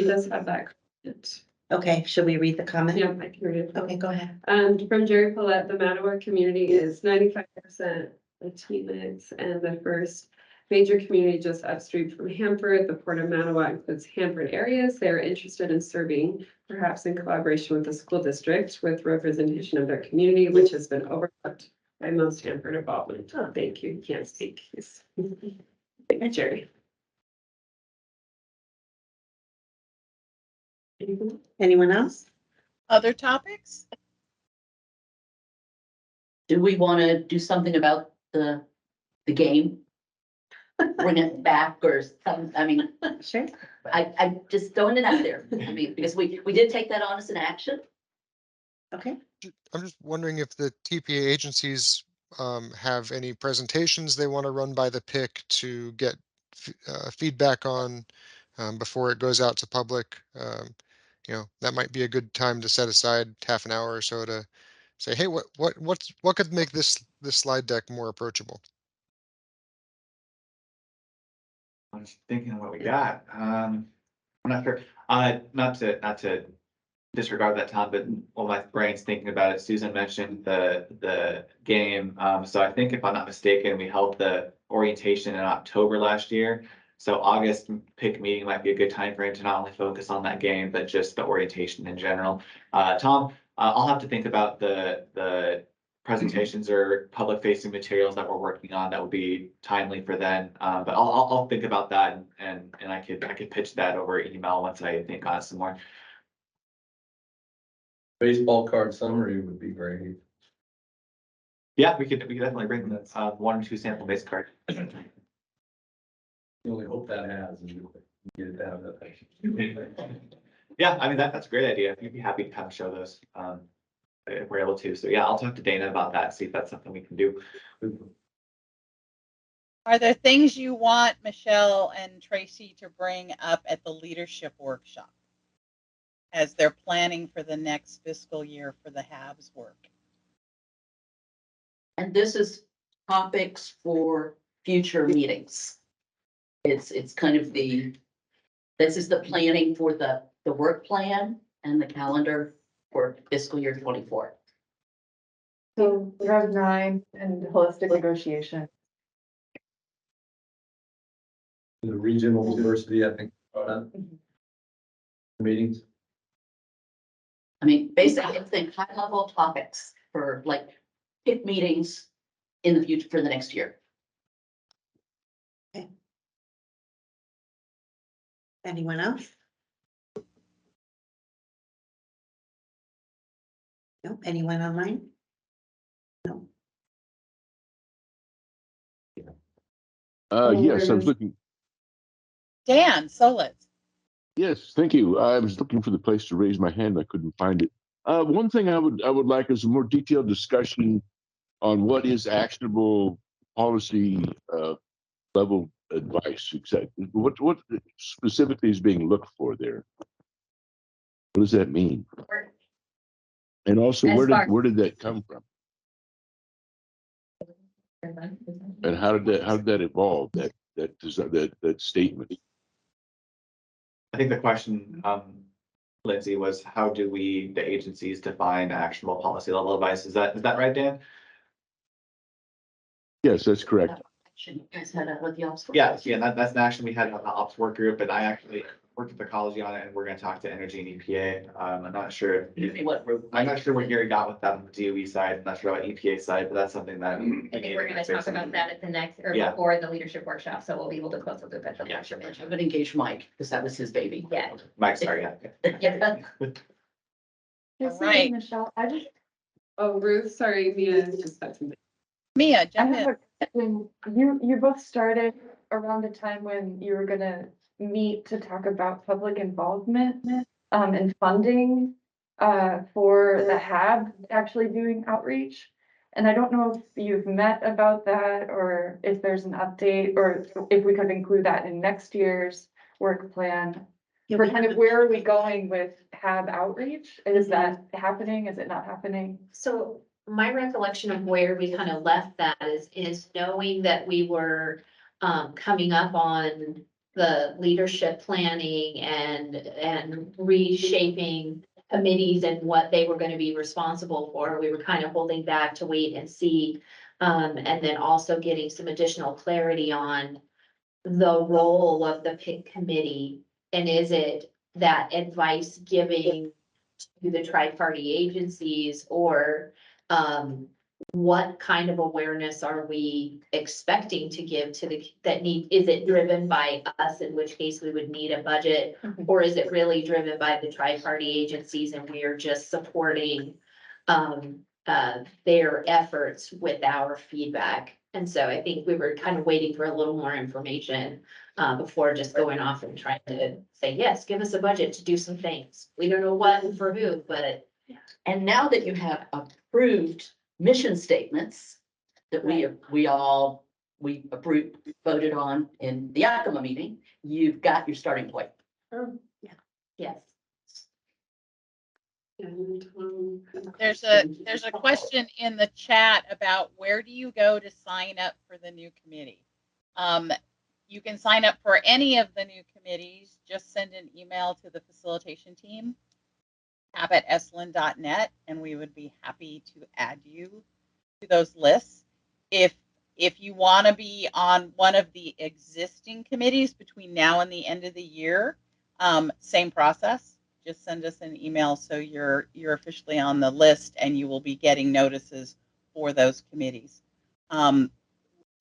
does have that comment. Okay, should we read the comment? Yeah, I can read it. Okay, go ahead. From Jerry Paulette, the Mattawa community is 95% achievements, and the first major community just upstream from Hanford, the Port of Mattawa, includes Hanford areas. They are interested in serving, perhaps in collaboration with the school district, with representation of their community, which has been overlooked by most Hanford involvement. Oh, thank you. You can't speak. Thank you, Jerry. Anyone else? Other topics? Do we want to do something about the game? Bring it back or something? I mean, sure. I just throwing it out there. I mean, because we did take that on as an action. Okay. I'm just wondering if the TPA agencies have any presentations they want to run by the PIC to get feedback on before it goes out to public. You know, that might be a good time to set aside half an hour or so to say, hey, what could make this slide deck more approachable? I'm just thinking of what we got. I'm not sure. Not to disregard that, Tom, but while my brain's thinking about it, Susan mentioned the game. So I think if I'm not mistaken, we held the orientation in October last year. So August PIC meeting might be a good time frame to not only focus on that game, but just the orientation in general. Tom, I'll have to think about the presentations or public facing materials that we're working on that will be timely for then. But I'll think about that and I could pitch that over email once I think on it some more. Baseball card summary would be great. Yeah, we could definitely bring that 1 or 2 sample base cards. The only hope that has is you get it down that. Yeah, I mean, that's a great idea. We'd be happy to kind of show those if we're able to. So yeah, I'll talk to Dana about that, see if that's something we can do. Are there things you want Michelle and Tracy to bring up at the leadership workshop as they're planning for the next fiscal year for the HAB's work? And this is topics for future meetings. It's kind of this is the planning for the work plan and the calendar for fiscal year 24. So we have 9 and holistic negotiation. The regional diversity, I think, meetings. I mean, basically, think high level topics for like PIC meetings in the future for the next year. Anyone else? No, anyone online? No. Yes, I was looking. Dan Solitz. Yes, thank you. I was looking for the place to raise my hand. I couldn't find it. One thing I would like is a more detailed discussion on what is actionable policy level advice. Exactly. What specifically is being looked for there? What does that mean? And also, where did that come from? And how did that evolve? That statement. I think the question, Lindsay, was how do the agencies define actionable policy level advice? Is that right, Dan? Yes, that's correct. You guys had with the ops. Yeah, that's an action we had on the ops work group, and I actually worked with ecology on it, and we're gonna talk to energy and EPA. I'm not sure. I'm not sure what Gary got with that on the DOE side. I'm not sure about EPA side, but that's something that. I think we're gonna talk about that at the next, or Yeah. before the leadership workshop, so we'll be able to close the loop at the Yeah, leadership I workshop. would engage Mike, because that was his baby. Yeah. Mike, sorry, yeah. Yeah. Yes, right. Michelle, I just, Oh, Ruth, sorry, Mia just said something. Mia, I jump in. have a question. You both started around the time when you were gonna meet to talk about public involvement, and funding, for the HAB actually doing outreach. And I don't know if you've met about that, or if there's an update, or if we could include that in next year's work plan. Yeah, For we kind of haven't- where are we going with HAB outreach? Is that happening? Is it not happening? So my recollection of where we kind of left that is knowing that we were coming up on the leadership planning and reshaping committees and what they were going to be responsible for. We were kind of holding back to wait and see. And then also getting some additional clarity on the role of the PIC committee. And is it that advice giving to the tri-party agencies, or what kind of awareness are we expecting to give to is it driven by us, in which case we would need a budget, or is it really driven by the tri-party agencies and we are just supporting their efforts with our feedback? And so I think we were kind of waiting for a little more information before just going off and trying to say, yes, give us a budget to do some things. We don't know what and for who, but. And now that you have approved mission statements that we approved, voted on in the Yakima meeting, you've got your starting point. Yes. There's a question in the chat about where do you go to sign up for the new committee? You can sign up for any of the new committees. Just send an email to the facilitation team, hab@esalen.net, and we would be happy to add you to those lists. If you want to be on one of the existing committees between now and the end of the year, same process. Just send us an email so you're officially on the list and you will be getting notices for those committees.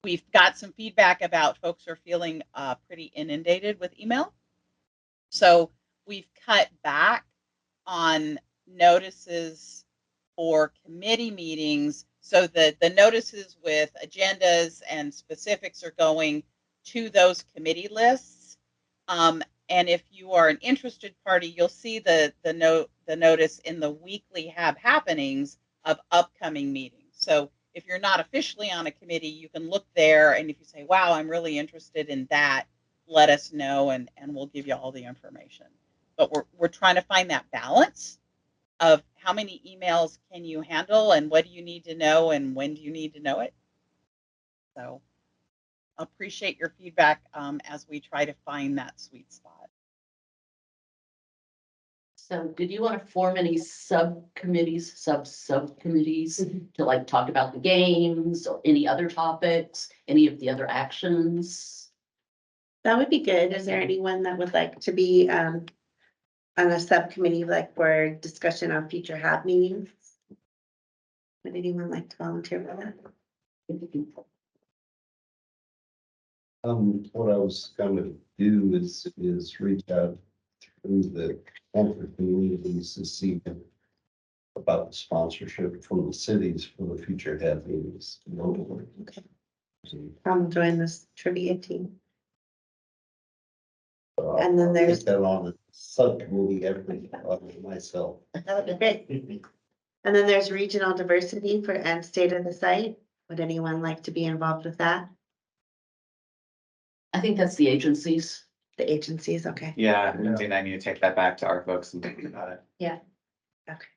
We've got some feedback about folks are feeling pretty inundated with email. So we've cut back on notices for committee meetings so that the notices with agendas and specifics are going to those committee lists. And if you are an interested party, you'll see the notice in the weekly HAB happenings of upcoming meetings. So if you're not officially on a committee, you can look there, and if you say, wow, I'm really interested in that, let us know, and we'll give you all the information. But we're trying to find that balance of how many emails can you handle, and what do you need to know, and when do you need to know it. So appreciate your feedback as we try to find that sweet spot. So did you want to form any subcommittees, subcommittees to like talk about the games or any other topics, any of the other actions? That would be good. Is there anyone that would like to be on a subcommittee, like for discussion on future HAB meetings? Would anyone like to volunteer for that? What I was gonna do is reach out through the Hanford communities to see about sponsorship from the cities for the future HAB meetings. Okay. I'm join this trivia team. And then there's- Get that on a subcommittee every, myself. That would be great. And then there's regional diversity for and state of the site. Would anyone like to be involved with that? I think that's the agencies. The agencies, okay. Yeah, and I need to take that back to our folks and think about it. Yeah. Okay.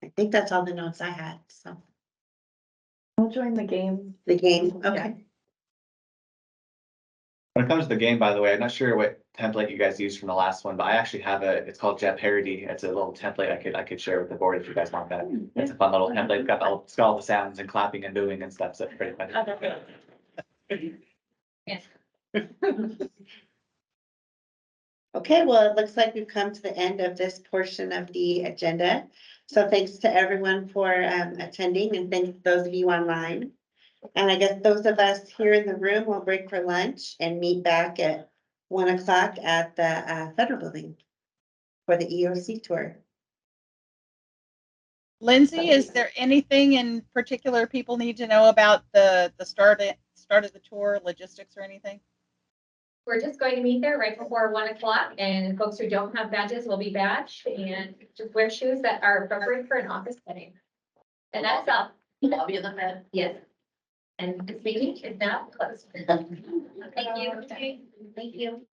I think that's all the notes I had, so. I'll join the game. The game, okay. When it comes to the game, by the way, I'm not sure what template you guys used from the last one, but I actually have it's called Jeopardy. It's a little template I could share with the board if you guys want that. It's a fun little template. It's got all the sounds and clapping and booing and stuff, so it's pretty fun. Yes. Okay, well, it looks like we've come to the end of this portion of the agenda. So thanks to everyone for attending and thanks to those of you online. And I guess those of us here in the room will break for lunch and meet back at 1 o'clock at the Federal Building for the EOC tour. Lindsay, is there anything in particular people need to know about the start of the tour, logistics or anything? We're just going to meet there right before 1 o'clock, and folks who don't have badges will be badged, and just wear shoes that are appropriate for an office setting. And that's all. Lobby of the Fed. Yes. And this meeting is now closed. Thank you. Thank you.